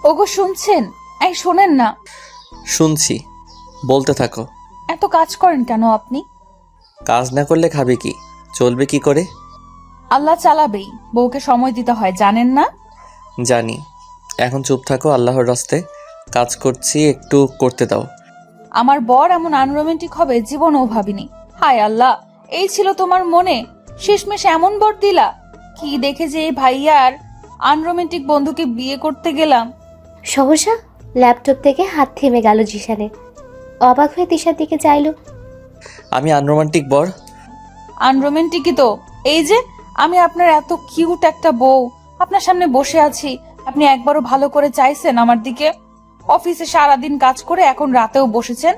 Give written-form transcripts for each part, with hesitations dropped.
ওগো শুনছেন? এই শোনেন না। শুনছি, বলতে থাকো। এত কাজ করেন কেন আপনি? কাজ না করলে খাবে কি, চলবে কি করে? আল্লাহ চালাবেই, বউকে সময় দিতে হয়, জানেন না? জানি। এখন চুপ থাকো, আল্লাহর রাস্তে কাজ করছি, একটু করতে দাও। আমার বর এমন আনরোমান্টিক হবে জীবনেও ভাবিনি। হায় আল্লাহ, এই ছিল তোমার মনে? শেষমেশ এমন বর দিলা। কি দেখে যে এই ভাইয়ার আনরোমান্টিক বন্ধুকে বিয়ে করতে গেলাম। সহসা ল্যাপটপ থেকে হাত থেমে গেল জিশানের। অবাক হয়ে তিশার দিকে চাইল। আমি আনরোমান্টিক বর? আনরোমান্টিকই তো। এই যে আমি আপনার এত কিউট একটা বউ, আপনার সামনে বসে আছি, আপনি একবারও ভালো করে চাইছেন আমার দিকে? অফিসে সারাদিন কাজ করে এখন রাতেও বসেছেন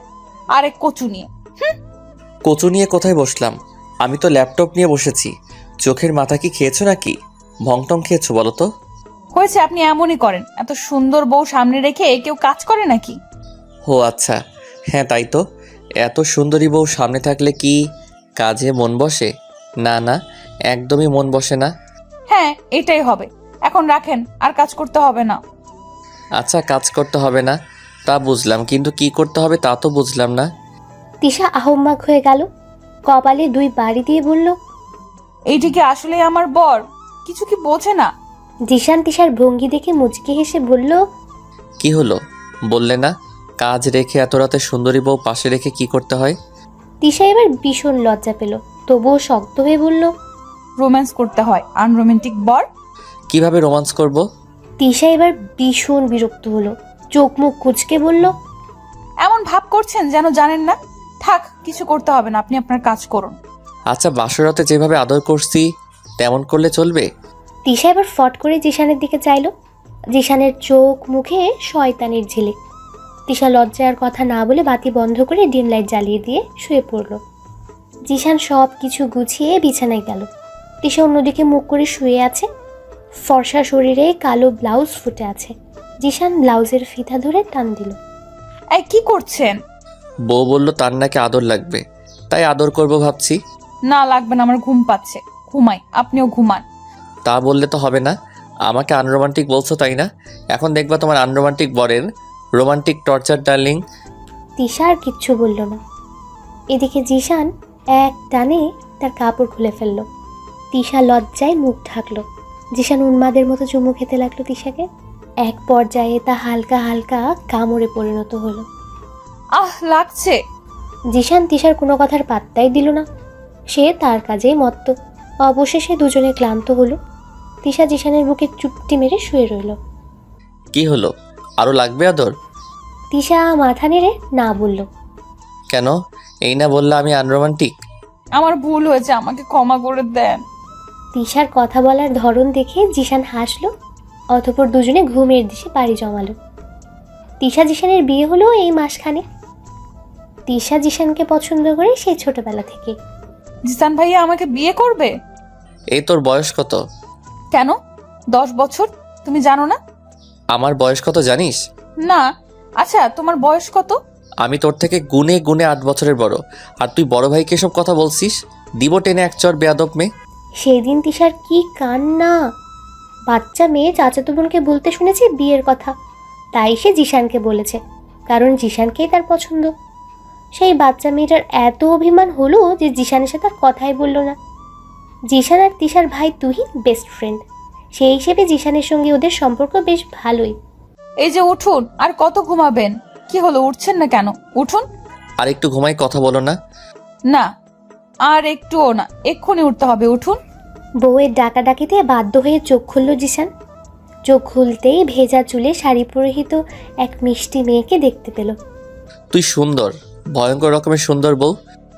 আরেক কচু নিয়ে। কচু নিয়ে কোথায় বসলাম? আমি তো ল্যাপটপ নিয়ে বসেছি। চোখের মাথা কি খেয়েছো নাকি? ভংটং খেয়েছো বলো তো? হয়েছে, আপনি এমনই করেন। এত সুন্দর বউ সামনে রেখে কেউ কাজ করে নাকি? ও আচ্ছা, হ্যাঁ তাই তো। এত সুন্দরী বউ সামনে থাকলে কি কাজে মন বসে? না না, একদমই মন বসে না। হ্যাঁ, এটাই হবে। এখন রাখেন, আর কাজ করতে হবে না। আচ্ছা, কাজ করতে হবে না তা বুঝলাম, কিন্তু কি করতে হবে তা তো বুঝলাম না। তিশা আহম্মক হয়ে গেল, কপালে 2 বাড়ি দিয়ে বলল, এইটি কি আসলে আমার বর? কিছু কি বোঝে না? জিশান তিশার ভঙ্গি দেখে মুচকি হেসে বলল, কি হলো বললে না? কাজ রেখে এত রাতে সুন্দরী বউ পাশে রেখে কি করতে হয়? তিশা এবার ভীষণ লজ্জা পেল, তবুও শক্ত হয়ে বলল, রোম্যান্স করতে হয়। আনরোমান্টিক বর? কিভাবে রোমান্স করব? তিশা এবার ভীষণ বিরক্ত হলো, চোখ মুখ কুঁচকে বলল, এমন ভাব করছেন যেন জানেন না। থাক, কিছু করতে হবে না, আপনি আপনার কাজ করুন। আচ্ছা, বাসরাতে যেভাবে আদর করছি তেমন করলে চলবে? তিশা এবার ফট করে জিশানের দিকে চাইল। জিশানের চোখ মুখে শয়তানের ঝিলিক। তিশা লজ্জার কথা না বলে বাতি বন্ধ করে ডিম লাইট জ্বালিয়ে দিয়ে শুয়ে পড়ল। জিশান সব কিছু গুছিয়ে বিছানায় গেল। তিশা অন্যদিকে মুখ করে শুয়ে আছে, ফর্সা শরীরে কালো ব্লাউজ ফুটে আছে। জিশান ব্লাউজের ফিতা ধরে টান দিল। এই কি করছেন? বউ বলল তার নাকি আদর লাগবে, তাই আদর করব ভাবছি। না লাগবে না, আমার ঘুম পাচ্ছে, ঘুমাই, আপনিও ঘুমান। তা বললে তো হবে না। আমাকে আনরোমান্টিক বলছো তাই না? এখন দেখবা তোমার আনরোমান্টিক বরের রোমান্টিক টর্চার ডার্লিং। তিশা আর কিচ্ছু বলল না। এদিকে জিশান এক টানে তার কাপড় খুলে ফেলল। তিশা লজ্জায় মুখ ঢাকলো। জিশান উন্মাদের মতো চুমু খেতে লাগলো তিশাকে। এক পর্যায়ে তা হালকা হালকা কামড়ে পরিণত হলো। আহ, লাগছে। জিশান তিশার কোনো কথার পাত্তাই দিল না, সে তার কাজেই মত্ত। অবশেষে দুজনে ক্লান্ত হলো। তিশা জিশানের বুকে চুপটি মেরে শুয়ে রইল। কি হলো, আরো লাগবে আদর? তিশা মাথা নেড়ে না বলল। কেন? এই না বললে আমি আনরোমান্টিক? আমার ভুল হয়েছে, আমাকে ক্ষমা করে দেন। তিশার কথা বলার ধরন দেখে জিশান হাসলো, অতঃপর দুজনে ঘুমের দিশে পাড়ি জমালো। তিশা জিশানের বিয়ে হলো এই মাসখানে। তিশা জিশানকে পছন্দ করে সেই ছোটবেলা থেকে। জিসান ভাইয়া আমাকে বিয়ে করবে? এই তোর বয়স কত? কেন? 10 বছর। তুমি জানো না? আমার বয়স কত জানিস? না। আচ্ছা, তোমার বয়স কত? আমি তোর থেকে গুনে গুনে 8 বছরের বড়, আর তুই বড় ভাইকে এসব কথা বলছিস? দিব টেনে এক চর বেয়াদব মেয়ে। সেদিন তিশার কি কান্না! বাচ্চা মেয়ে চাচাতো বোনকে বলতে শুনেছে বিয়ের কথা, তাই সে জিশানকে বলেছে, কারণ জিশানকেই তার পছন্দ। সেই বাচ্চা মেয়েটার এত অভিমান হলো যে জিশানের সাথে আর কথাই বলল না। জিশান আর তিশার ভাই তুহিন বেস্ট ফ্রেন্ড, সেই হিসেবে জিশানের সঙ্গে ওদের সম্পর্ক বেশ ভালোই। এই যে উঠুন, আর কত ঘুমাবেন? কি হলো, উঠছেন না কেন? উঠুন। আর একটু ঘুমাই, কথা বলো না। না, আর একটুও না, এক্ষুনি উঠতে হবে, উঠুন। বউয়ের ডাকাডাকিতে বাধ্য হয়ে চোখ খুলল জিশান। চোখ খুলতেই ভেজা চুলে শাড়ি পরিহিত এক মিষ্টি মেয়েকে দেখতে পেল। তুই সুন্দর, ভয়ঙ্কর রকমের সুন্দর বউ।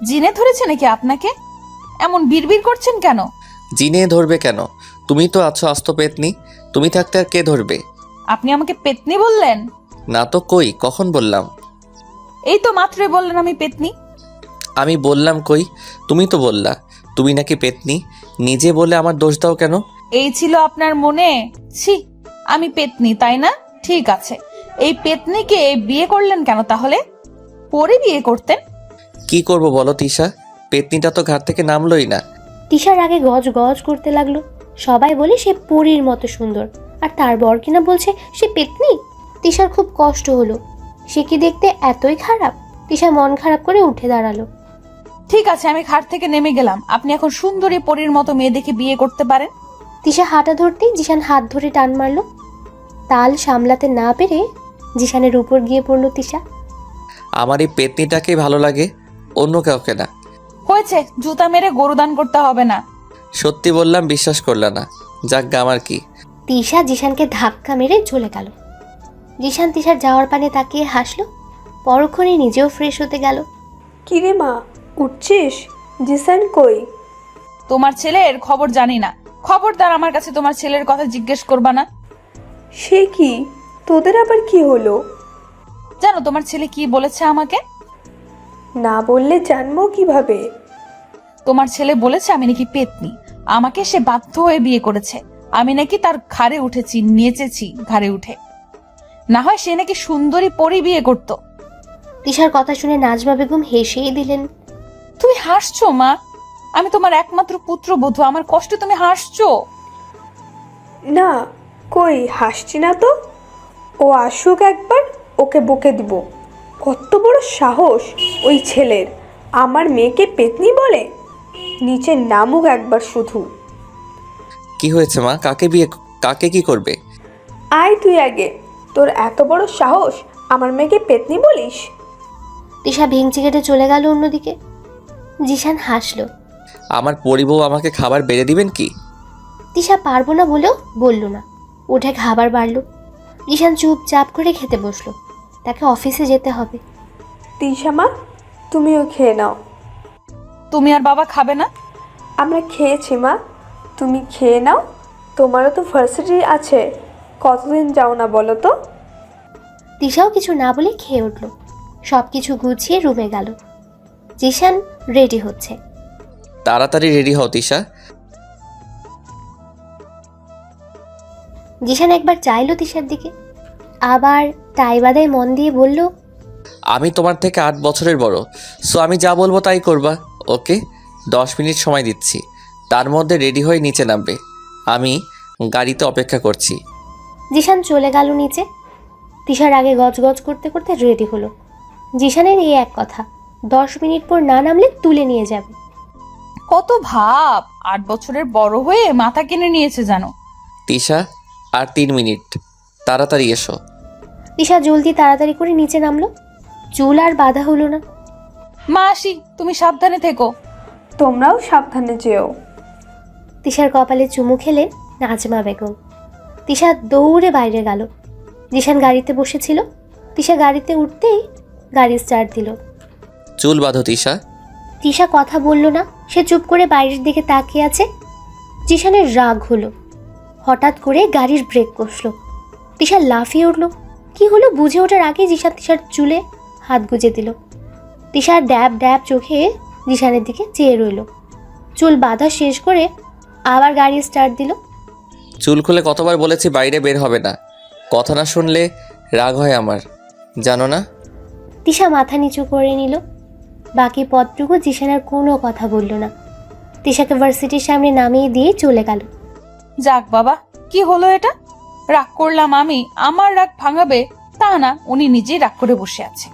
জিনে ধরেছে নাকি আপনাকে? এমন বিড়বিড় করছেন কেন? জিনে ধরবে কেন? তুমি তো আছো আস্ত পেতনি, তুমি থাকতে আর কে ধরবে? আপনি আমাকে পেতনি বললেন? না তো, কই কখন বললাম? এই তো মাত্রই বললেন আমি পেতনি। আমি বললাম কই? তুমি তো বললা তুমি নাকি পেতনি। নিজে বলে আমার দোষ দাও কেন? এই ছিল আপনার মনে? ছি, আমি পেতনি তাই না? ঠিক আছে, এই পেতনিকে বিয়ে করলেন কেন তাহলে? পরে বিয়ে করতেন। কি করব বলো তিশা, পেতনিটা তো ঘাট থেকে নামলোই না। তিশার আগে গজ গজ করতে লাগলো। সবাই বলে সে পরীর মতো সুন্দর, আর তার বর কিনা বলছে সে পেতনি। তিশার খুব কষ্ট হলো। সে কি দেখতে এতই খারাপ? তিশা মন খারাপ করে উঠে দাঁড়ালো। ঠিক আছে, আমি খাট থেকে নেমে গেলাম। আপনি এখন সুন্দরী পরীর মতো মেয়ে দেখে বিয়ে করতে পারেন। তিশা হাঁটা ধরতেই জিশান হাত ধরে টান মারলো। তাল সামলাতে না পেরে জিশানের উপর গিয়ে পড়ল তিশা। আমার এই পেতনিটাকেই ভালো লাগে, অন্য কাউকে না। হয়েছে, জুতা মেরে গরুদান করতে হবে না। সত্যি বললাম, বিশ্বাস করলে না। যাক, আমার কি। তিশা জিশানকে ধাক্কা মেরে চলে গেল। জিশান তিশার যাওয়ার পানে তাকিয়ে হাসলো। পরক্ষণে নিজেও ফ্রেশ হতে গেল। কিরে মা, উঠছিস? জিসান কই? তোমার ছেলের খবর জানি না। খবরদার আমার কাছে তোমার ছেলের কথা জিজ্ঞেস করবা না। সে কি? তোদের আবার কি হলো? জানো তোমার ছেলে কি বলেছে আমাকে? না বললে জানবো কিভাবে? তোমার ছেলে বলেছে আমি নাকি পেতনি। আমাকে সে বাধ্য হয়ে বিয়ে করেছে। আমি নাকি তার ঘাড়ে উঠেছি, নেচেছি ঘাড়ে উঠে। না হয় সে নাকি সুন্দরী পরী বিয়ে করতো। তিশার কথা শুনে নাজমা বেগম হেসেই দিলেন। তুমি হাসছো মা? আমি তোমার একমাত্র পুত্রবধূ, আমার কষ্টে তুমি হাসছো? না, কই হাসছি না তো। ও আসুক একবার, ওকে বকে দিব। কত বড় সাহস ওই ছেলের, আমার মেয়েকে পেতনি বলে। নিচে নামুক একবার শুধু। কি হয়েছে মা? কাকে কি করবে? আয় তুই আগে। তোর এত বড় সাহস, আমার মেয়েকে পেতনি বলিস? তিশা ভেঙচি কেটে চলে গেল অন্যদিকে। জিশান হাসলো। আমার পরিবউ আমাকে খাবার বেড়ে দিবেন কি? তিশা পারবো না বলেও বলল না। উঠে খাবার বাড়লো। জিশান চুপচাপ করে খেতে বসলো। তাকে অফিসে যেতে হবে। তিশা মা, তুমিও খেয়ে নাও। তুমি আর বাবা খাবে না? আমরা খেয়েছি মা, তুমি খেয়ে নাও। তোমারও তো ভার্সিটি আছে, কতদিন যাও না বলো তো? তিশাও কিছু না বলে খেয়ে উঠল। সব কিছু গুছিয়ে রুমে গেল। জিশান রেডি হচ্ছে। তাড়াতাড়ি রেডি হও তিশা। জিশান একবার চাইলো তিশার দিকে, আবার টাই বাদায় মন দিয়ে বলল, আমি তোমার থেকে 8 বছরের বড়, সো আমি যা বলবো তাই করবা। ওকে, 10 মিনিট সময় দিচ্ছি, তার মধ্যে রেডি হয়ে নিচে নামবে। আমি গাড়িতে অপেক্ষা করছি। জিশান চলে গেল নিচে। তিশার আগে গজগজ করতে করতে রেডি হলো। জিশানের এই এক কথা, 10 মিনিট পর না নামলে তুলে নিয়ে যাবে। কত ভাব! 8 বছরের বড় হয়ে মাথা কিনে নিয়েছে জানো। তিশা, আর 3 মিনিট, তাড়াতাড়ি এসো। তিশা জলদি তাড়াতাড়ি করে নিচে নামলো। চুল আর বাধা হলো না। মা আসি, তুমি সাবধানে থেকো। তোমরাও সাবধানে যেও। তিশার কপালে চুমু খেলেন নাজমা বেগম। তিশা দৌড়ে বাইরে গেল। জিশান গাড়িতে বসেছিল। তিশা গাড়িতে উঠতেই গাড়ি স্টার্ট দিল। চুল বাঁধো তিশা। তিশা কথা বলল না, সে চুপ করে বাইরের দিকে তাকিয়ে আছে। জিশানের রাগ হলো। হঠাৎ করে গাড়ির ব্রেক কষলো। তিশা লাফিয়ে উঠল। কি হলো বুঝে ওঠার আগে জিশান তিশার চুলে হাত গুজে দিল। তিশার ড্যাব ড্যাব চোখে জিশানের দিকে চেয়ে রইল। চুল বাঁধা শেষ করে আবার গাড়ি স্টার্ট দিল। চুল খুলে কতবার বলেছি বাইরে বের হবে না, কথা না শুনলে রাগ হয় আমার, জানো না? তিশা মাথা নিচু করে নিল। বাকি পথটুকু জিশান আর কোনো কথা বলল না। তিশাকে ভার্সিটির সামনে নামিয়ে দিয়ে চলে গেল। যাক বাবা, কি হলো এটা? রাগ করলাম আমি, আমার রাগ ভাঙাবে তা না, উনি নিজেই রাগ করে বসে আছে।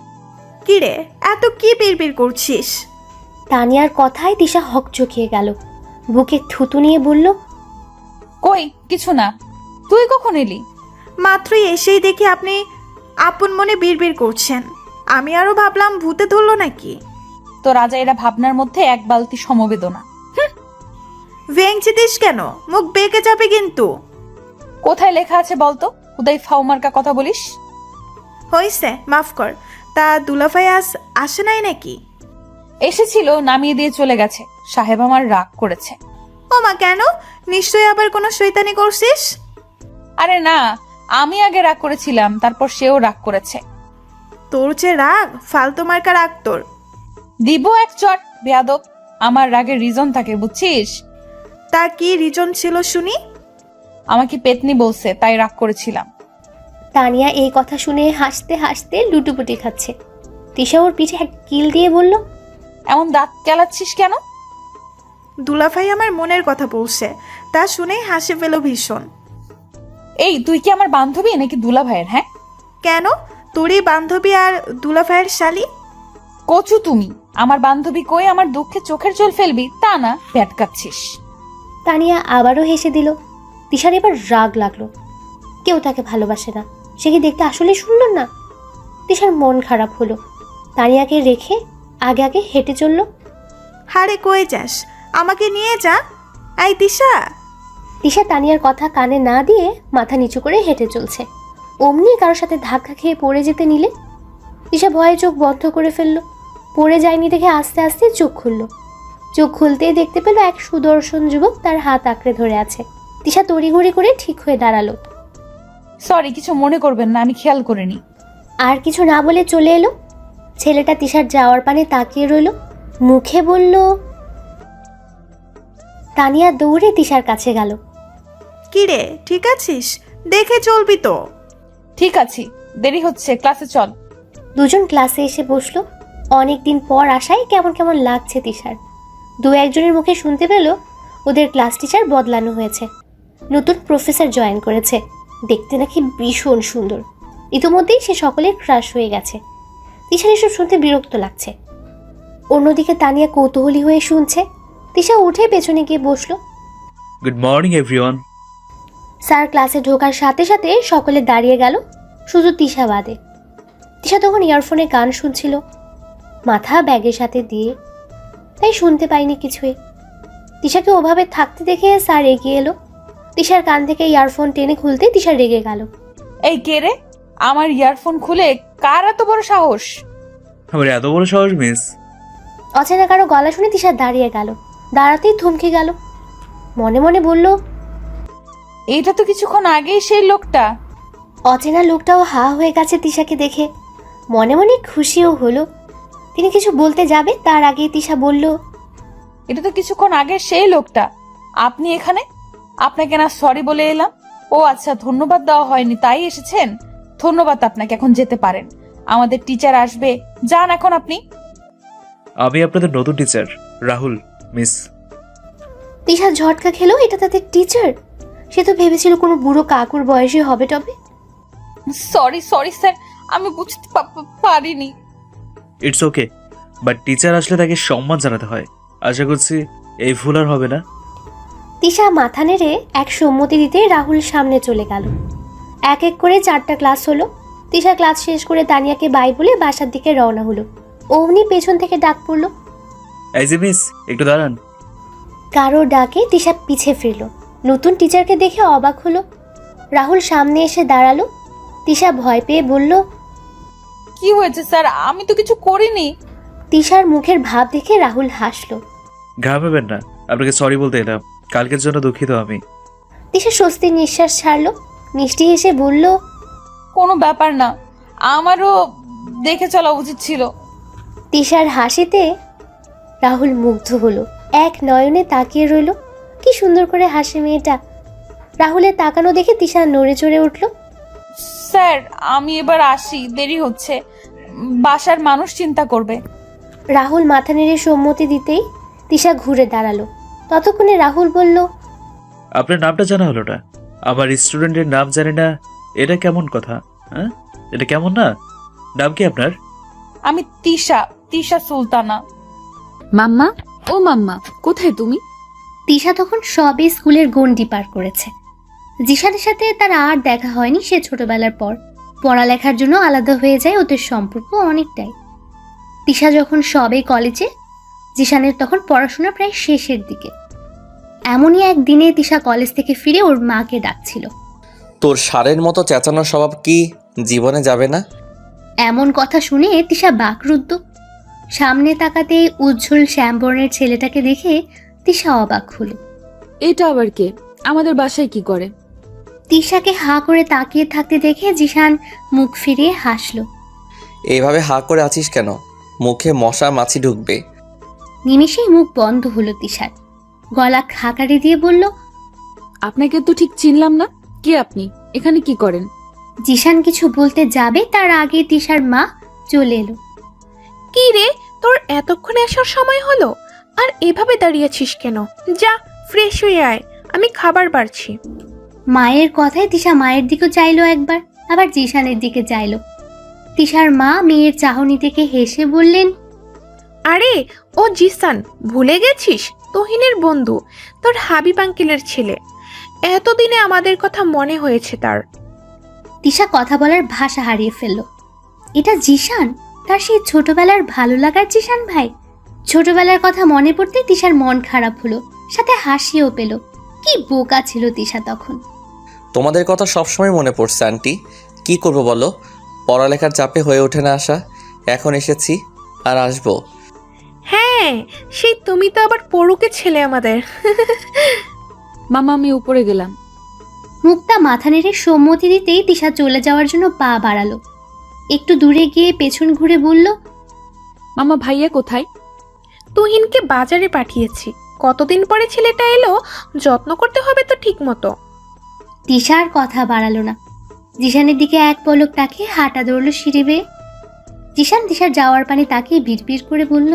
কিরে, এত কি বিড়বিড় করছিস? তানিয়ার কথায় তিশা হকচকিয়ে গেল। বুকে থুতু নিয়ে বলল, কই কিছু না। তুই কখন এলি? মাত্রই এসেই দেখি আপনি আপন মনে বিড়বিড় করছেন। আমি আরো ভাবলাম ভূতে ধরলো নাকি। তো রাজা এরা ভাবনার মধ্যে এক বালতি সমবেদনা। ভেঙচি দিস কেন? মুখ বেঁকে যাবে কিন্তু। কোথায় লেখা আছে বলতো? হুদাই ফাউমার্কা কথা বলিস। হইছে, মাফ কর। তা দুলাভাই আসে নাই নাকি? এসেছিল, নামিয়ে দিয়ে চলে গেছে। সাহেব আমার রাগ করেছে। ও মা, কেন? নিশ্চয়ই আবার কোনো শয়তানি করছিস। আরে না, আমি আগে রাগ করেছিলাম, তারপর সেও রাগ করেছে। তোর যে রাগ, ফালতু মার্কা রাগ তোর। দিব এক চট বেয়াদব। আমার রাগের রিজন থাকে বুঝছিস। তা কি রিজন ছিল শুনি? আমাকে পেতনি বলছে, তাই রাগ করেছিলাম। তানিয়া এই কথা শুনে হাসতে হাসতে লুটুপুটি খাচ্ছে। তিশা ওর পিঠে এক কিল দিয়ে বলল, এমন দাঁত কেলাচ্ছিস কেন? দুলাভাই আমার মনের কথা বলছে, তা শুনেই হাসি পেল ভীষণ। এই তুই কি আমার বান্ধবী নাকি দুলা ভাইয়ের? হ্যাঁ, কেন? তোরই বান্ধবী আর দুলাভাইয়ের শালি? কচু তুমি, আমার বান্ধবী কই আমার দুঃখে চোখের জল ফেলবি তা না, প্যাটকাচ্ছিস। তানিয়া আবারও হেসে দিল। তিশার এবার রাগ লাগলো। কেউ তাকে ভালোবাসে না, সে কি দেখতে আসলে সুন্দর না? তিশার মন খারাপ হলো। তানিয়াকে রেখে আগে আগে হেঁটে চলল। হারে কই যাস? আমাকে নিয়ে যা। এই তিশা। তিশা তানিয়ার কথা কানে না দিয়ে মাথা নিচু করে হেঁটে চলছে। অমনি কারোর সাথে ধাক্কা খেয়ে পড়ে যেতে নিলে তিশা ভয়ে চোখ বন্ধ করে ফেলল। পড়ে যায়নি দেখে আস্তে আস্তে চোখ খুলল। চোখ খুলতেই দেখতে পেল এক সুদর্শন যুবক তার হাত আঁকড়ে ধরে আছে। তিশা তড়িঘড়ি করে ঠিক হয়ে দাঁড়ালো। সরি, কিছু মনে করবেন না, আমি খেয়াল করিনি। আর কিছু না বলে চলে এলো। ছেলেটা তিশার যাওয়ার পানে তাকিয়ে রইল, মুখে বলল। তানিয়া দৌড়ে তিশার কাছে গেল। কি রে, ঠিক আছিস? দেখে চলবি তো। ঠিক আছি, দেরি হচ্ছে, ক্লাসে চল। দুজন ক্লাসে এসে বসলো। অনেকদিন পর আসায় কেমন কেমন লাগছে তিশার। দু একজনের মুখে শুনতে পেল ওদের ক্লাস টিচার বদলানো হয়েছে, নতুন প্রফেসর জয়েন করেছে, দেখতে নাকি ভীষণ সুন্দর। ইতিমধ্যেই সে সকলের ক্রাশ হয়ে গেছে। তিশার এসব শুনতে বিরক্ত লাগছে। অন্যদিকে তানিয়া কৌতূহলী হয়ে শুনছে। তিশা উঠে পেছনে গিয়ে বসলো। Good morning everyone. স্যার ক্লাসে ঢোকার সাথে সাথে সকলে দাঁড়িয়ে গেল, শুধু তিশা বাদে। তিশা তখন ইয়ারফোনে গান শুনছিল, মাথা ব্যাগের সাথে দিয়ে, তাই শুনতে পাইনি কিছুই। তিশাকে ওভাবে থাকতে দেখে স্যার এগিয়ে এলো। তিশার কান থেকে ইয়ারফোন টেনে খুলতে তিশা রেগে গেল। এই কে রে? আমার ইয়ারফোন খুলে কার এত বড় সাহস? আমার এত বড় সাহস মিস? অচেনা কারো গলা শুনে তিশা দাঁড়িয়ে গেল। দাঁড়াতেই থমকে গেল। মনে মনে বলল, এটা তো কিছুক্ষণ আগেই সেই লোকটা। অচেনা লোকটাও হা হয়ে গেছে তিশাকে দেখে। মনে মনে খুশিও হলো। তিনি কিছু বলতে যাবে তার আগেই তিশা বলল, এটা তো কিছুক্ষণ আগের সেই লোকটা। আপনি এখানে? আপনাকে না সরি বলে এলাম। ও আচ্ছা, ধন্যবাদ দেওয়া হয়নি তাই এসেছেন। ধন্যবাদ আপনাকে, এখন যেতে পারেন। আমাদের টিচার আসবে, যান এখন আপনি। আমি আপনাদের নতুন টিচার রাহুল মিস। তিশা ঝটকা খেলো, এটা তাদের টিচার। সে তো ভেবেছিল কোনো বুড়ো কাকুর বয়সী হবে। তবে সরি সরি স্যার, আমি বুঝতে পারিনি। ইটস ওকে, বাট টিচার আসলে তাকে সম্মান জানাতে হয়। আশা করছি এই ভুল আর হবে না। তিশা মাথা নেড়ে এক সম্মতি দিতে রাহুল সামনে চলে গেল। এক এক করে 4টা ক্লাস হলো। তিশা ক্লাস শেষ করে তানিয়াকে বাই বলে বাসার দিকে রওনা হলো। অমনি পেছন থেকে ডাক পড়লো, এই যে মিস, একটু দাঁড়ান। কারো ডাকে তিশা পিছে ফিরল। নতুন টিচারকে দেখে অবাক হলো। রাহুল সামনে এসে দাঁড়ালো। তিশা ভয় পেয়ে বলল, কি হয়েছে স্যার? আমি তো কিছু করিনি। তিশার মুখের ভাব দেখে রাহুল হাসলো। ঘামাবেন না, আপনাকে সরি বলতে এলাম। কালকের জন্য দুঃখিত আমি। তিশা স্বস্তির নিঃশ্বাস ছাড়লো। মিষ্টি হেসে বলল, কোনো ব্যাপার না, আমারও দেখে চলা উচিত ছিল। তিশার হাসিতে রাহুল মুগ্ধ হলো। এক নয়নে তাকিয়ে রইল। কি সুন্দর করে হাসে মেয়েটা। রাহুলের তাকানো দেখে তিশা নড়ে চড়ে উঠল। স্যার আমি এবার আসি, দেরি হচ্ছে, বাসার মানুষ চিন্তা করবে। রাহুল মাথা নেড়ে সম্মতি দিতেই তিশা ঘুরে দাঁড়ালো। ততক্ষণে রাহুল বলল, আপনার নামটা জানা হলো না, আমার স্টুডেন্টের নাম জানে না, এটা কেমন কথা? হ্যাঁ, এটা কেমন না? নাম কি আপনার? আমি তিশা, তিশা সুলতানা। মাম্মা, ও মাম্মা, কোথায় তুমি? তিশা তখন সবে স্কুলের গণ্ডি পার করেছে। জিশানের সাথে তার আর দেখা হয়নি সে ছোটবেলার পর। পড়ালেখার জন্য আলাদা হয়ে যায় ওদের সম্পর্ক অনেকটাই। তিশা যখন সবে কলেজে, জিশানের তখন পড়াশোনা প্রায় শেষের দিকে। এমনই একদিনে তিশা কলেজ থেকে ফিরে ওর মাকে ডাকছিল। তোর ষাঁড়ের মতো চেঁচানোর স্বভাব কি জীবনে যাবে না? এমন কথা শুনে তিশা বাকরুদ্ধ। সামনে তাকাতে উজ্জ্বল শ্যামবর্ণের ছেলেটাকে দেখে তিশা অবাক হলো। এটা আবার কে? আমাদের বাসায় কি করে? তিশাকে হাঁ করে তাকিয়ে থাকতে দেখে জিশান মুখ ফিরিয়ে হাসলো। এইভাবে হা করে আছিস কেন? মুখে মশা মাছি ঢুকবে। নিমেষেই মুখ বন্ধ হলো তিশার। গলা খাকারি দিয়ে বলল, আপনাকে তো ঠিক চিনলাম না। কে আপনি? এখানে কি করেন? জিশান কিছু বলতে যাবে তার আগে তিশার মা চলে এলো। কি রে, তোর এতক্ষণে আসার সময় হলো? আর এভাবে দাঁড়িয়েছিস কেন? যা ফ্রেশ হয়ে আয়, আমি খাবার বাড়ছি। মায়ের কথায় তিশা মায়ের দিকেও চাইলো একবার। আবার জিশানের দিকে চাইলো। তিশার মা মেয়ের চাহনি থেকে হেসে বললেন, আরে ও জিসান, ভুলে গেছিস? তুহিনের বন্ধু, তোর হাবিব আঙ্কেলের ছেলে। এতদিনে আমাদের কথা মনে হয়েছে তার। তিশা কথা বলার ভাষা হারিয়ে ফেলল। এটা জিশান, তার সেই ছোটবেলার ভালো লাগার জিশান ভাই। ছোটবেলার কথা মনে পড়তে তিশার মন খারাপ হলো, সাথে হাসিও পেল। কি বোকা ছিল তিশা তখন। তোমাদের কথা সবসময় মনে পড়ছে আন্টি, কি করব বলো, পড়ালেখার চাপে হয়ে ওঠে না আসা। এখন এসেছি, আর আসবো। হ্যাঁ, সেই তুমি তো আবার পড়ুকে ছেলে আমাদের। মামা আমি উপরে গেলাম। মুক্তা মাথা নেড়ে সম্মতি দিতেই তিশা চলে যাওয়ার জন্য পা বাড়ালো। একটু দূরে গিয়ে পেছন ঘুরে বলল, মামা ভাইয়া কোথায়? তুহিনকে বাজারে পাঠিয়েছি। কতদিন পরে ছেলেটা এলো, যত্ন করতে হবে তো ঠিক মতো। তিশা আর কথা বাড়ালো না। জিশানের দিকে এক পলক তাকিয়ে হাঁটা ধরলো সিঁড়ি বেয়ে। জিশান তিশার যাওয়ার পানে তাকিয়ে বিড়বিড় করে বলল,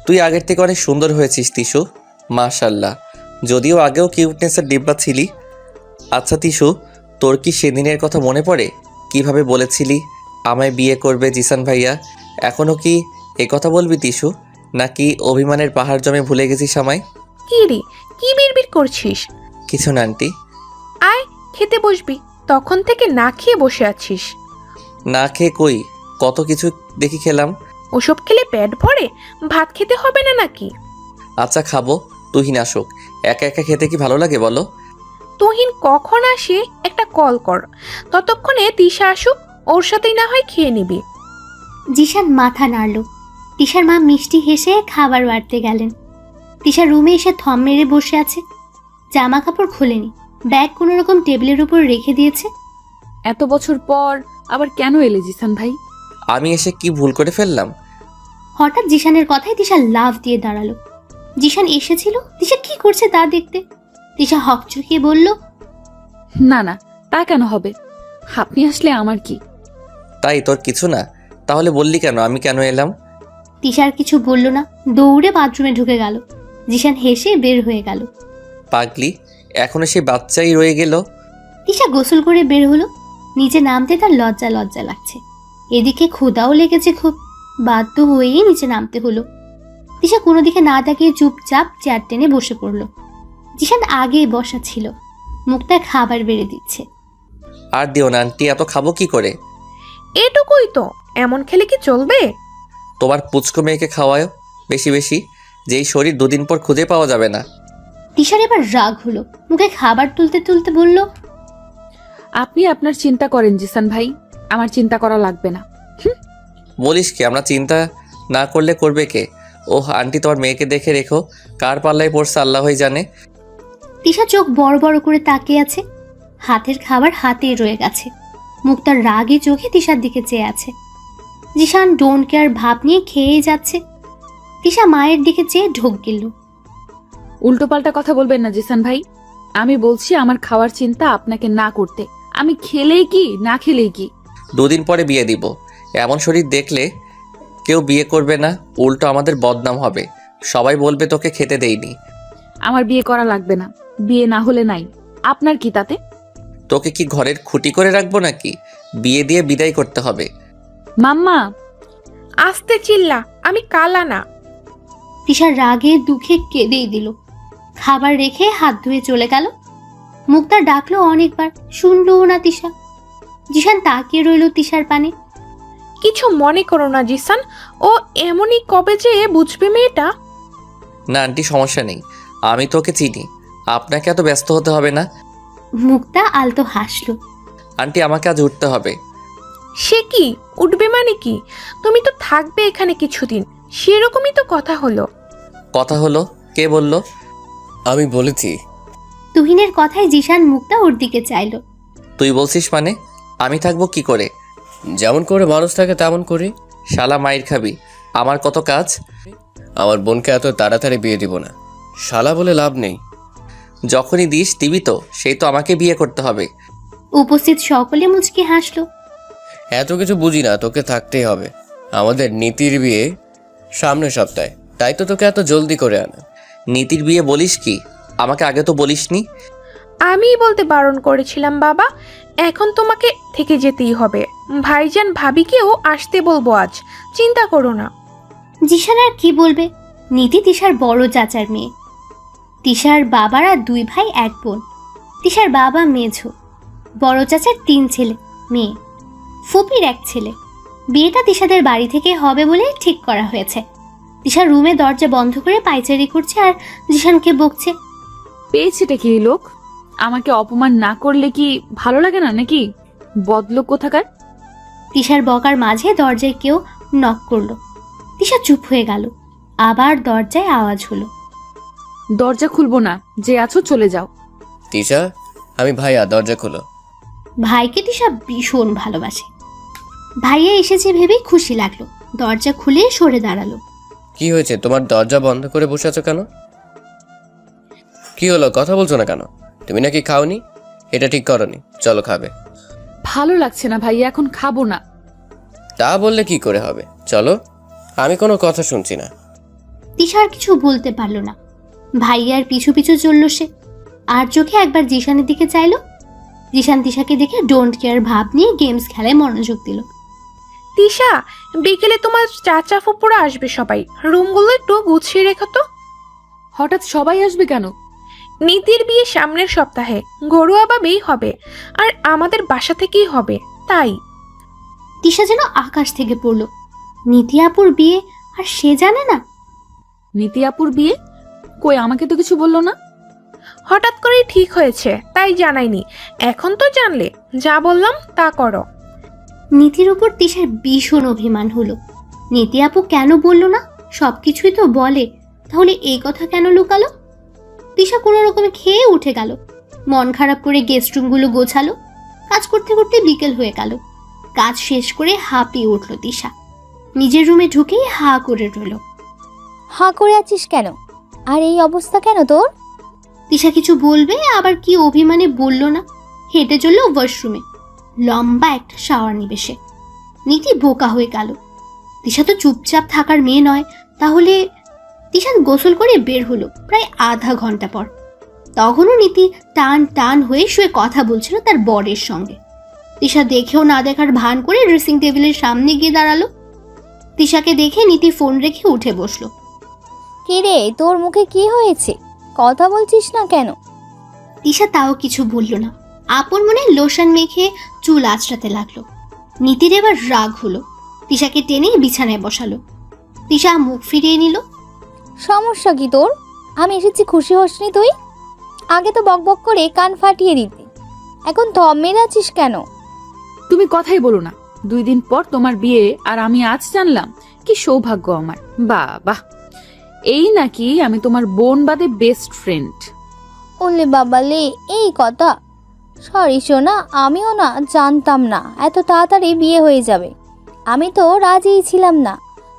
তুই আগের থেকে অনেক সুন্দর হয়েছিস তিশু, মাশাল্লাহ। যদিও আগেও কিউটনেসের ডিব্বা ছিলি। আচ্ছা তিশু, তোর কি সেদিনের কথা মনে পড়ে? কিভাবে বলেছিলি আমায় বিয়ে করবে জিসান ভাইয়া? এখনও কি এই কথা বলবি তিশু, নাকি অভিমানের পাহাড় জমে ভুলে গেছিস আমায়? কি রে, কি বিড়বিড় করছিস? কিছু না আন্টি। আয়, খেতে বসবি। তখন থেকে না খেয়ে বসে আছিস। না খেয়ে কই, কত কিছু দেখি খেলাম। ওসব খেলে পেট ভরে? ভাত খেতে হবে না নাকি? আচ্ছা খাবো, তুহিন আসুক। একা একা খেতে কি ভালো লাগে বলো? তুহিন কখন আসে একটা কল কর, ততক্ষণে তিশা আসুক, ওর সাথেই না হয় খেয়ে নিবি। জিশান মাথা নাড়ল। তিশার মা মিষ্টি হেসে খাবার বাড়তে গেলেন। তিশা রুমে এসে থম মেরে বসে আছে। জামা কাপড় খোলেনি, ব্যাগ কোনো রকম টেবিলের উপর রেখে দিয়েছে। এত বছর পর আবার কেন এলে জিসান ভাই? আমি এসে কি ভুল করে ফেললাম? হঠাৎ জিশানের কথায় তিশা লাফ দিয়ে দাঁড়ালো। জিশান এসেছিল, তিশা কি করছে তা দেখতে। তিশা হকচকিয়ে বলল, না না, তা কেন হবে? আপনি আসলে আমার কি? তাই তোর কিছু না? তাহলে বললি কেন আমি কেন এলাম? তিশা আর কিছু বলল না, দৌড়ে বাথরুমে ঢুকে গেল। জিশান হেসে বের হয়ে গেল। পাগলি, এখনো সেই বাচ্চাই রয়ে গেল। তিশা গোসল করে বের হলো। নিচে নামতে তার লজ্জা লজ্জা লাগছে। এদিকে ক্ষুধাও লেগেছে খুব। বাধ্য হয়েই নিচে নামতে হলো। তিশা কোনো দিকে না তাকিয়ে চুপচাপ চেয়ার টেনে বসে পড়ল। জিশান আগেই বসা ছিল, মুখটা খাবার বেড়ে দিচ্ছে। আর দিও না আন্টি, এত খাবো কি করে? এটুকুই তো, এমন খেলে কি চলবে? তোমার পুচকো মেয়েকে খাওয়ায় বেশি বেশি, যেই শরীর দুদিন পর খুঁজে পাওয়া যাবে না। তিশার এবার রাগ হলো, মুখে খাবার তুলতে তুলতে বলল, আপনি আপনার চিন্তা করেন জিসান ভাই, আমার চিন্তা করা লাগবে না। বলিস কি, আমরা চিন্তা না করলে করবে কে? ওহ আন্টি, তোমার মেয়েকে দেখে রেখো, কার পাল্লায় পড়ছে আল্লাহই জানে। তিশা চোখ বড় বড় করে তাকিয়ে আছে। হাতের খাবার হাতেই রয়ে গেছে। মুখটা রাগে চোখে তিশার দিকে চেয়ে আছে। জিশান ডোন্ট কেয়ার ভাব নিয়ে খেয়েই যাচ্ছে। তিশা মায়ের দিকে চেয়ে ঢোক গেল। উল্টোপাল্টা কথা বলবেন না জিসান ভাই। আমি বলছি আমার খাওয়ার চিন্তা আপনাকে না করতে। আমি খেলেই কি না খেলেই কি? দুদিন পরে বিয়ে দিব। এমন শরীর দেখলে কেউ বিয়ে করবে না, উল্টো আমাদের বদনাম হবে। সবাই বলবে তোকে খেতে দেইনি। আমার বিয়ে করা লাগবে না, বিয়ে না হলে নাই। আপনার কি তাতে? তোকে কি ঘরের খুঁটি করে রাখবো নাকি? বিয়ে দিয়ে বিদায় করতে হবে। মাম্মা, আস্তে চিল্লা, আমি কালা না। তিশা রাগে দুঃখে কেঁদেই দিল। খাবার রেখে হাত ধুয়ে চলে গেল। মুক্তা ডাকলো অনেকবার, শুনলো না তিশা। জিশান তাকিয়ে রইল তিশার পানে। কিছু মনে করো না জিসান, ও এমনই কবে যে বুঝবে মেয়েটা। না আন্টি, সমস্যা নেই, আমি তোকে চিনি, আপনাকে এত ব্যস্ত হতে হবে না। মুক্তা আলতো হাসলো। আন্টি আমাকে আজ উঠতে হবে। সে কি উঠবে মানে কি? তুমি তো থাকবে এখানে কিছুদিন, সেরকমই তো কথা হলো। কথা হলো? কে বলল? আমি বলেছি। তুহিনের কথায় জিশান মুক্তা ওর দিকে চাইলো। তুই বলছিস মানে? আমি থাকবো কি করে? যেমন করে মানুষ থাকে তেমন করি। শালা মাইর খাবি, আমার কত কাজ। আমার বোনকে এত তাড়াতাড়ি বিয়ে দিব না, শালা বলে লাভ নেই। যখনই দিস দিবি তো, সেই তো আমাকে বিয়ে করতে হবে। উপস্থিত সকলে মুচকি হাসলো। এত কিছু বুঝি না, তোকে থাকতেই হবে। আমাদের নীতির বিয়ে সামনের সপ্তাহে, তাই তো তোকে এত জলদি করে আনা। নীতির বিয়ে বলিস কি? আমাকে আগে তো বলিসনি। আমিই বলতে বারণ করেছিলাম বাবা, এখন তোমাকে থেকে যেতেই হবে। ভাইজান ভাবিকেও আসতে বলবো আজ, চিন্তা করো না। জিশান আর কি বলবে? নীতি তিশার বড় চাচার মেয়ে। তিশার বাবারা 2 ভাই 1 বোন। তিশার বাবা মেঝো, বড় চাচার 3 ছেলে মেয়ে, ফুপির 1 ছেলে। বিয়েটা তিশাদের বাড়ি থেকে হবে বলে ঠিক করা হয়েছে। তিশা রুমে দরজা বন্ধ করে পায়চারি করছে আর জিশানকে বকছে। পেয়েছেটা কি এই লোক? আমাকে অপমান না করলে কি ভালো লাগে না নাকি? বদলোক কোথাকার। তিশার বকার মাঝে দরজায় কেউ নক করলো। তিশা চুপ হয়ে গেল। আবার দরজায় আওয়াজ হলো। দরজা খুলবো না, যে আছো চলে যাও। তিশা, আমি ভাইয়া, দরজা খোলো। ভাইকে তিশা ভীষণ ভালোবাসে। ভাইয়া এসেছে ভেবেই খুশি লাগলো। দরজা খুলে সরে দাঁড়ালো। কি হয়েছে, তোমার দরজা বন্ধ করে বসে আছো কেন? কি হলো, কথা বলছো না কেন? তুমি নাকি খাওনি? এটা ঠিক করনি, চলো খাবে। ভালো লাগছে না ভাইয়া, এখন খাবো না। তা বললে কি করে হবে, চলো। আমি কোনো কথা শুনছি না। তিশা আর কিছু বলতে পারলো না। ভাইয়ার পিছু পিছু চলল সে। আর চোখে একবার জিশানের দিকে চাইলো। জিশান তিশাকে দেখে ডোন্ট কেয়ার ভাব নিয়ে গেমস খেলায় মনোযোগ দিল। তিশা, বিকেলে তোমার চাচা ফুপুরা আসবে সবাই, রুমগুলো একটু গুছিয়ে রেখো তো। হঠাৎ সবাই আসবে কেন? নীতির বিয়ে সামনের সপ্তাহে, ঘরোয়াভাবেই হবে, আর আমাদের বাসা থেকেই হবে, তাই। তিশা যেন আকাশ থেকে পড়ল। নীতি আপুর বিয়ে আর সে জানে না? নীতি আপুর বিয়ে? কই, আমাকে তো কিছু বললো না। হঠাৎ করেই ঠিক হয়েছে, তাই জানাইনি। এখন তো জানলে, যা বললাম তা করো। নীতির উপর তিশার ভীষণ অভিমান হলো। নীতি আপু কেন বলল না? সবকিছুই তো বলে, তাহলে এই কথা কেন লুকালো? তিশা কোনো রকমে খেয়ে উঠে গেল। মন খারাপ করে গেস্ট রুমগুলো গোছালো। কাজ করতে করতে বিকেল হয়ে গেল। কাজ শেষ করে হাঁপিয়ে উঠল তিশা। নিজের রুমে ঢুকেই হা করে রইল। হাঁ করে আছিস কেন? আর এই অবস্থা কেন তোর? তিশা কিছু বলবে, আবার কি অভিমানে বলল না। হেঁটে চলল ওয়াশরুমে। লম্বা একটা শাওয়ার নিবে সে। নীতি বোকা হয়ে গেল। তিশা তো চুপচাপ থাকার মেয়ে নয়, তাহলে তিশা গোসল করে বের হলো প্রায় আধা ঘন্টা পর। তখনও নীতি টান টান হয়ে শুয়ে কথা বলছিল তার বরের সঙ্গে। তিশা দেখেও না দেখার ভান করে ড্রেসিং টেবিলের সামনে গিয়ে দাঁড়ালো। তিশাকে দেখে নীতি ফোন রেখে উঠে বসলো। কে রে, তোর মুখে কি হয়েছে? কথা বলছিস না কেন? তিশা তাও কিছু বলল না। আপন মনে লোশন মেখে চুল আঁচড়াতে লাগলো। নীতির এবার রাগ হলো। তিশাকে টেনে বিছানায় বসালো। তিশা মুখ ফিরিয়ে নিল। সমস্যা কি তোর? আমি এসেছি খুশি হসনি তুই? আগে তো বকবক করে কান ফাটিয়ে দিতে, এখন থম মেরে আছিস কেন? তুমি কথাই বলো না। 2 দিন পর তোমার বিয়ে, আর আমি আজ জানলাম। কি সৌভাগ্য আমার। বাহ বাহ, এই নাকি আমি তোমার বোন বাদে বেস্ট ফ্রেন্ড। ওলে বাবালে, এই কথা। সরি সোনা, আমিও না জানতাম না এত তাড়াতাড়ি বিয়ে হয়ে যাবে। আমি তো রাজিই ছিলাম না।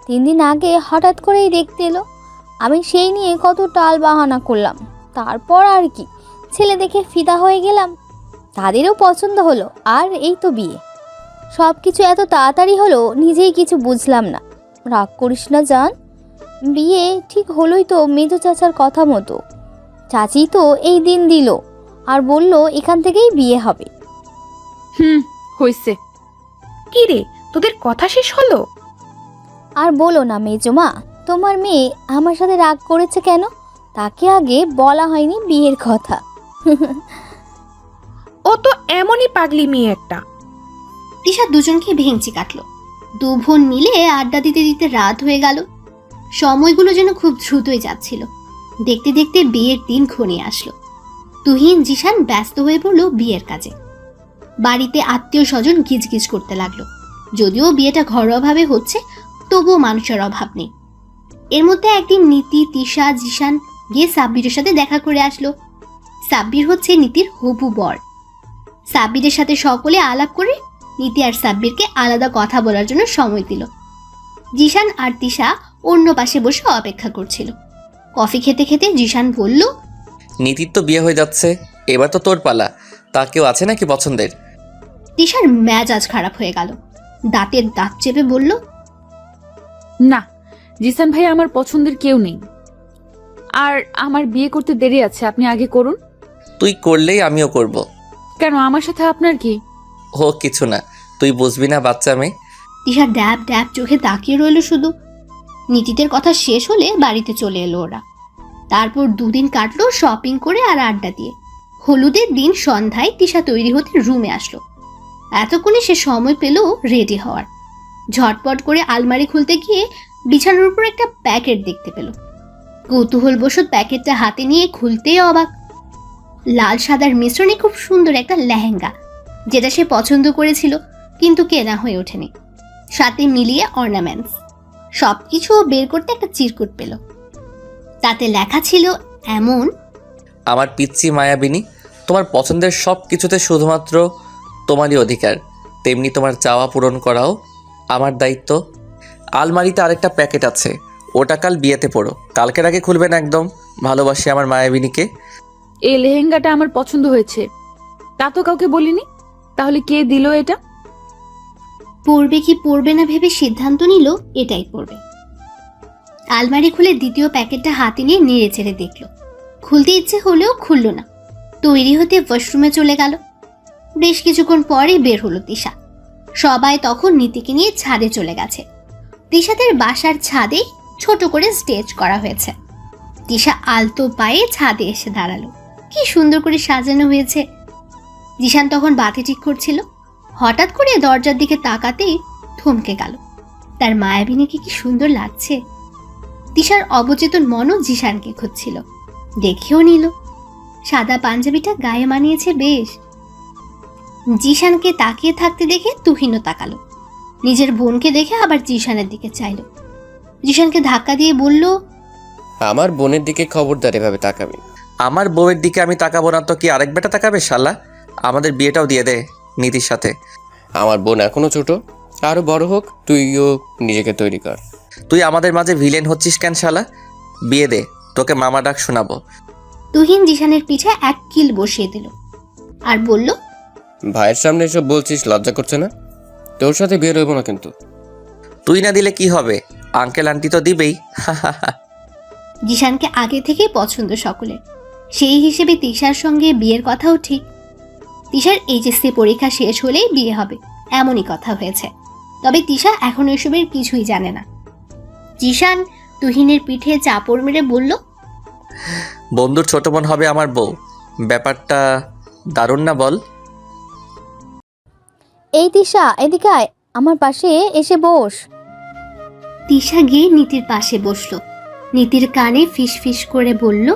3 দিন আগে হঠাৎ করেই দেখতে এলো। আমি সেই নিয়ে কত টাল বাহানা করলাম। তারপর আর কি, ছেলে দেখে ফিদা হয়ে গেলাম। তাদেরও পছন্দ হলো, আর এই তো বিয়ে। সব কিছু এত তাড়াতাড়ি হলো, নিজেই কিছু বুঝলাম না। রাগ করিস না জান, বিয়ে ঠিক হলোই তো মেজো চাচার কথা মতো। চাচি তো এই দিন দিল আর বলল এখান থেকেই বিয়ে হবে। হইছে। কি রে, তোদের কথা শেষ হলো? আর বলো না মেজমা, তোমার মেয়ে আমার সাথে রাগ করেছে কেন? তাকে আগে বলা হয়নি বিয়ের কথা। ও তো এমনই পাগলি মেয়ে একটা। তিশা দুজনকে ভেঙচি কাটলো। 2 বোন মিলে আড্ডা দিতে দিতে রাত হয়ে গেল। সময়গুলো যেন খুব দ্রুতই যাচ্ছিল। দেখতে দেখতে বিয়ের দিন ঘনিয়ে আসলো। তুহিন জিশান ব্যস্ত হয়ে পড়লো বিয়ের কাজে। বাড়িতে আত্মীয় স্বজন গিজগিজ করতে লাগলো। যদিও বিয়েটা ঘরোয়াভাবে হচ্ছে, তবুও মানুষের অভাব নেই। এর মধ্যে একদিন নীতি, তিশা, জিশান গিয়ে সাব্বিরের সাথে দেখা করে আসলো। সাব্বির হচ্ছে নীতির হবু বর। সাব্বিরের সাথে সকলে আলাপ করে নীতি আর সাব্বিরকে আলাদা কথা বলার জন্য সময় দিল। জিশান আর তিশা অন্য পাশে বসে অপেক্ষা করছিল। কফি খেতে খেতে জিশান বলল, নীতির তো বিয়ে হয়ে যাচ্ছে, এবার তো তোর পালা। তা কেউ আছে নাকি পছন্দের? তিশার মেজাজ খারাপ হয়ে গেল। দাঁতের দাঁত চেপে বলল, না, জিসান ভাই আমার পছন্দের কেউ নেই। আর আমার বিয়ে করতে দেরি আছে, আপনি আগে করুন। তুই করলেই আমিও করব। কেন, আমার সাথে আপনার কি? ও কিছু না, তুই বুঝবি না বাচ্চা মেয়ে। তিশা ড্যাব ড্যাব চোখে তাকিয়ে রইল শুধু। নীতিদের কথা শেষ হলে বাড়িতে চলে এলো ওরা। তারপর দুদিন কাটলো শপিং করে আর আড্ডা দিয়ে। হলুদের দিন সন্ধ্যায় তিশা তৈরি হতে রুমে আসলো। এতক্ষণে সে সময় পেল রেডি হওয়ার। ঝটপট করে আলমারি খুলতে গিয়ে বিছানার উপর একটা প্যাকেট দেখতে পেল। কৌতূহলবশত প্যাকেটটা হাতে নিয়ে খুলতেই অবাক। লাল সাদার মিশ্রণে খুব সুন্দর একটা লেহেঙ্গা, যেটা সে পছন্দ করেছিল কিন্তু কেনা হয়ে ওঠেনি। সাথে মিলিয়ে অর্নামেন্টস, সবকিছু বের করতে একটা চিরকুট পেল। তাতে লেখা ছিল এমন: আমার পিচ্চি মায়াবিনী, তোমার পছন্দের সব কিছুতে শুধুমাত্র তোমারই অধিকার, তেমনি তোমার চাওয়া পূরণ করাও আমার দায়িত্ব। আলমারিতে আরেকটা প্যাকেট আছে, ওটা কাল বিয়েতে পড়ো, কালকের আগে খুলবে না একদম। ভালোবাসি আমার মায়াবিনীকে। এই লেহেঙ্গাটা আমার পছন্দ হয়েছে, তা তো কাউকে বলিনি। তাহলে কে দিল এটা? পড়বে কি পড়বে না ভেবে সিদ্ধান্ত নিল এটাই পড়বে। আলমারি খুলে দ্বিতীয় প্যাকেটটা হাতে নিয়ে নেড়ে চেড়ে দেখল। খুলতে ইচ্ছে হলেও খুলল না। তৈরি হতে ওয়াশরুমে চলে গেল। বেশ কিছুক্ষণ পরে বের হলো তিশা। সবাই তখন নীতিকে নিয়ে ছাদে চলে গেছে। তিশাদের বাসার ছাদে ছোট করে স্টেজ করা হয়েছে। তিশা আলতো পায়ে ছাদে এসে দাঁড়ালো। কি সুন্দর করে সাজানো হয়েছে। জিশান তখন বাতি ঠিক করছিল। হঠাৎ করে দরজার দিকে তাকাতেই থমকে গেল। তার মায়াবিনীকে কি সুন্দর লাগছে। তিশার অবচেতন মনও জিশানকে খুঁজছিল। দেখেও নিল। সাদা পাঞ্জাবিটা গায়ে মানিয়েছে বেশ। জিশানকে তাকিয়ে থাকতে দেখে তুহিনও তাকালো। নিজের বোনকে দেখে আবার জিশানের দিকে চাইল। জিশানকে ধাক্কা দিয়ে বলল, আমার বোনের দিকে খবরদার এভাবে তাকাবি। আমার বউয়ের দিকে আমি তাকাবো না তো কি আরেক বেটা তাকাবে শালা? আমাদের বিয়েটাও দিয়ে দে নীতির সাথে। আমার বোন এখনো ছোট, আরো বড় হোক, তুইও নিজেকে তৈরি কর। তুই আমাদের মাঝে ভিলেন হচ্ছিস কেন শালা? বিয়ে দে, তোকে মামা ডাক শোনাবো। তুহিন জিশানের পিঠে এক কিল বসিয়ে দিল আর বলল, ভাইয়ের সামনে এসব বলছিস, লজ্জা করছে না? তোর সাথে বিয়ে রইব না কিন্তু। তুই না দিলে কি হবে, আঙ্কেল আন্টি তো দিবেই। জিশানকে আগে থেকেই পছন্দ সকলের। সেই হিসেবে তিশার সঙ্গে বিয়ের কথাও ঠিক। তিশার এইচএসসি পরীক্ষা শেষ হলেই বিয়ে হবে, এমনই কথা হয়েছে। তবে তিশা এখন এসবের কিছুই জানে না। জিশান তুহিনের পিঠে চাপড় মেরে বলল, বন্ধুর ছোট বোন হবে আমার বউ, ব্যাপারটা দারুণ না বল? এই তিশা, এদিকে আয়, আমার পাশে এসে বস। তিশা গিয়ে নীতির পাশে বসল। নীতির কানে ফিস ফিস করে বলল,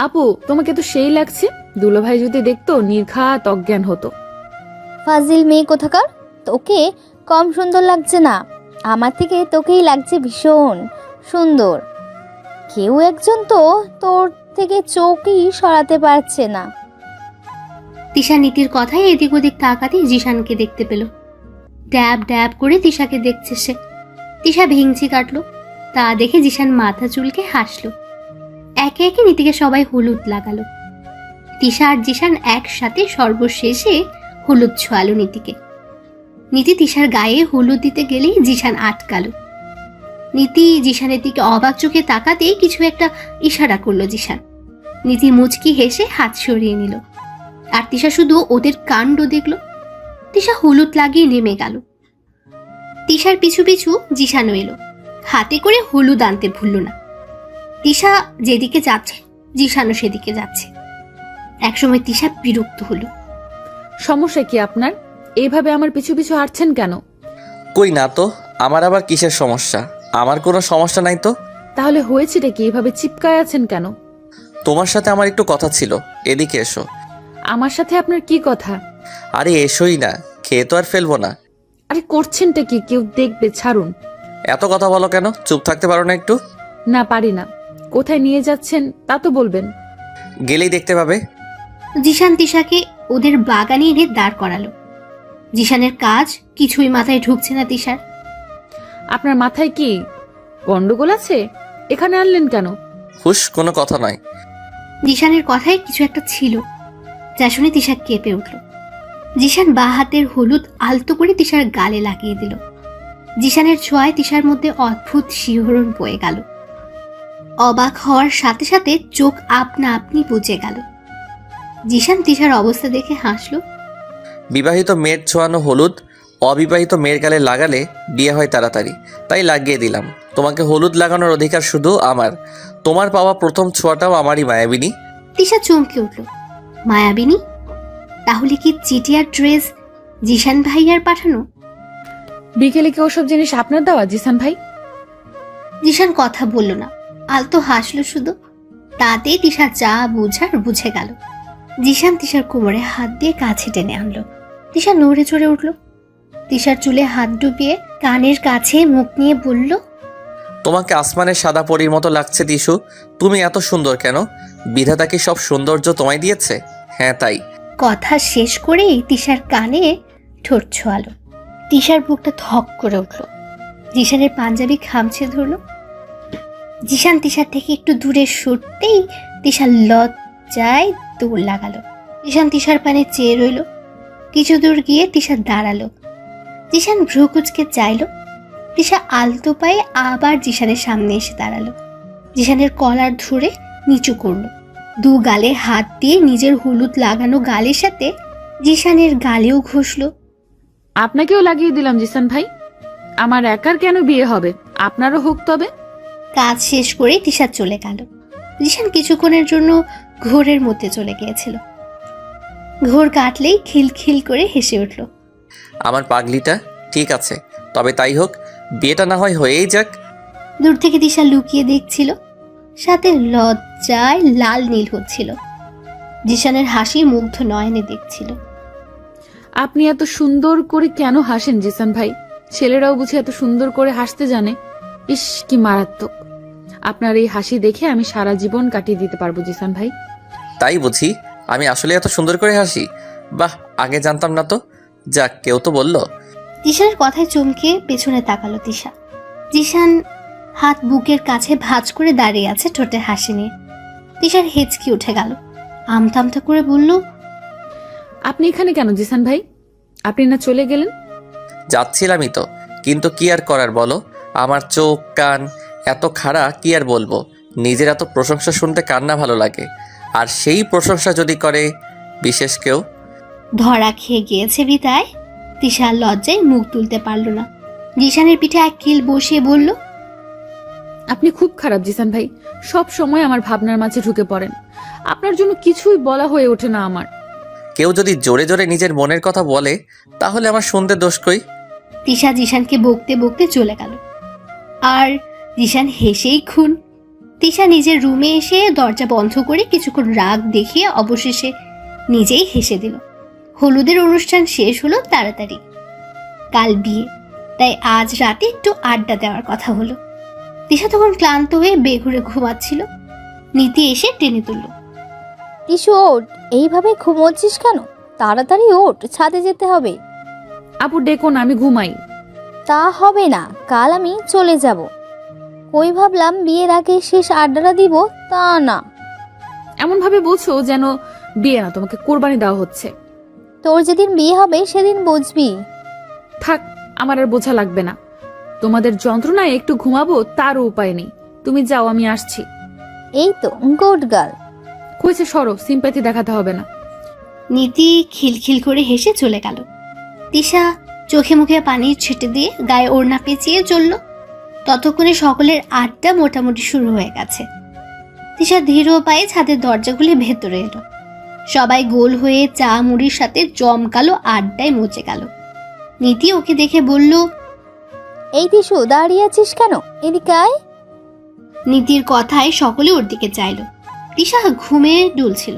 আপু, তোমাকে তো সেই লাগছে। দুলোভাই যদি দেখতো নির্ঘাত অজ্ঞান হতো। ফাজিল মেয়ে কোথাকার, তোকে কম সুন্দর লাগছে না, আমার থেকে তোকেই লাগছে ভীষণ সুন্দর। কেউ একজন তো তোর থেকে চোখই সরাতে পারছে না। তিশা নীতির কথায় এদিক ওদিক তাকাতে জিশানকে দেখতে পেল। ড্যাব ড্যাব করে তিশাকে দেখছে সে। তিশা ভেঙচি কাটলো। তা দেখে জিশান মাথা চুলকে হাসলো। একে একে নীতিকে সবাই হলুদ লাগালো। তিশা আর জিশান একসাথে সর্বশেষে হলুদ ছোঁয়ালো নীতিকে। নীতি তিশার গায়ে হলুদ দিতে গেলেই জিশান আটকালো। নীতি জিশানের দিকে অবাক চোখে তাকাতেই কিছু একটা ইশারা করলো জিশান। নীতি মুচকি হেসে হাত সরিয়ে নিল। আর তিশা শুধু ওদের কাণ্ড দেখল। তিশা হলুদ লাগিয়ে নেমে গেল। তিশার পিছু পিছু জিশানও এলো। হাতে করে হলুদ আনতে ভুলল না। তিশা যেদিকে যাচ্ছে জিশানও সেদিকে যাচ্ছে। একসময় তিশা বিরক্ত হলো। সমস্যা কি আপনার? এইভাবে আমার পিছু পিছু হাঁটছেন কেন? কই না তো, আমার আবার কিসের সমস্যা? আমার কোনো সমস্যা নাই তো। তাহলে হয়েছেটা কি? এইভাবে চিপকায় আছেন কেন? তোমার সাথে আমার একটু কথা ছিল, এদিকে এসো। আমার সাথে আপনার কি কথা? আরে এসোই না, খেয়ে তো আর ফেলবো না। আরে করছেনটা কি? কেউ দেখবে, ছাড়ুন। এত কথা বলো কেন? চুপ থাকতে পারো না একটু? না, পারি না। কোথায় নিয়ে যাচ্ছেন তা তো বলবেন। গেলেই দেখতে পাবে। জিশান তিশাকে ওদের বাগানে এনে দাঁড় করালো। জিশানের কাজ কিছুই মাথায় ঢুকছে না তিশার। আপনার মাথায় কি গন্ডগোল আছে? এখানে আনলেন কেন? হুশ, কোনো কথা নয়। জিশানের কথায় কিছু একটা ছিল, যা শুনে তিশা কেঁপে উঠল। জিশান বা হাতের হলুদ আলতো করে তিশার গালে লাগিয়ে দিল। জিশানের ছোঁয়ায় তিশার মধ্যে অদ্ভুত শিহরণ বয়ে গেল। অবাক হওয়ার সাথে সাথে চোখ আপনা আপনি বুজে গেল। জিশান তিশার অবস্থা দেখে হাসল। বিবাহিত মেয়ের ছোঁয়ানো হলুদ অবিবাহিত মেয়ের গালে লাগালে বিয়ে হয় তাড়াতাড়ি, তাই লাগিয়ে দিলাম। তোমাকে হলুদ লাগানোর অধিকার শুধু আমার। তোমার পাওয়া প্রথম ছোঁয়াটাও আমারই মায়াবিনী। তিশা চমকে উঠল। মায়াবিনী? তাহলে কি চিঠি আর ড্রেস জিশান ভাইয়ার পাঠানো? বিকেলে কি ওসব জিনিস আপনার দেওয়া জিসান ভাই? জিশান কথা বলল না, আলতো হাসলো শুধু। তাতেই তিশা যা বুঝার বুঝে গেল। জিশান তিশার কোমরে হাত দিয়ে কাছে টেনে আনলো। তিশা নড়ে চড়ে উঠল। তিশার চুলে হাত ডুবিয়ে কানের কাছে মুখ নিয়ে বলল, তোমাকে আসমানের সাদা পরীর মতো লাগছে তিশু। তুমি এত সুন্দর কেন? বিধাতা কি সব সৌন্দর্য তোমায় দিয়েছে? হ্যাঁ তাই। কথা শেষ করেই তিশার কানে ঠোঁট ছোঁয়ালো। তিশার বুকটা ধক করে উঠল। জিশানের পাঞ্জাবি খামছে ধরল। জিশান তিশার থেকে একটু দূরে সরতেই তিশার লজ্জায় দৌড় লাগালো। জিশান তিশার পানে চেয়ে রইল। কিছু দূর গিয়ে তিশা দাঁড়ালো। জিশান ভ্রু কুচকে চাইল। তিশা আলতো পায়ে আবার জিশানের সামনে এসে দাঁড়ালো। জিশানের কলার ধরে নিচু করলো। দু গালে হাত দিয়ে নিজের হলুদ লাগানো গালের সাথে জিশানের গালেও ঘষল। আপনাকেও লাগিয়ে দিলাম জিসান ভাই। আমার একার কেন বিয়ে হবে? আপনারও হোক তবে। কাজ শেষ করে তিশা চলে গেল। জিশান কিছুক্ষণের জন্য ঘোরের মধ্যে চলে গিয়েছিল। ঘোর কাটলেই খিলখিল করে হেসে উঠল। আমার পাগলিটা ঠিক আছে, তবে তাই হোক, বিয়েটা না হয় হয়েই যাক। দূর থেকে তিশা লুকিয়ে দেখছিল, সাথে লজ্জায় লাল নীল হচ্ছিল। জিশানের হাসি মুগ্ধ নয়নে দেখছিল। আপনি এত সুন্দর করে কেন হাসেন জিসান ভাই? ছেলেরাও বুঝে এত সুন্দর করে হাসতে জানে। ইস কি মারাত্মক! আপনার এই হাসি দেখে আমি সারা জীবন কাটিয়ে দিতে পারবো জিসান ভাই। তাই বুঝি আমি আসলে এত সুন্দর করে হাসি? বাহ, আগে জানতাম না তো। যাক, কেউ তো বললো। জিশানের কথায় চমকে পেছনে তাকালো তিশা। জিশান হাত বুকের কাছে ভাঁজ করে দাঁড়িয়ে আছে, ঠোঁটে হাসি নিয়ে। তিশার হেঁচকি উঠে গেল। আমতা আমতা করে বলল, আপনি এখানে কেন জিসান ভাই? আপনি না চলে গেলেন? যাচ্ছিলামই তো, কিন্তু কি আর করার বলো। আমার চোখ কান এত খাড়া, কি আর বলবো। নিজের এত প্রশংসা শুনতে কার না ভালো লাগে? আর সেই প্রশংসা যদি করে বিশেষ কেউ। ধরা খেয়ে গিয়েছে বিদায় তিশা লজ্জায় মুখ তুলতে পারল না। জিশানের পিঠে এক কিল বসিয়ে বলল, আপনি খুব খারাপ জিসান ভাই। সব সময় আমার ভাবনার মাঝে ঢুকে পড়েন। আপনার জন্য কিছুই বলা হয়ে ওঠে না আমার। কেউ যদি জোরে জোরে নিজের মনের কথা বলে তাহলে আমার শুনতে দোষ কই? তিশা জিশানকে বকতে বকতে চলে গেল। আর জিশান হেসেই খুন। তিশা নিজের রুমে এসে দরজা বন্ধ করে কিছুক্ষণ রাগ দেখিয়ে অবশেষে নিজেই হেসে দিল। হলুদের অনুষ্ঠান শেষ হলো তাড়াতাড়ি। কাল বিয়ে, তাই আজ রাতে একটু আড্ডা দেওয়ার কথা হলো। তিশা তখন ক্লান্ত হয়ে বেঘুরে ঘুমাচ্ছিল। নীতি এসে টেনে তুলল। টিসু ওঠ, এইভাবে ঘুমোচ্ছিস কেন? তাড়াতাড়ি ওঠ, ছাদে যেতে হবে। আপু ডেকোন, আমি ঘুমাই। তা হবে না, কাল আমি চলে যাব। কই ভাবলাম বিয়ের আগে শেষ আড্ডাটা দিব, তা না। এমন ভাবে বলছো যেন বিয়ে না, তোমাকে কোরবানি দেওয়া হচ্ছে। তোর যেদিন বিয়ে হবে সেদিন বুঝবি। থাক, আমার আর বোঝা লাগবে না। তোমাদের যন্ত্রণায় একটু ঘুমাবো তারও উপায় নেই। তুমি যাও, আমি আসছি। এই তো গুড গার্ল। কইছে সরো, সিম্প্যাথি দেখাতে হবে না। নীতি খিলখিল করে হেসে চলে গেল। তিশা চোখে মুখে পানি ছেটে দিয়ে গায়ে ওড়না পেঁচিয়ে চলল। ততক্ষণে সকলের আড্ডা মোটামুটি শুরু হয়ে গেছে। তিশা ধীর পায়ে ছাদের দরজা খুলে ভেতরে এলো। সবাই গোল হয়ে চা মুড়ির সাথে জমকালো আড্ডায় মচে গেল। নীতি ওকে দেখে বলল, এই টিসু, দাঁড়িয়ে আছিস কেন? এদিকে আয়। নীতির কথায় সকলে ওর দিকে চাইল। তিশা ঘুমে ডুলছিল।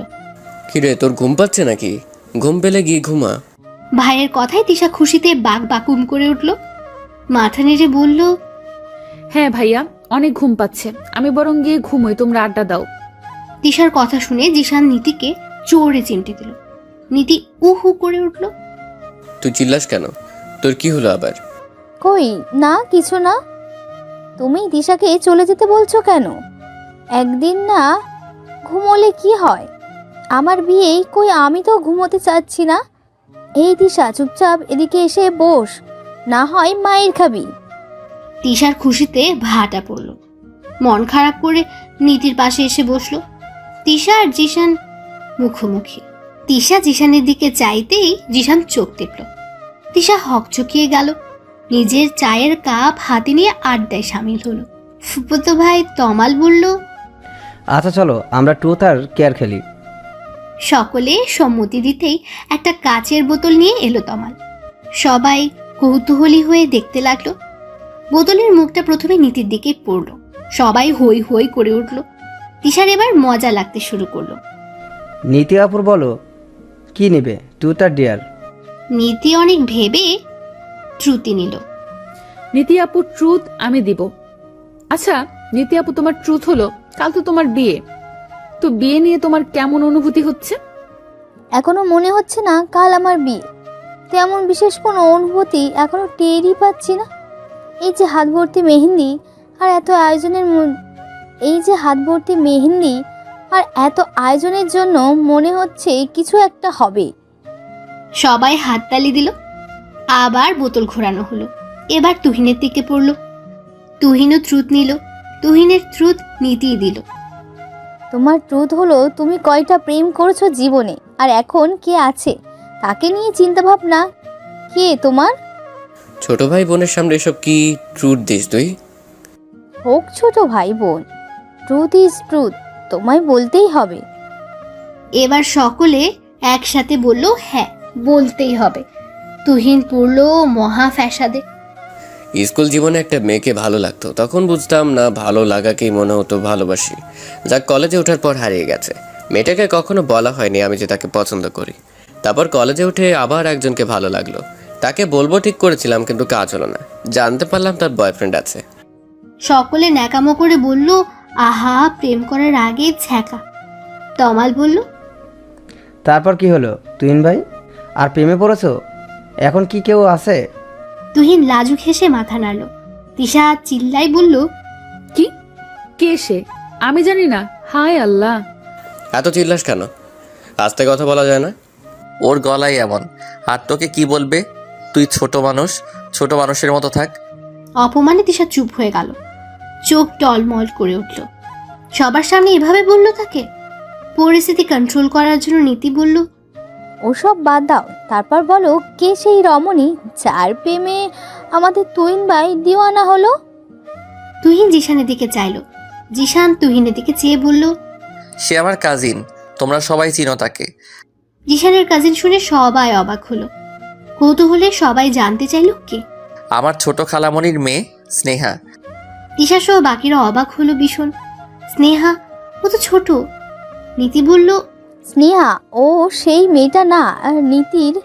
কিরে, তোর ঘুম পাচ্ছে নাকি? ঘুম পেলে গিয়ে ঘুমা। ভাইয়ের কথায় তিশা খুশিতে বাক বাকুম করে উঠল। মাথা নেড়ে বলল, হ্যাঁ ভাইয়া, অনেক ঘুম পাচ্ছে। আমি বরং গিয়ে ঘুমোই, তোমরা আড্ডা দাও। তিশার কথা শুনে জিশান নীতিকে জোরে চিমটি দিল। নীতি উহু করে উঠল। তুই চিল্লাস কেন? তোর কি হলো আবার? কই না, কিছু না। তুমি দিশাকে চলে যেতে বলছো কেন? একদিন না ঘুমোলে কি হয়? আমার বিয়ে, কই আমি তো ঘুমোতে চাচ্ছি না। এই দিশা, চুপচাপ এদিকে এসে বস, না হয় মায়ের খাবি। তিশার খুশিতে ভাটা পড়ল। মন খারাপ করে নীতির পাশে এসে বসলো। তিশা আর জিশান মুখোমুখি। তিশা জিশানের দিকে চাইতেই জিশান চোখ টিপল। তিশা হকচকিয়ে গেল, নিজের চায়ের কাপ হাতে নিয়ে আড্ডায় সামিল হলো। ফুফুতো ভাই তমাল বলল, আচ্ছা চলো আমরা ট্রুথ আর কেয়ার খেলি। সকলে সম্মতি দিতেই একটা কাচের বোতল নিয়ে এলো তমাল। সবাই কৌতূহলী হয়ে দেখতে লাগলো। বোতলের মুখটা প্রথমে নীতির দিকে পড়লো। সবাই হই হই করে উঠল। তিশার এবার মজা লাগতে শুরু করলো। নীতি আপুর বলো কি নেবে, ট্রুথ আর ডেয়ার? নীতি অনেক ভেবে শ্রুতি নিল। নীতি আপু ট্রুথ আমি দিব। আচ্ছা নীতি আপু, তোমার ট্রুথ হলো কাল তো তোমার বিয়ে, তো বিয়ে নিয়ে তোমার কেমন অনুভূতি হচ্ছে? এখনো মনে হচ্ছে না কাল আমার বিয়ে। তেমন বিশেষ কোনো অনুভূতি এখনো টেরই পাচ্ছি না। এই যে হাত ভর্তি মেহেন্দি আর এত আয়োজনের জন্য মনে হচ্ছে কিছু একটা হবে। সবাই হাততালি দিল। আবার বোতল ঘোরানো হলো। এবার তুহিনের দিকে পড়লো। তুহিনও ট্রুথ নিল। তুহিনের ট্রুথ নীতিই দিল। তোমার ট্রুথ হলো তুমি কয়টা প্রেম করেছো জীবনে, আর এখন কে আছে তাকে নিয়ে চিন্তা ভাবনা। কে তোমার? ছোট ভাই বোনের সামনে এসব কি ট্রুথ দিস তুই? হোক ছোট ভাই বোন, ট্রুথ ইজ ট্রুথ, তোমায় বলতেই হবে। এবার সকলে একসাথে বলল, হ্যাঁ বলতেই হবে। তুহিন পড়লো মহা ফ্যাসাদে। স্কুল জীবনে একটা মেয়েকে ভালো লাগতো, তখন বুঝতাম না ভালো লাগাকেই মনে হতো ভালোবাসি। যাক, কলেজে ওঠার পর হারিয়ে গেছে। মেয়েটাকে কখনো বলা হয়নি আমি যে তাকে পছন্দ করি। তারপর কলেজে উঠে আবার একজনকে ভালো লাগলো, তাকে বলবো ঠিক করেছিলাম কিন্তু কাজ হলো না। জানতে পারলাম তার বয়ফ্রেন্ড আছে। সকলে ন্যাকামো করে বলল, আহা প্রেম করার আগে ছ্যাঁকা। তমাল বলল, তারপর কি হলো তুহিন ভাই, আর প্রেমে পড়েছো? এখন কি কেউ আছে? তুহিন লাজুক হেসে মাথা নাড়ল। তিশা চিল্লাই বলল, কি? কে সে? আমি জানি না। হায় আল্লাহ! এত চিল্লাস কেন? আস্তে কথা বলা যায় না? ওর গলায় এমন, আর তোকে কি বলবে? তুই ছোট মানুষ, ছোট মানুষের মতো থাক। অপমানে তিশা চুপ হয়ে গেল। চোখ টলমল করে উঠল। সবার সামনে এভাবে বলল তাকে। পরিস্থিতি কন্ট্রোল করার জন্য নীতি বলল, ওসব বাদ দাও, তারপর বলো কে সেই রমণী যার প্রেমে আমাদের তুহিন ভাই দিওয়ানা হলো? তুহিন জিশানের দিকে চাইল। জিশান তুহিনের দিকে চেয়ে বলল, সে আমার কাজিন, তোমরা সবাই চিনো তাকে। জিশানের কাজিন শুনে সবাই অবাক হলো। কৌতূহলে সবাই জানতে চাইল কে। আমার ছোট খালামণির মেয়ে স্নেহা। তিশা সহ বাকিরা অবাক হলো ভীষণ। স্নেহা? ও তো ছোট। নীতি বলল, স্নেহা ও সেই মেয়েটা না, নীতির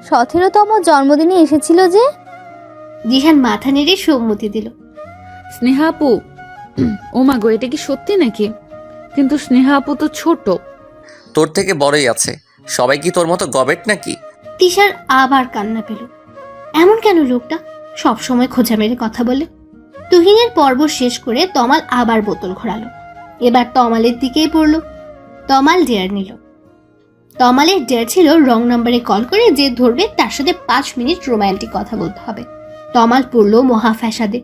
17তম জন্মদিনে এসেছিল যে? জিশান মাথা নেড়ে সম্মতি দিল। স্নেহা আপু, ও মা গো, এটা কি সত্যি নাকি? কিন্তু স্নেহা আপু তো ছোট। তোর থেকে বড়ই আছে। সবাই কি তোর মতো গবেট নাকি? তিশার আবার কান্না পেল। এমন কেন লোকটা সবসময় খোঁজা মেরে কথা বলে। তুহিনের পর্ব শেষ করে তমাল আবার বোতল ঘোরালো। এবার তমালের দিকেই পড়ল। তমাল ডেয়ার নিল। তমালের ডেয়ার ছিল রং নাম্বারে কল করে যে ধরবে তার সাথে 5 মিনিট রোমান্টিক কথা বলতে হবে। তমাল পড়ল মহা ফ্যাসাদে।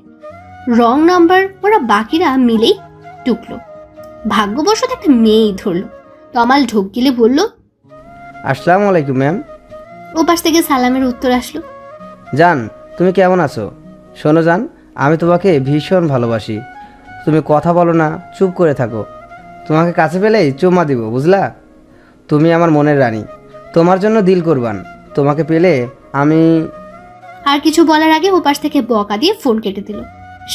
রং নাম্বার ওরা বাকিরা মিলেই টুকলো। ভাগ্যবশত একটা মেয়েই ধরলো। তমাল ঢোক গিলে বলল, আসসালামু আলাইকুম ম্যাম। ওপাশ থেকে সালামের উত্তর আসলো। জান তুমি কেমন আছো? শোনো জান, আমি তোমাকে ভীষণ ভালোবাসি। তুমি কথা বলো না, চুপ করে থাকো। তোমাকে কাছে পেলেই চুম্মা দিব, বুঝলা? তুমি আমার মনের রানী, তোমার জন্য দিল কুরবান। তোমাকে পেলে আমি... আর কিছু বলার আগে ওপাশ থেকে বকা দিয়ে ফোন কেটে দিল।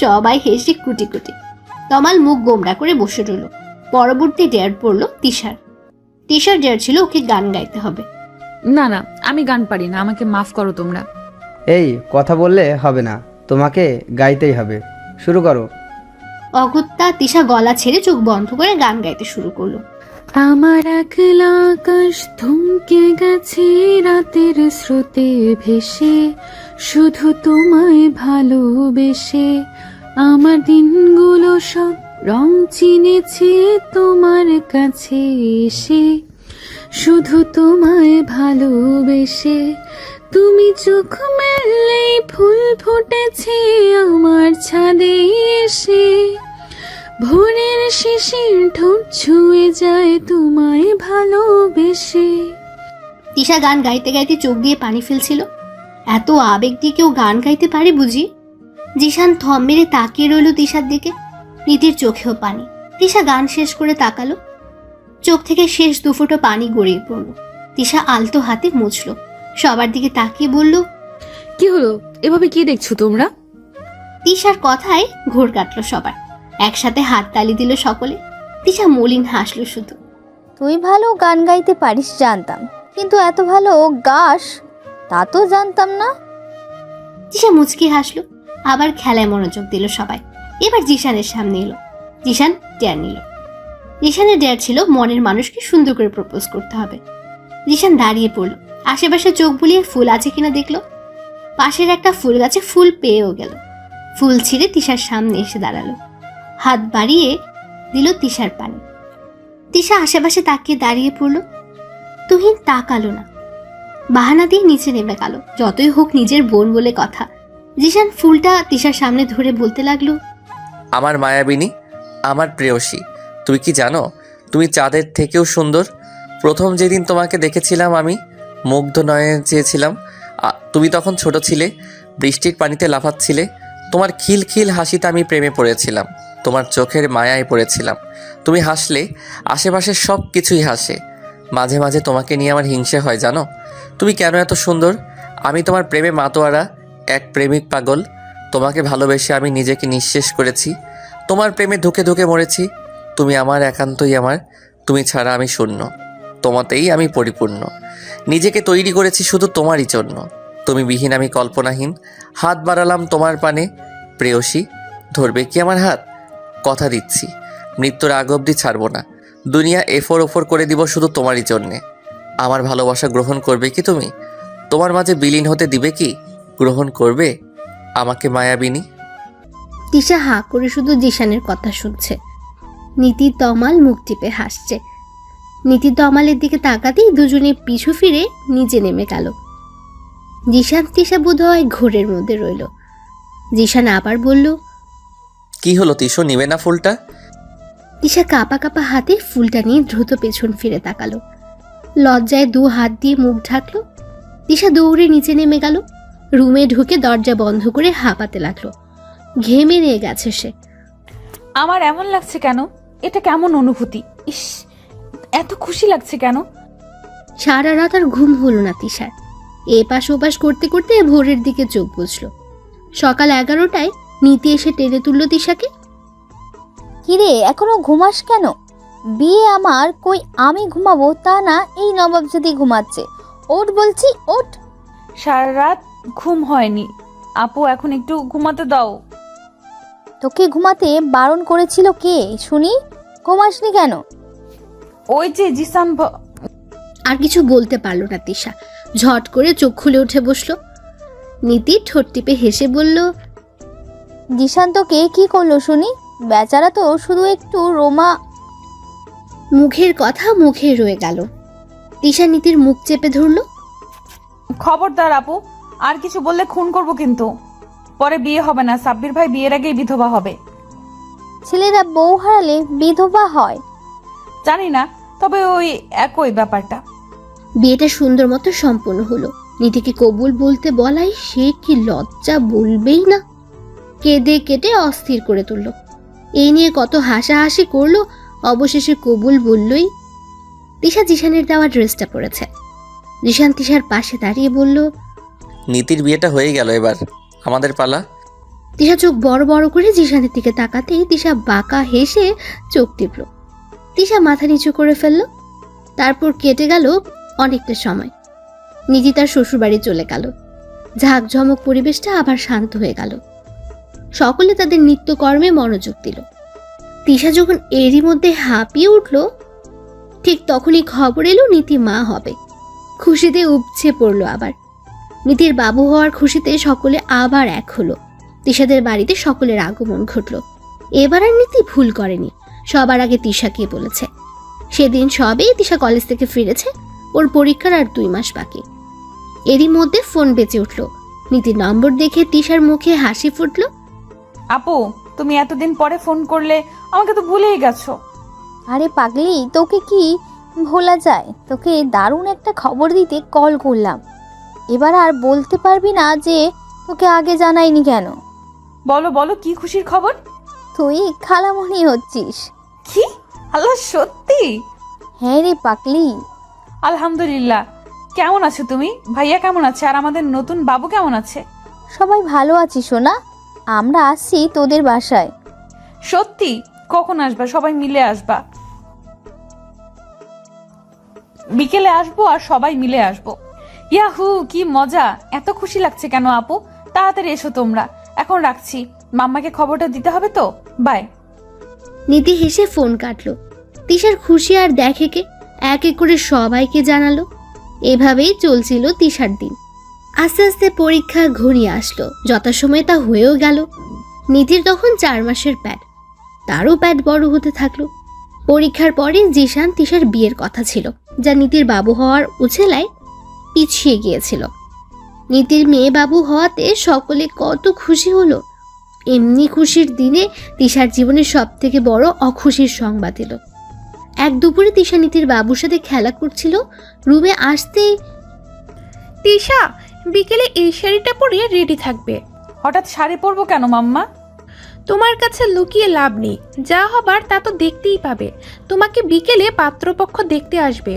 সবাই হেসে কুটি কুটি। তমাল মুখ গোমড়া করে বসে রইল। পরবর্তী ডেয়ার পড়লো তিশার। তিশার ডেয়ার ছিল ওকে গান গাইতে হবে। না না, আমি গান পারি না, আমাকে মাফ করো তোমরা। এই কথা বললে হবে না, তোমাকে গাইতেই হবে। শুরু করো। অগত্যা তিশা গলা ছেড়ে চোখ বন্ধ করে গান গাইতে শুরু করলো। আমার একলা আকাশ থমকে গেছে রাতের স্রোতে ভেসে, শুধু তোমায় ভালোবেসে আমার দিনগুলো সব রং চিনেছে তোমার কাছে এসে, শুধু তোমায় ভালোবেসে। তুমি চোখ মেললেই ফুল ফুটেছে আমার ছাদে এসে, ভোরের শিশির ঠোঁট ছুঁয়ে যায় তোমায় ভালোবেসে। তিশা গান গাইতে গাইতে চোখ দিয়ে পানি ফেলছিল। এত আবেগ দিয়ে কেউ গান গাইতে পারে বুঝি? জিশান থম মেরে তাকিয়ে রইল তিশার দিকে। নীতির চোখেও পানি। তিশা গান শেষ করে তাকালো। চোখ থেকে শেষ দুফোঁটা পানি গড়িয়ে পড়ল। তিশা আলতো হাতে মুছল, সবার দিকে তাকিয়ে বলল, কি হলো? এভাবে কি দেখছো তোমরা? তিশার কথায় ঘোর কাটল সবার। একসাথে হাত তালি দিল সকলে। তিশা মলিন হাসলো শুধু। তুই ভালো গান গাইতে পারিস জানতাম, কিন্তু এত ভালো গাস তা তো জানতাম না। তিশা মুচকি হাসলো, আবার খেলায় মনোযোগ দিল সবাই। এবার জিশানের সামনে এলো। জিশান ডেয়ার নিল। জিশানের ডেয়ার ছিল মনের মানুষকে সুন্দর করে প্রপোজ করতে হবে। জিশান দাঁড়িয়ে পড়ল, আশেপাশে চোখ বুলিয়ে ফুল আছে কিনা দেখলো। পাশের একটা ফুল গাছে ফুল পেয়েও গেল। ফুল ছিঁড়ে তিশার সামনে এসে দাঁড়ালো, হাত বাড়িয়ে দিল তিশার পানে। তিশা আশেপাশে তাকিয়ে দাঁড়িয়ে পড়ল। তুহিন তাকালো না, বাহানা দিয়ে নিচে নেমে গেল। যতই হোক নিজের বোন বলে কথা। জিশান ফুলটা তিশার সামনে ধরে বলতে লাগলো, আমার মায়াবিনী, আমার প্রেয়সী, তুই কি জানো তুমি চাঁদের থেকেও সুন্দর? প্রথম যেদিন তোমাকে দেখেছিলাম আমি মুগ্ধ নয়নে চেয়েছিলাম। তুমি তখন ছোট ছিলে, বৃষ্টির পানিতে লাফাচ্ছিলে। তোমার খিলখিল হাসিতে আমি প্রেমে পড়েছিলাম, তোমার চোখের মায়ায় পড়েছিলাম। তুমি হাসলে আশেপাশের সব কিছুই হাসে। মাঝে মাঝে তোমাকে নিয়ে আমার হিংসে হয় জানো। তুমি কেন এত সুন্দর? আমি তোমার প্রেমে মাতোয়ারা, এক প্রেমিক পাগল। তোমাকে ভালোবেসে আমি নিজেকে নিঃশেষ করেছি, তোমার প্রেমে ধুকে ধুকে মরেছি। তুমি আমার, একান্তই আমার। তুমি ছাড়া আমি শূন্য, তোমাতেই আমি পরিপূর্ণ। নিজেকে তৈরি করেছি শুধু তোমারই জন্য। তুমি বিহীন আমি কল্পনাহীন। হাত বাড়ালাম তোমার পানে, প্রেয়সী ধরবে কি আমার হাত? কথা দিচ্ছি মৃত্যুর আগ অবধি ছাড়বো না। দুনিয়া এফোর ওফোর করে দিব শুধু তোমারই জন্যে। আমার ভালোবাসা গ্রহণ করবে কি তুমি? তোমার মাঝে বিলীন হতে দিবে কি? গ্রহণ করবে আমাকে মায়াবিনী? তিশা হাঁ করে শুধু জিশানের কথা শুনছে। নীতি তমাল মুখ টিপে হাসছে। নীতি তমালের দিকে তাকাতেই দুজনে পিছু ফিরে নিচে নেমে গেল। জিশান তিশা বোধহয় ঘোরের মধ্যে রইল। জিশান আবার বলল, কি হলো তিশো, নিবে না ফুলটা? তিশা কাঁপা কাঁপা হাতে ফুলটা নিয়ে দ্রুত পেছন ফিরে তাকালো। লজ্জায় দু হাত দিয়ে মুখ ঢাকলো। তিশা দৌড়ে নিচে নেমে গেল। রুমে ঢুকে দরজা বন্ধ করে হাঁপাতে লাগলো। ঘেমে নিয়ে গেছে সে। আমার এমন লাগছে কেন? এটা কেমন অনুভূতি? ইস, এত খুশি লাগছে কেন? সারা রাত আর ঘুম হলো না তিশার। এপাশ ওপাশ করতে করতে ভোরের দিকে চোখ বুঝলো। সকাল 11টায় নীতি এসে টেনে তুললো তিশাকে। কিরে এখনো ঘুমাস কেন? বিয়ে আমার, কই আমি ঘুমাবো তা না, এই নবাব যদি ঘুমাচ্ছে। ওঠ বলছি, ওঠ। সারা রাত ঘুম হয়নি আপু, এখন একটু ঘুমাতে দাও। তোকে ঘুমাতে বারণ করেছিল কে শুনি? ঘুমাসনি কেন? ওই যে জিসান আর কিছু বলতে পারলো না তিশা। ঝট করে চোখ খুলে উঠে বসলো। নীতি ঠোঁট টিপে হেসে বলল, জিশান তোকে কি করলো শুনি? বেচারা তো শুধু একটু রোমা। মুখের কথা মুখে রয়ে গেল। তিশা নীতির মুখ চেপে ধরলো। খবরদার আপু, আর কিছু বললে খুন করব কিন্তু। পরে বিয়ে হবে না, সাব্বির ভাই বিয়ের আগেই বিধবা হবে। ছেলেরা বউ হারালে বিধবা হয়? জানি না, তবে ওই একই ব্যাপারটা। বিয়েটা সুন্দর মতো সম্পন্ন হলো। নীতিকে কবুল বলতে বলাই সে কি লজ্জা বলবেই না। কেঁদে কেটে অস্থির করে তুলল। এই নিয়ে কত হাসাহাসি করলো, অবশেষে কবুল বললই। তিশা জিশানের দেওয়া ড্রেসটা পরেছে। জিশান তিশার পাশে দাঁড়িয়ে বলল, নীতির বিয়েটা হয়ে গেল, এবার আমাদের পালা। তিশা চোখ বড় বড় করে জিশানের দিকে তাকাতেই তিশা বাঁকা হেসে চোখ টিপল। তিশা মাথা নিচু করে ফেলল। তারপর কেটে গেল অনেকটা সময়। নীতি তার শ্বশুরবাড়ি চলে গেল। ঝাঁকঝমক পরিবেশটা আবার শান্ত হয়ে গেল। সকলে তাদের নিত্যকর্মে মনোযোগ দিল। তিশা যখন এরই মধ্যে হাঁপিয়ে উঠল, ঠিক তখনই খবর এলো নীতি মা হবে। খুশিতে উপচে পড়লো আবার। নীতির বাবু হওয়ার খুশিতে সকলে আবার এক হলো। তিশাদের বাড়িতে সকলের আগমন ঘটল। এবার আর নীতি ভুল করেনি, সবার আগে তিশাকে বলেছে। সেদিন সবেই তিশা কলেজ থেকে ফিরেছে। ওর পরীক্ষার আর 2 মাস বাকি। এরই মধ্যে ফোন বেজে উঠল। নীতির নম্বর দেখে তিশার মুখে হাসি ফুটল। আপু, তুমি এতদিন পরে ফোন করলে, আমাকে তো ভুলেই গেছো। আরে পাগলি, তোকে কি ভোলা যায়? তোকে দারুণ একটা খবর দিতে কল করলাম। এবার আর বলতে পারবি না যে তোকে আগে জানাইনি কেন। বলো বলো, কি খুশির খবর? তুই খালামণি হচ্ছিস। কি? আল্লাহ, সত্যি? হ্যাঁ রে পাকলি। আলহামদুলিল্লাহ। কেমন আছো তুমি? ভাইয়া কেমন আছে? আর আমাদের নতুন বাবু কেমন আছে? সবাই ভালো আছিস সোনা? আমরা আসছি তোদের বাসায়। সত্যি? কখন আসবা? সবাই মিলে আসবা? বিকেলে আসবো আর সবাই মিলে আসবো। ইয়াহু, কি মজা! এত খুশি লাগছে কেন আপু? তাড়াতাড়ি এসো তোমরা। এখন রাখছি, মাম্মাকে খবরটা দিতে হবে তো। বাই। নীতি হেসে ফোন কাটলো। তিশার খুশি আর দেখে কে, এক এক করে সবাইকে জানালো। এভাবেই চলছিল তিশার দিন। আস্তে আস্তে পরীক্ষা ঘনিয়ে আসলো, যথাসময়ে তা হয়েও গেল। নীতির তখন 4 মাসের প্যাড, তারও প্যাড বড় হতে থাকলো। পরীক্ষার পরে জিশান তিশার বিয়ের কথা ছিল, যা নীতির বাবু হওয়ার উছেলায় পিছিয়ে গিয়েছিল। নীতির মেয়ে বাবু হওয়াতে সকলে কত খুশি হলো। এমনি খুশির দিনে তিশার জীবনের সব থেকে বড় অখুশির সংবাদ এলো। এক দুপুরে তিশা নীতির বাবুর সাথে খেলা করছিল, রুমে আসতেই তিশা, বিকেলে এই শাড়িটা পরে রেডি থাকবে। হঠাৎ শাড়ি পরবো কেন মাম্মা? তোমার কাছে লুকিয়ে লাভ নেই, যা হবার তা তো দেখতেই পাবে। তোমাকে বিকেলে পাত্রপক্ষ দেখতে আসবে।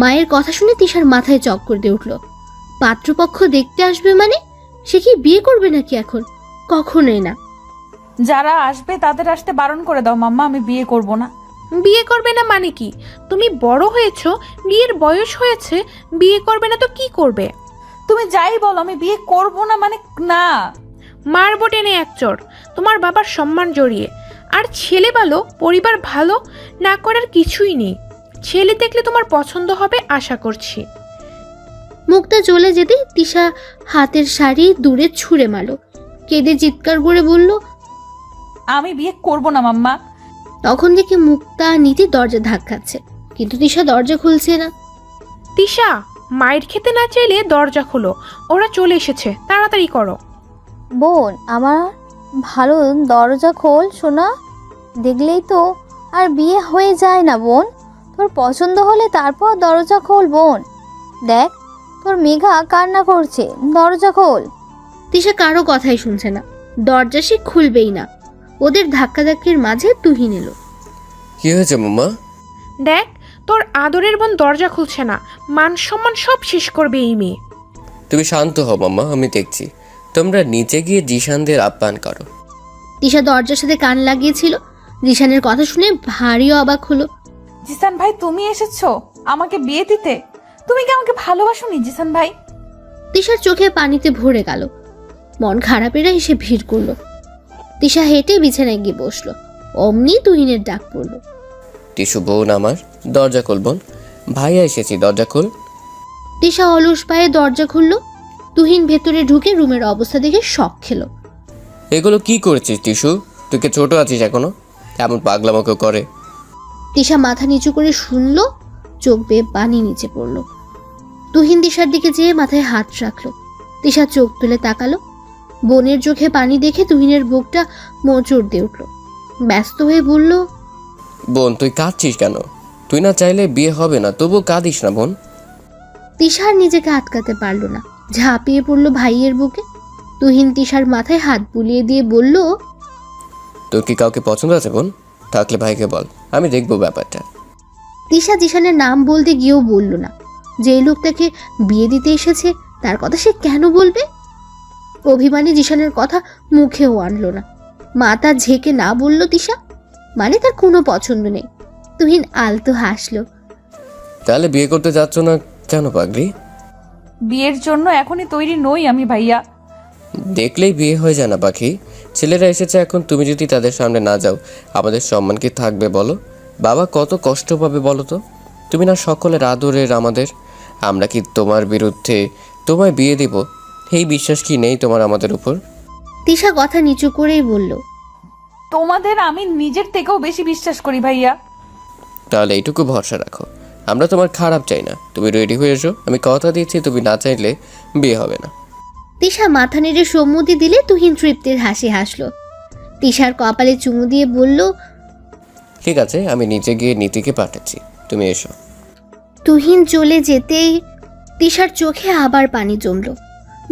মায়ের কথা শুনে তিশার মাথায় চক্কর দিয়ে উঠল। পাত্রপক্ষ দেখতে আসবে মানে? সে কি বিয়ে করবে নাকি এখন? কখনোই না। যারা আসবে তাদের আসতে বারণ করে দাও মাম্মা, আমি বিয়ে করব না। বিয়ে করবে না মানে কি? তুমি বড় হয়েছো, বিয়ের বয়স হয়েছে, বিয়ে করবে না তো কি করবে? তুমি যাই বলো, আমি বিয়ে করব না মানে না। মারবো টেনে এক চড়, তোমার বাবার সম্মান জড়িয়ে। আর ছেলে ভালো, পরিবার ভালো না করার কিছুই নেই। ছেলে দেখলে তোমার পছন্দ হবে আশা করছি। মুখটা চলে যেতে তিশা হাতের শাড়ি দূরে ছুঁড়ে মারল, কেঁদে চিৎকার করে বলল, আমি বিয়ে করব না মাম্মা। তখন দেখে মুক্তা নীতি দরজা ধাক্কাচ্ছে, কিন্তু তিশা দরজা খুলছে না। তিশা, মায়ের খেতে না চাইলে দরজা খোলো, ওরা চলে এসেছে, তাড়াতাড়ি করো। বোন আমার ভালো, দরজা খোল সোনা। দেখলেই তো আর বিয়ে হয়ে যায় না বোন। তোর পছন্দ হলে তারপর দরজা খোল বোন। দেখ তোর মেঘা কান্না করছে, দরজা খোল। তিশা কারো কথাই শুনছে না, দরজা সে খুলবেই না। ওদের ধাক্কাধাক্কির মাঝে তুহিন এলো। কি হয়েছে মাম্মা? দেখ, তোর আদরের বোন দরজা খুলছে না, মান সম্মান সব শেষ করবে এই মেয়ে। তুমি শান্ত হও মাম্মা, আমি দেখছি। তোমরা নিচে গিয়ে জিশানদের আপ্যায়ন করো। তিশা দরজার সাথে কান লাগিয়েছিল, জিশানের কথা শুনে ভারী অবাক হলো। জিসান ভাই, তুমি এসেছো আমাকে বিয়ে দিতে? তুমি কি আমাকে ভালোবাসোনি জিসান ভাই? তিশার চোখে পানিতে ভরে গেল, মন খারাপেরা এসে ভিড় করলো। তিশা হেঁটে বিছানায় গিয়ে বসলো, অমনি তুহিনের ডাক পড়লো। টিসু বোন আমার, দরজা খোল বোন, ভাইয়া এসেছি, দরজা খোল। তিশা অলস পায়ে দরজা খুললো। তুহিন ভেতরে ঢুকে রুমের অবস্থা দেখে শক খেলো। এগুলো কি করেছিস টিসু? তুই কি ছোট আছিস এখনো? এমন পাগলামো করে? তিশা মাথা নিচু করে শুনলো, চোখ বেয়ে পানি নিচে পড়লো। তুহিন তিশার দিকে যেয়ে মাথায় হাত রাখলো। তিশা চোখ তুলে তাকালো, বোনের চোখে পানি দেখে তুহিনের বুকটা মোচড় দিয়ে উঠলো। ব্যস্ত হয়ে বলল, বোন তুই কাঁদছিস কেন? তুই না চাইলে বিয়ে হবে না, তবুও কাঁদিস না বোন। তিশার নিজেকে আটকাতে পারলো না, ঝাঁপিয়ে পড়লো ভাইয়ের বুকে। তুহিন তিশার মাথায় হাত বুলিয়ে দিয়ে বলল, তোর কি কাউকে পছন্দ আছে বোন? থাকলে ভাইকে বল, আমি দেখবো ব্যাপারটা। তিশা জিশানের নাম বলতে গিয়েও বলল না। যে লোক তাকে বিয়ে দিতে এসেছে তার কথা সে কেন বলবে? অভিমানী জিশানের কথা মুখেও আনলো না। মাথা ঝেঁকে না বলল তিশা, মানে তার কোনো পছন্দ নেই। তুহিন আলতো হাসলো। তাহলে বিয়ে করতে যাচ্ছ না কেন পাগলি? বিয়ের জন্য এখনই তৈরি নই আমি ভাইয়া। দেখলেই বিয়ে হয়ে যায় না পাখি? ছেলেরা এসেছে এখন, তুমি যদি তাদের সামনে না যাও আমাদের সম্মান কি থাকবে বলো? বাবা কত কষ্ট পাবে বলো তো? তুমি না সকলের আদরের আমাদের, আমরা কি তোমার বিরুদ্ধে তোমায় বিয়ে দেব? এই বিশ্বাস কি নেই তোমার আমাদের উপর? তিশা কথা নিচু করেই বলল, তোমাদের আমি নিজের থেকেও বেশি বিশ্বাস করি ভাইয়া। তাহলে এইটুকু ভরসা রাখো, আমরা তোমার খারাপ চাই না। তুমি রেডি হয়ে এসো, আমি কথা দিচ্ছি তুমি না চাইলে বিয়ে হবে না। তিশা মাথা নেড়ে সম্মতি দিলে তুহিন তৃপ্তির হাসি হাসলো। তিশার কপালে চুমু দিয়ে বলল, ঠিক আছে, আমি নিচে গিয়ে নীতিকে পাঠাচ্ছি, তুমি এসো। তুহিন চলে যেতেই তিশার চোখে আবার পানি জমল।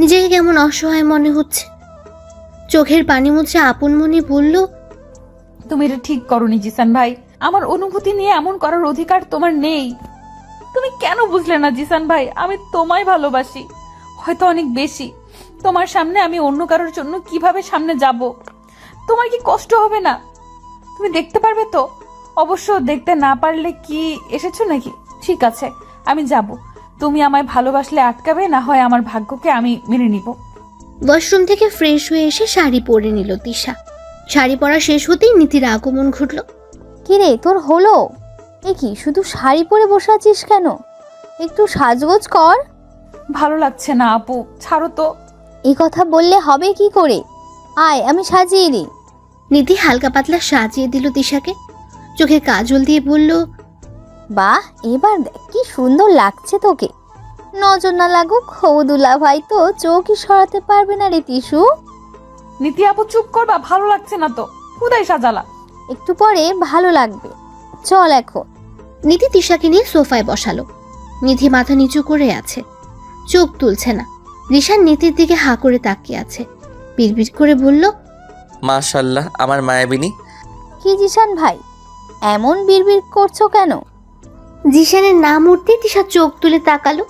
নিজেকে কেমন অসহায় মনে হচ্ছে। চোখের পানি মুছে আপন মনে বলল, তুমি এটা ঠিক করনি জিসান ভাই। আমার অনুভূতি নিয়ে এমন করার অধিকার তোমার নেই। তুমি কেন বুঝলে না জিসান ভাই? আমি তোমায় ভালোবাসি, হয়তো অনেক বেশি। তোমার সামনে আমি অন্য কারোর জন্য কিভাবে সামনে যাব? তোমার কি কষ্ট হবে না? তুমি দেখতে পারবে তো? অবশ্য দেখতে না পারলে কি এসেছো নাকি? ঠিক আছে, আমি যাব। তুমি আমায় ভালোবাসলে আটকাবে, না হয় আমার ভাগ্যকে আমি মেনে নিব। ওয়াশরুম থেকে ফ্রেশ হয়ে এসে শাড়ি পরে নিল তিশা। শাড়ি পরা শেষ হতেই নীতির আগমন ঘটল। কিরে তোর হলো? এ কি, শুধু শাড়ি পরে বসে আছিস কেন? একটু সাজগোজ কর। ভালো লাগছে না আপু, ছাড়ো তো। এই কথা বললে হবে কি করে? আয় আমি সাজিয়ে দিই। নীতি হালকা পাতলা সাজিয়ে দিল তিশাকে। চোখে কাজল দিয়ে বলল, বাহ, এবার দেখ কি সুন্দর লাগছে তোকে। নজর না লাগুক, হৌদুলা ভাই তো চোখই সরাতে পারবে না রে তিশু। নীতি আপু চুপ করবা, ভালো লাগছে না তো। কোথায় সাজালা? একটু পরে ভালো লাগবে, চল এখন। নীতি তিশাকে নিয়ে সোফায় বসালো। নিধি মাথা নিচু করে আছে, চোখ তুলছে না। রিশান নীতির দিকে হাঁ করে তাকিয়ে আছে। বিড়বিড় করে বলল, মাশাল্লাহ আমার মায়াবিনী। কি জিশান ভাই, এমন বিড়বিড় করছো কেন? জিশানের নাম উঠতে তিশা চোখ তুলে তাকালো।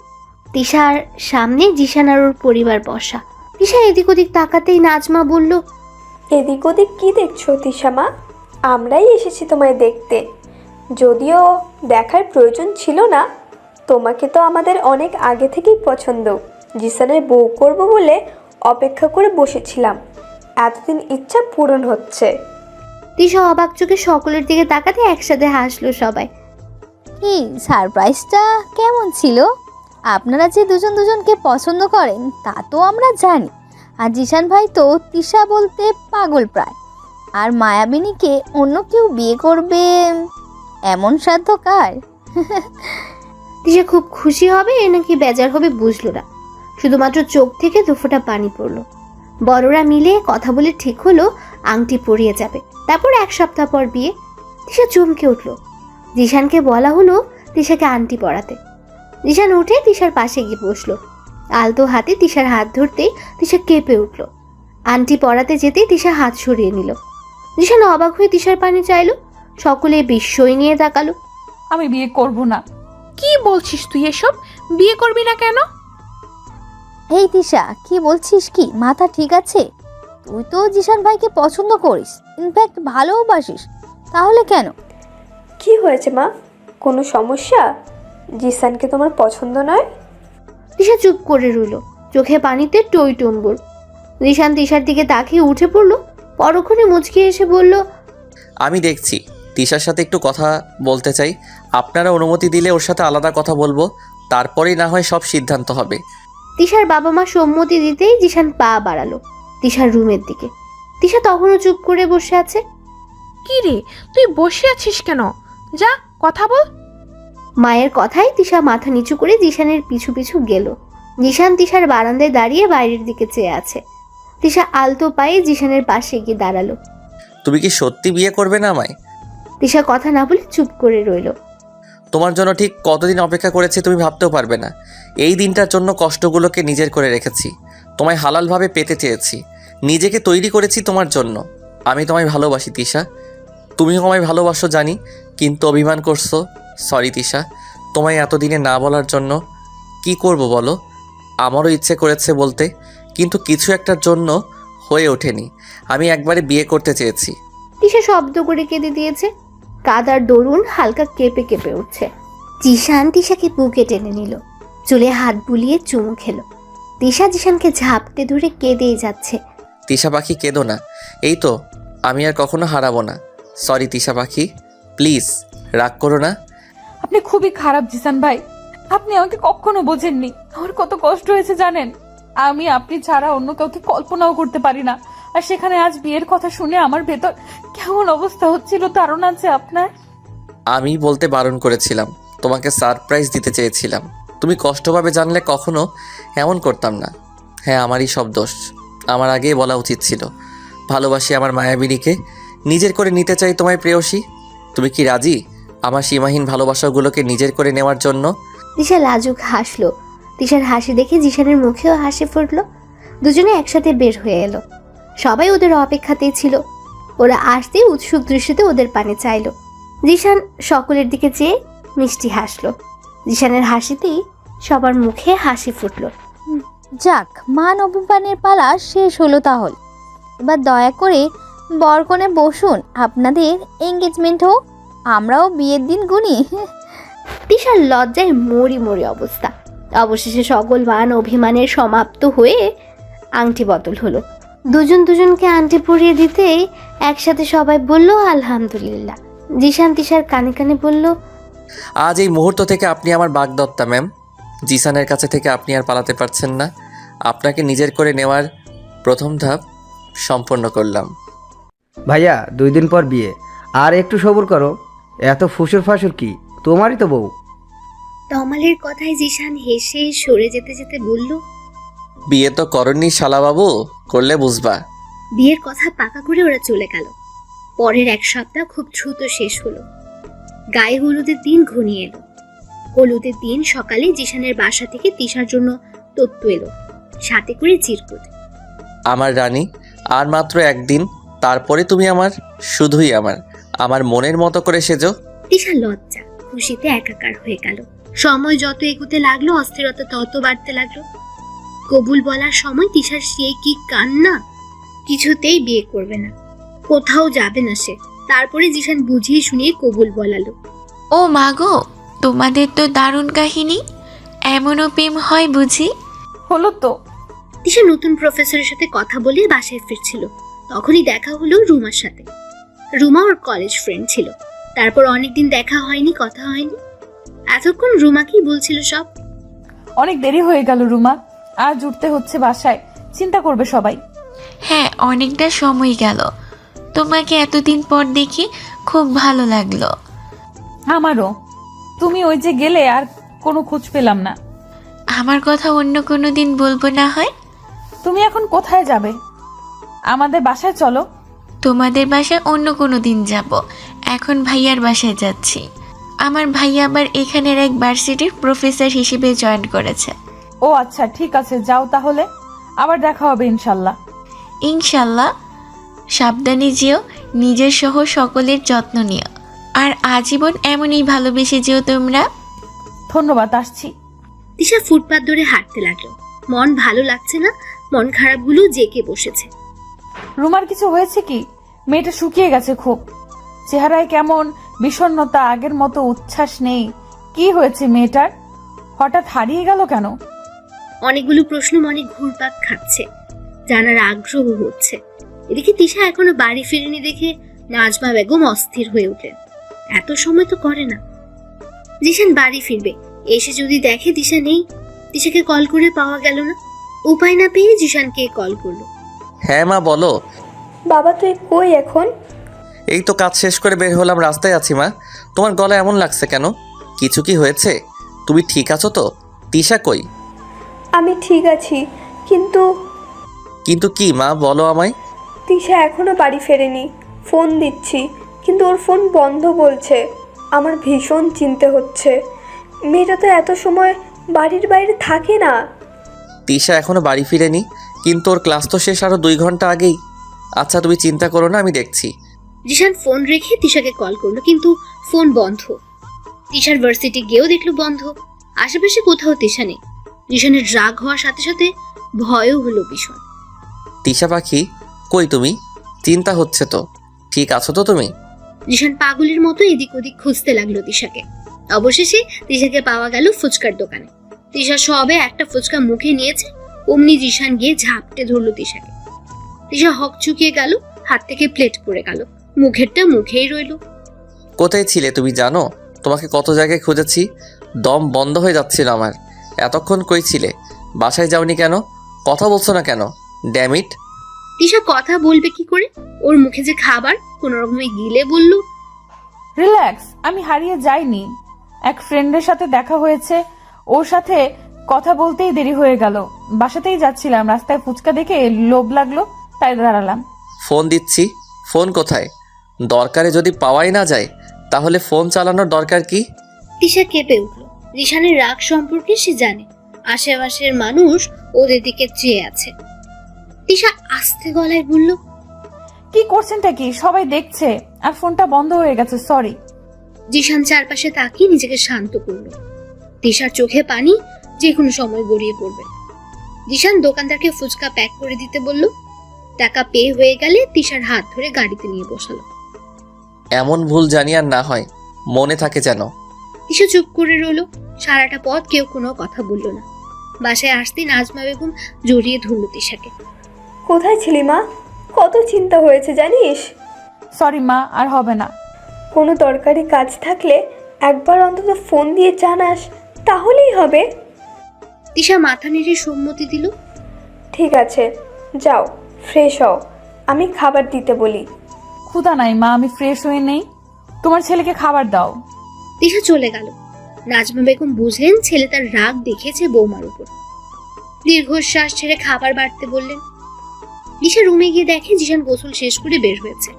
তিশার সামনে জিশান আর ওর পরিবার বসা। তিশা এদিক ওদিক তাকাতেই নাজমা বলল, এদিক ওদিক কি দেখছো তিশামা? আমরাই এসেছি তোমায় দেখতে। যদিও দেখার প্রয়োজন ছিল না, তোমাকে তো আমাদের অনেক আগে থেকেই পছন্দ। জিসানের বউ করব বলে অপেক্ষা করে বসেছিলাম, এতদিন ইচ্ছা পূরণ হচ্ছে। তিশা অবাক চোখে সকলের দিকে তাকাতে একসাথে হাসলো সবাই। কি সারপ্রাইজটা কেমন ছিল? আপনারা যে দুজন দুজনকে পছন্দ করেন তা তো আমরা জানি। আর জিশান ভাই তো তিশা বলতে পাগল প্রায়। আর মায়াবিনীকে অন্য কেউ বিয়ে করবে এমন সাধ্য কার? তিশা খুব খুশি হবে নাকি বেজার হবে বুঝলো না। শুধুমাত্র চোখ থেকে দুফোঁটা পানি পড়লো। বড়রা মিলে কথা বলে ঠিক হলো আংটি পরিয়ে যাবে, তারপর 1 সপ্তাহ পর বিয়ে। তিশা চমকে উঠল। জিশানকে বলা হলো তিশাকে আংটি পরাতে। জিশান উঠে তিশার পাশে গিয়ে বসলো। আলতো হাতে তিশার হাত ধরতেই তিশা কেঁপে উঠল। আংটি পরাতে যেতেই তিশা হাত সরিয়ে নিল। জিশান অবাক হয়ে তিশার পানি চাইলো। সকলে বিস্ময় নিয়ে তাকালো। আমি বিয়ে করব না। কি বলছিস তুই এসব? বিয়ে করবি না কেন? এই তিশা, কি বলছিস? কি মাথা ঠিক আছে? তুই তো জিশান ভাইকে পছন্দ করিস, ইনফ্যাক্ট ভালোবাসিস, তাহলে কেন? কি হয়েছে মা? কোনো সমস্যা? জিসানকে তোমার পছন্দ নয়? তিশা চুপ করে রইল, চোখে পানিতে টই টম্বুর। জিশান তিশার দিকে তাকিয়ে উঠে পড়লো। পরক্ষণে মুচকি এসে বলল, আমি দেখছি তিশার সাথে একটু কথা বলতে চাই। আপনারা অনুমতি দিলে ওর সাথে আলাদা কথা বলবো, তারপরেই না হয় সব সিদ্ধান্ত হবে। তিশার বাবা মা সম্মতি দিতেই জিশান পা বাড়ালো তিশার রুমের দিকে। তিশা তখনও চুপ করে বসে আছে। কি রে, তুই বসে আছিস কেন? যা কথা বল। মায়ের কথায় তিশা মাথা নিচু করে জিশানের পিছু পিছু গেল। জিশান তিশার বারান্দায় দাঁড়িয়ে বাইরের দিকে চেয়ে আছে। তিশা আলতো পায়ে জিশানের পাশে গিয়ে দাঁড়ালো। তুমি কি সত্যি বিয়ে করবে না আমায়? তিশা কথা না বলে চুপ করে রইল। তোমার জন্য ঠিক কতদিন অপেক্ষা করেছি তুমি ভাবতেও পারবে না। এই দিনটার জন্য কষ্টগুলোকে নিজের করে রেখেছি। তোমায় হালালভাবে পেতে চেয়েছি, নিজেকে তৈরি করেছি তোমার জন্য। আমি তোমায় ভালোবাসি তিশা, তুমিও আমায় ভালোবাসো জানি, কিন্তু অভিমান করছো। সরি তিশা, তোমায় এতদিনে না বলার জন্য। কি করব বলো? আমারও ইচ্ছে করেছে বলতে, কিন্তু কিছু একটার জন্য হয়ে ওঠেনি। আমি একবারে বিয়ে করতে চেয়েছি। তিশা শব্দ করে কেঁদে দিয়েছে। কাদার দরুন হালকা কেঁপে কেঁপে উঠছে। জিশান তিশাকে বুকে টেনে নিল, চুলে হাত বুলিয়ে চুমু খেলো। তিশা জিশানকে ঝাপটে ধরে কেঁদেই যাচ্ছে। তিশা পাখি কেঁদো না, এই তো আমি আর কখনো হারাবো না। সরি তিশা পাখি, প্লিজ রাগ করো না। আপনি খুবই খারাপ জিসান ভাই, আপনি আমাকে কখনো বোঝেননি। আমার কত কষ্ট হয়েছে জানেন? আমি আপনি ছাড়া অন্য কাউকে কল্পনাও করতে পারি না। আর সেখানে আজ বিয়ের কথা শুনে আমার ভেতর কেমন অবস্থা হচ্ছিল ধারণা আছে আপনার? আমি বলতে বারণ করেছিলাম, তোমাকে সারপ্রাইজ দিতে চেয়েছিলাম। তুমি কষ্ট পাবে জানলে কখনো এমন করতাম না। হ্যাঁ, আমারই সব দোষ, আমার আগেই বলা উচিত ছিল। ভালোবাসি আমার মায়াবিনীকে, নিজের করে নিতে চাই তোমায় প্রেয়সী। তুমি কি রাজি আমার সীমাহীন ভালোবাসাগুলোকে নিজের করে নেওয়ার জন্য? তিশা লাজুক হাসলো। তিশার হাসি দেখে জিশানের মুখেও হাসি ফুটলো। দুজনে একসাথে বের হয়ে এলো। সবাই ওদের অপেক্ষাতেই ছিল। ওরা আসতেই উৎসুক দৃষ্টিতে ওদের পানে চাইলো। জিশান সকলের দিকে চেয়ে মিষ্টি হাসলো। জিশানের হাসিতেই সবার মুখে হাসি ফুটলো। যাক, মান অভিমানের পালা শেষ হলো তাহলে। এবার দয়া করে বরকনে বসুন, আপনাদের এঙ্গেজমেন্ট হোক, আমরাও বিয়ের দিন গুনি। তিশার লজ্জায় মরি মরি অবস্থা। অবশেষে সকল মান অভিমানের সমাপ্ত হয়ে আংটি বদল হলো। দুজন দুজনকে আংটি পরিয়ে দিতেই একসাথে সবাই বলল আলহামদুলিল্লাহ। জিশান তিশার কানে কানে বলল, আজ এই মুহূর্ত থেকে আপনি আমার বাগদত্তা ম্যাম। জিসানের কাছে থেকে আপনি আর পালাতে পারছেন না। আপনাকে নিজের করে নেওয়ার প্রথম ধাপ সম্পন্ন করলাম। ভাইয়া 2 দিন পর বিয়ে, আর একটু সবুর করো। এত ফুসুর ফাসুর কি, তোমারই তো বউ। তমালের কথায় জিশান হেসে সরে যেতে যেতে বলল, বিয়ে তো করনি শালাবাবু, করলে বুঝবা। বিয়ের কথা পাকা করে ওরা চলে গেল। পরের 1 সপ্তাহ খুব দ্রুত শেষ হলো। গায়ে হলুদের দিন ঘনিয়ে এলো। হলুদের দিন সকালে জিশানের বাসা থেকে তিশার জন্য তত্ত্ব এলো, সাথে করে চিরকুট। আমার রানী, আর মাত্র 1 দিন, তারপরে তুমি আমার, শুধুই আমার মনের মতো করে সেজো। তিশা লজ্জা খুশিতে একাকার হয়ে গেল। সময় যত এগোতে লাগলো অস্থিরতা তত বাড়তে লাগলো। কবুল বলার সময় তিশার সে কি কান্না! কিছুতেই বিয়ে করবে না, কোথাও যাবে না সে। তারপরে জিশান বুঝিয়ে শুনিয়ে কবুল বলালো। ও মাগো, তোমাদের তো দারুণ কাহিনী, এমনও প্রেম হয় বুঝি? হলো তো। তিশা নতুন প্রফেসরের সাথে কথা বলে বাসায় ফিরছিল, তখনই দেখা হলো রুমার সাথে। রুমা ওর কলেজ ফ্রেন্ড ছিল। তারপর অনেকদিন দেখা হয়নি, কথা হয়নি। এতক্ষণ রুমা কি বলছিল সব? অনেক দেরি হয়ে গেল রুমা, আজ উঠতে হচ্ছে বাসায়, চিন্তা করবে সবাই। হ্যাঁ, অনেকটা সময় গেল। তোমাকে এতদিন পর দেখি খুব ভালো লাগলো। আমারও। তুমি ওই যে গেলে আর কোনো খোঁজ পেলাম না। আমার কথা অন্য কোনো দিন বলবো না হয়? তুমি এখন কোথায় যাবে? আমাদের বাসায় চলো। তোমাদের বাসায় অন্য কোনো দিন যাব, এখন ভাইয়ার বাসায় যাচ্ছি। আমার ভাইয়া আবার এখানের এক ভার্সিটির প্রফেসর হিসেবে জয়েন করেছে। ও আচ্ছা, ঠিক আছে, যাও তাহলে, আবার দেখা হবে ইনশাল্লাহ। ইনশাল্লাহ। সাবধানে যেও, নিজের সহ সকলের যত্ন নিও, আর আজীবন এমনই ভালোবেসে যেও তোমরা। ধন্যবাদ, আসছি। তিশা ফুটপাত ধরে হাঁটতে লাগলো। মন ভালো লাগছে না, মন খারাপগুলো জেকে বসেছে। রুমার কিছু হয়েছে কি? মেয়েটা শুকিয়ে গেছে খুব, চেহারায় কেমন বিষণ্ণতা, আগের মতো উচ্ছ্বাস নেই। কি হয়েছে মেয়েটার? হঠাৎ হারিয়ে গেল কেন? অনেকগুলো প্রশ্ন মনে ঘুরপাক খাচ্ছে, জানার আগ্রহ হচ্ছে। এদিকে তিশা এখনো বাড়ি ফিরেনি দেখে নাজমা বেগম অস্থির হয়ে উঠলেন। এত সময় তো করে না। জিশান বাড়ি ফিরবে, এসে যদি দেখে তিশা নেই, তিশাকে কল করে পাওয়া গেল না। উপায় না পেয়ে জিশানকে কল করলো। হ্যাঁ মা, বলো। বাবা তুই কই এখন? এই তো কাজ শেষ করে বের হলাম, রাস্তায় আছি মা। তোমার গলা এমন লাগছে কেন? কিছু কি হয়েছে? তুমি ঠিক আছো তো? তিশা কই? আমি ঠিক আছি, কিন্তু কিন্তু কি মা, বলো আমায়। তিশা এখনো বাড়ি ফেরেনি। ফোন দিচ্ছি, কিন্তু ওর ফোন বন্ধ বলছে। আমার ভীষণ চিন্তা হচ্ছে। মেয়েটা তো এত সময় বাড়ির বাইরে থাকে না। তিশা এখনো বাড়ি ফিরেনি, কিন্তু ওর ক্লাস তো শেষ আরো 2 ঘন্টা আগেই। আচ্ছা তুমি চিন্তা করো না, আমি দেখছি। জিশান ফোন রেখে তিশাকে কল করলো, কিন্তু ফোন বন্ধ। তিশার ভার্সিটি গিয়েও দেখলো বন্ধ। আশেপাশে কোথাও তিশা নেই। জিশানের রাগ হওয়ার সাথে সাথে ভয়ও হলো ভীষণ। তিশা পাখি, কই তুমি? চিন্তা হচ্ছে তো, ঠিক আছো তো তুমি? জিশান পাগলের মতো এদিক ওদিক খুঁজতে লাগলো তিশাকে। অবশেষে তিশাকে পাওয়া গেল ফুচকার দোকানে। তিশা সবে একটা ফুচকা মুখে নিয়েছে, অমনি জিশান গিয়ে ঝাপটে ধরলো তিশাকে। তিশা হক চুকিয়ে গেল, হাত থেকে প্লেট পড়ে গেল, মুখেরটা মুখেই রইলো। কোথায় ছিলে তুমি জানো? তোমাকে কত জায়গায় খুঁজেছি, দম বন্ধ হয়ে যাচ্ছিল আমার। এতক্ষণ কই ছিলে? বাসায় যাওনি কেন? কথা বলছো না কেন? ড্যামিট। তিশা কথা বলবে কি করে? ওর মুখে যে খাবার, কোনো রকমে গিলে বলল, রিল্যাক্স, আমি হারিয়ে যাইনি। এক ফ্রেন্ডের সাথে দেখা হয়েছে, ওর সাথে কথা বলতেই দেরি হয়ে গেল। বাসাতেই যাচ্ছিলাম, রাস্তায় ফুচকা দেখে লোভ লাগলো, তাই দাঁড়ালাম। ফোন দিচ্ছি, ফোন কোথায়? দরকারে যদি পাওয়াই না যায়, তাহলে ফোন চালানোর দরকার কি? তিশা কেঁপে উঠল। জিশানের রাগ সম্পর্কে সে জানে, আশেপাশের মানুষ ওদের দিকে চেয়ে আছে। তিশা আস্তে গলায় বলল, কি করছেনটা কি? সবাই দেখছে আর ফোনটা বন্ধ হয়ে গেছে, সরি। জিশান চারপাশে তাকিয়ে নিজেকে শান্ত করলো। তিশার চোখে পানি যে কোনো সময় গড়িয়ে পড়বে। জিশান দোকানদারকে ফুচকা প্যাক করে দিতে বলল। টাকা পে হয়ে গেলে তিশার হাত ধরে গাড়িতে নিয়ে বসালো। এমন ভুল জানি আর না হয়, মনে থাকে যেন। তিশা চুপ করে রইল। সারাটা পথ কেউ কোনো কথা বলল না। বাসায় আসতেই নাজমা বেগম জড়িয়ে ধরল তিশাকে। কোথায় ছিলি মা? কত চিন্তা হয়েছে জানিস? সরি মা, আর হবে না। কোনো দরকারি কাজ থাকলে একবার অন্তত ফোন দিয়ে জানাস, তাহলেই হবে। তিশা মাথা নেড়ে সম্মতি দিল। ঠিক আছে, যাও ফ্রেশ হও, আমি খাবার দিতে বলি। ক্ষুধা নাই মা, আমি ফ্রেশ হয়ে নেই। তোমার ছেলেকে খাবার দাও। তিশা চলে গেল। নাজমা বেগম বুঝলেন ছেলে তার রাগ দেখেছে বৌমার উপর। দীর্ঘশ্বাস ছেড়ে খাবার বাড়তে বললেন। তিশা রুমে গিয়ে দেখে জিশান গোসল শেষ করে বের হয়েছে।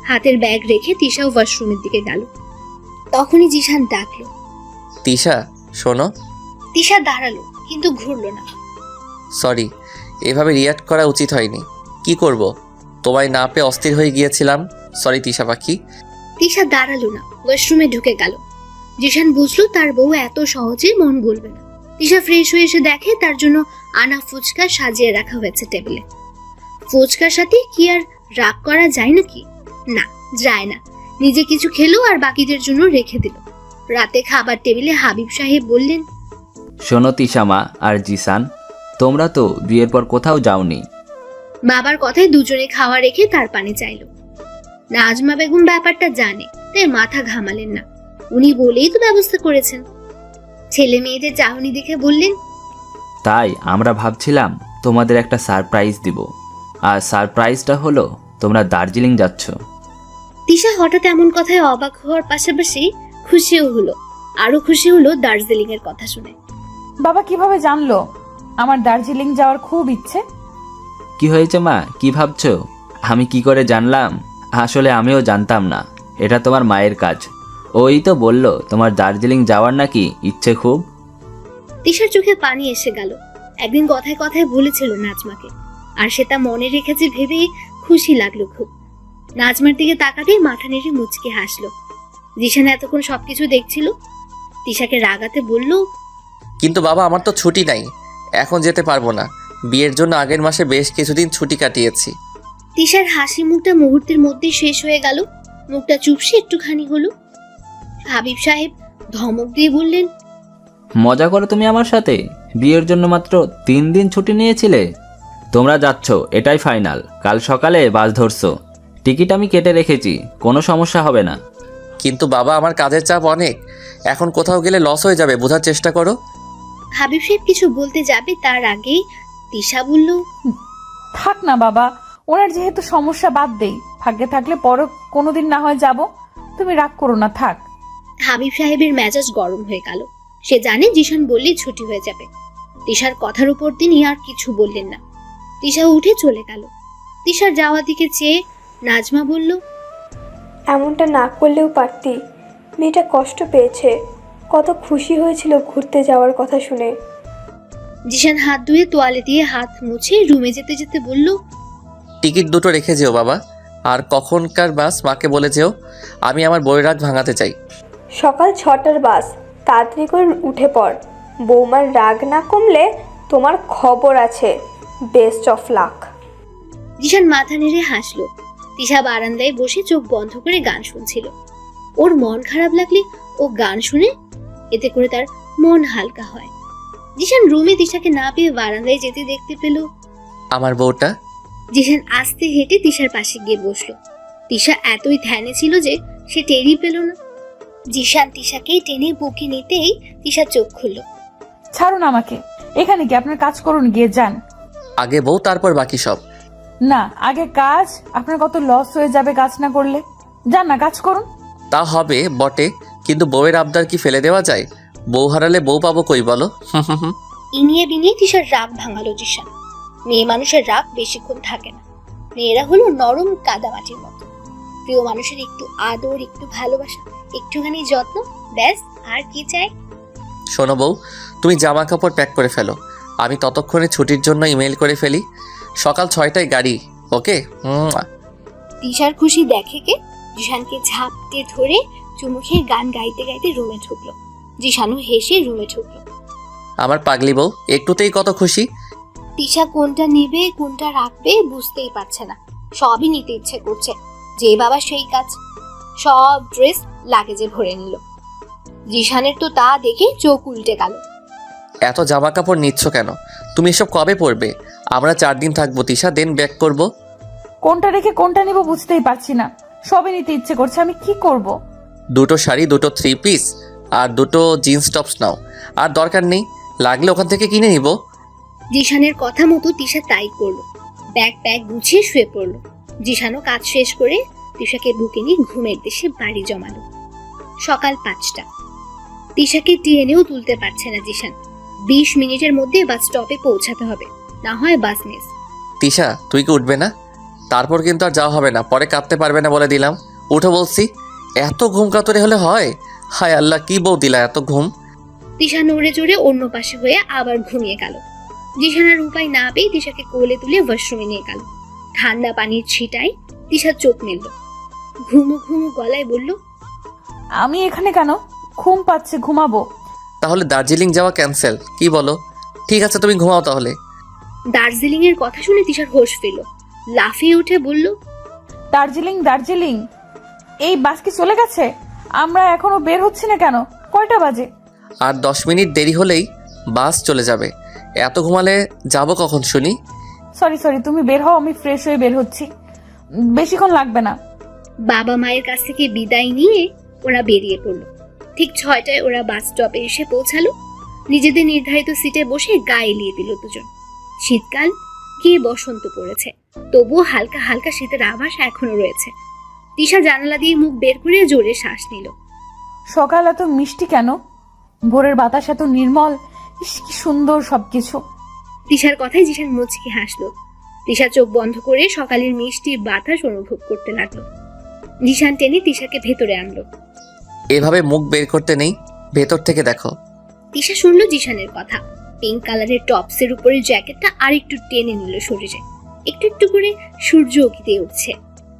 হাতের ব্যাগ রেখে তিশাও ওয়াশরুমের দিকে গেল। তখনই জিশান ডাকলো, তিশা শোনো। তিশা দাঁড়ালো, কিন্তু ঘুরলো না। সরি, এভাবে রিয়াক্ট করা উচিত হয়নি। কি করব, তোমায় না পেয়ে অস্থির হয়ে গিয়েছিলাম। সরি তিশা পাখি। তিশা দাঁড়ালো না, ওয়াশরুমে ঢুকে গেল। জিশান বুঝলো তার বউ এত সহজে মন বলবে না। তিশা ফ্রেশ হয়ে এসে দেখে তার জন্য আনা ফুচকা সাজিয়ে রাখা হয়েছে টেবিলে। ফুচকার সাথে কি আর রাগ করা যায় নাকি? না, যায় না। নিজে কিছু খেলো আর বাকিদের জন্য রেখে দিল। রাতে খাবার টেবিলে হাবিব সাহেব বললেন, শোনো তিশামা আর জিসান, তোমরা তো বিয়ের পর কোথাও যাওনি। বাবার কথায় দুজনে খাওয়া রেখে তার পানি চাইলো। নাজমা বেগম ব্যাপারটা জানে, তাই মাথা ঘামালেন না। উনি বলেই তো ব্যবস্থা করেছেন। ছেলে মেয়েদের চাহনি দেখে বললেন, তাই আমরা ভাবছিলাম তোমাদের একটা সারপ্রাইজ দিব। আর সারপ্রাইজটা হলো তোমরা দার্জিলিং যাচ্ছ। তিশা হঠাৎ এমন কথায় অবাক হওয়ার পাশাপাশি খুশিও হলো। আরো খুশি হলো দার্জিলিং এর কথা শুনে। বাবা কিভাবে জানলো আমার দার্জিলিং যাওয়ার খুব ইচ্ছে? কি হয়েছে মা, কি ভাবছো? আমি কি করে জানলাম? আসলে আমিও জানতাম না। এটা তোমার মায়ের কাজ। ওই তো বলল তোমার দার্জিলিং যাওয়ার নাকি ইচ্ছে খুব। তিশার চোখে পানি এসে গেল। একদিন কথায় কথায় বলেছিল নাজমাকে, আর সে তা মনে রেখেছে ভেবে খুশি লাগলো খুব। নাজমার দিকে তাকাতেই মাথা নেড়ে মুচকে হাসলো। জিশান এতক্ষণ সবকিছু দেখছিল। তিশাকে রাগাতে বলল, কিন্তু বাবা আমার তো ছুটি নাই, এখন যেতে পারবো না। বিয়ের জন্য আগের মাসে বেশ কিছুদিন ছুটি কাটিয়েছি। তিশার হাসি মুখটা মুহূর্তের মধ্যেই শেষ হয়ে গেল। মুখটা চুপসে একটুখানি হলো। হাবিব সাহেব ধমক দিয়ে বললেন, মজা করো তুমি আমার সাথে? বিয়ের জন্য মাত্র 3 দিন ছুটি নিয়েছিলে। তোমরা যাচ্ছ, এটাই ফাইনাল। কাল সকালে বাস ধরছো। টিকিট আমি কেটে রেখেছি, কোনো সমস্যা হবে না। কিন্তু বাবা আমার কাজের চাপ অনেক, এখন কোথাও গেলে লস হয়ে যাবে, বোঝার চেষ্টা করো। হাবিব সাহেব কিছু বলতে যাবে তার আগেই তিশা বলল, থাক না বাবা, ওনার যেহেতু সমস্যা বাদ দেই, ভাগ্যে থাকলে পরও কোনোদিন না হয় যাব। তুমি রাগ করো না, থাক। হাবিব সাহেবের মেজাজ গরম হয়ে গেল। সে জানে জিশান বললেই ছুটি হয়ে যাবে। তিশার কথার উপর তিনি আর কিছু বললেন না। তিশা উঠে চলে গেল। তিশার যাওয়ার দিকে চেয়ে নাজমা বলল, এমনটা না করলেও পারতি। মেয়েটা কষ্ট পেয়েছে, কত খুশি হয়েছিল ঘুরতে যাওয়ার কথা শুনে। জিশান হাত ধুয়ে তোয়ালে দিয়ে হাত মুছে রুমে যেতে যেতে বলল, টিকিট দুটো রেখে যেও বাবা, আর কখনকার বাস মাকে বলে যেও। আমি আমার বইয়ের রাগ ভাঙাতে চাই। সকাল 6টার বাস, তাড়াতাড়ি করে উঠে পড়। বৌমার রাগ না কমলে তোমার খবর আছে। Best of luck. জিশান মাথা নেড়ে হাসলো। তিশা বারান্দায় বসে চোখ বন্ধ করে গান শুনছিল। ওর মন খারাপ লাগলে ও গান শুনে, এতে করে তার মন হালকা হয়। জিশান রুমে তিশাকে না পেয়ে বারান্দায় যেতে দেখতে পেল। আমার বউটা। জিশান আস্তে হেঁটে তিশার পাশে গিয়ে বসলো। তিশা এতই ধ্যানে ছিল যে সে টেরই পেল না। জিশান তিশাকে টেনে বুকে নিতেই তিশা চোখ খুলল। ছাড়ুন আমাকে, এখানে কি আপনার কাজ করুন, গিয়ে যান। আগে বউ, তারপর বাকি সব। না, আগে কাজ। আপনার কত লস হয়ে যাবে কাজ না করলে। যান না, কাজ করুন। তা হবে বটে, কিন্তু বউয়ের আবদার কি ফেলে দেওয়া যায়? বউ হারালে বউ পাবো কই বলো? ইনিয়ে বিনিয়ে তিশার রাগ ভাঙালো জিশান। মেয়ে মানুষের রাগ বেশিক্ষণ থাকে না। মেয়েরা হলো নরম কাদামাটির মতো। প্রিয় মানুষের একটু আদর, একটু ভালোবাসা, একটুখানি যত্ন, ব্যাস আর কি চাই। শোনো বউ, তুমি জামা কাপড় প্যাক করে ফেলো, আমি ততক্ষণে ছুটির জন্য ইমেল করে ফেলি। সকাল 6টায় গাড়ি, ওকে? তিশার খুশি দেখে কে জিশানকে ঝাপটে ধরে চুমু খেয়ে গান গাইতে গাইতে রুমে ঢুকলো। জিশানও হেসে রুমে ঢুকলো। আমার পাগলি বউ একটুতেই কত খুশি। তিশা কোনটা নেবে কোনটা রাখবে বুঝতেই পারছে না, সবই নিতে ইচ্ছে করছে। যে বাবা সেই কাজ, সব ড্রেস লাগেজে ভরে নিল। জিশানের তো তা দেখে চোখ উল্টে গেল। এত জামা কাপড় নিচ্ছ কেন? তুমি এসব কবে পরবে? আমরা 4 দিন থাকবো তিশা, দেন ব্যাক করব। কোনটা রেখে কোনটা নিব বুঝতেই পারছি না, সবই নিতে ইচ্ছে করছে, আমি কি করব? 2টো শাড়ি, 2টো 3 পিস আর 2টো জিন্স টপস নাও। আর দরকার নেই, লাগলে ওখান থেকে কিনে নিব। জিশানের কথা মতো তিশা তাই করলো। ব্যাগ গুছিয়ে শুয়ে পড়লো। জিশানও কাজ শেষ করে তিশাকে বুকে নিয়ে ঘুমের দেশে বাড়ি জমালো। সকাল 5টা। তিশাকে টিএনেও তুলতে পারছে না জিশান। 20 মিনিটের মধ্যে বাস স্টপে পৌঁছাতে হবে, না হয় বাস মিস। তিশা তুই কি উঠবে না? তারপর কিন্তু আর যাওয়া হবে না, পরে কাঁদতে পারবে না বলে দিলাম। উঠো বলছি। এত ঘুম কাতরে হলে হয়? হায় আল্লাহ, কি বউ দিলা এত ঘুম। তিশা নড়ে চড়ে অন্য পাশে হয়ে আবার ঘুমিয়ে গেল। জিশানের উপায় না পেয়ে তিশাকে কোলে তুলে ওয়াশরুমে নিয়ে গেল। ঠান্ডা পানির ছিটায় তিশা চোখ মেলল। ঘুমু ঘুমু গলায় বলল, আমি এখানে কেন? ঘুম পাচ্ছে, ঘুমাবো। তাহলে দার্জিলিং যাওয়া ক্যান্সেল, কি বলো? ঠিক আছে তুমি ঘুমাও তাহলে। দার্জিলিং এর কথা শুনে তিশার হোশ ফেল। লাফিয়ে উঠে বলল, দার্জিলিং? দার্জিলিং? এই বাস কি চলে গেছে? আমরা এখনো বের হচ্ছি না কেন? কয়টা বাজে? আর 10 মিনিট দেরি হলেই বাস চলে যাবে। এত ঘুমালে যাব কখন শুনি? সরি, তুমি বের হও, আমি ফ্রেশ হয়ে বের হচ্ছি, বেশিক্ষণ লাগবে না। বাবা মায়ের কাছ থেকে বিদায় নিয়ে ওরা বেরিয়ে পড়লো। ঠিক 6টায় ওরা বাস স্টপে এসে পৌঁছালো। নিজেদের নির্ধারিত সিটে বসে গা এলিয়ে দিল দুজন। শীতকাল গিয়ে বসন্ত পড়েছে, তবুও হালকা হালকা শীতের আভাস এখনো রয়েছে। তিশা জানালা দিয়ে মুখ বের করে জোরে শ্বাস নিল। সকাল এত মিষ্টি কেন? ভোরের বাতাস এত নির্মল, ইস কি সুন্দর সবকিছু। তিশার কথায় জিশান মুচকি হাসলো। তিশা চোখ বন্ধ করে সকালের মিষ্টি বাতাস অনুভব করতে লাগলো। জিশান টেনে তিশাকে ভেতরে আনলো। এভাবে মুখ বের করতে নেই, ভেতর থেকে দেখো। তিশা শুনলো জিশানের কথা। পিঙ্ক কালারের টপসের উপরে জ্যাকেটটা আর একটু টেনে নিল শরীরে। একটু একটু করে সূর্য উঁকিতে উঠছে।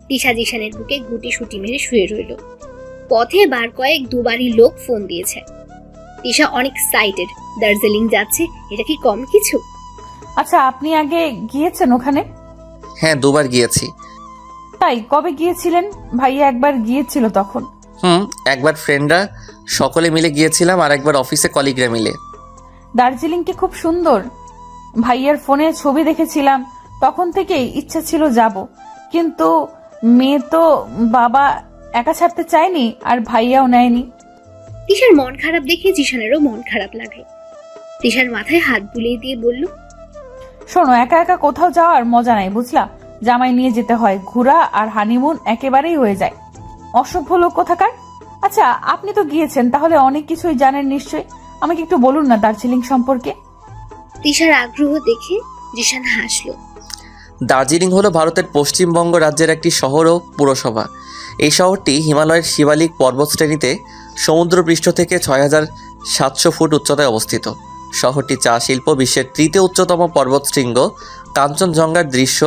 তিশা জিশানের বুকে গুটি সুটি মেরে শুয়ে রইল। পথে বার কয়েক দুবারই লোক ফোন দিয়েছে। তিশা অনেক এক্সাইটেড। দার্জিলিং যাচ্ছে, এটা কি কম কিছু? আচ্ছা, আপনি আগে গিয়েছেন ওখানে? হ্যাঁ, 2বার গিয়েছি। তাই, কবে গিয়েছিলেন? ভাইয়া একবার গিয়েছিল তখন। একবার ফ্রেন্ডরা সকলে মিলে গিয়েছিলাম, আর একবার অফিসে কলিগরা মিলে। দার্জিলিং কি খুব সুন্দর? ভাইয়ার ফোনে ছবি দেখেছিলাম, তখন থেকেই ইচ্ছা ছিল যাব, কিন্তু মেয়ে তো বাবা একা ছাড়তে চায়নি, আর ভাইয়াও নেয়নি। তিশার মন খারাপ দেখে জিশানেরও মন খারাপ লাগলো। তিশার মাথায় হাত বুলিয়ে দিয়ে বলল, শোনো, একা একা কোথাও যাওয়ার মজা নাই, বুঝলা? জামাই নিয়ে যেতে হয়, ঘোরা আর হানিমুন একেবারেই হয়ে যায়। অসভ্য লোক কোথাকার। আচ্ছা, আপনি তো গিয়েছেন, তাহলে অনেক কিছুই জানেন নিশ্চয়ই, আমাকে একটু বলুন না দার্জিলিং সম্পর্কে। তিশার আগ্রহ দেখে জিশান হাসলো। দার্জিলিং হলো ভারতের পশ্চিমবঙ্গ রাজ্যের একটি শহর ও পুরসভা। এই শহরটি হিমালয়ের শিবালিক পর্বতশ্রেণীতে সমুদ্রপৃষ্ঠ থেকে 6700 ফুট উচ্চতায় অবস্থিত। শহরটি চা শিল্প, বিশ্বের 3য় উচ্চতম পর্বতশৃঙ্গ কাঞ্চনজঙ্ঘার দৃশ্য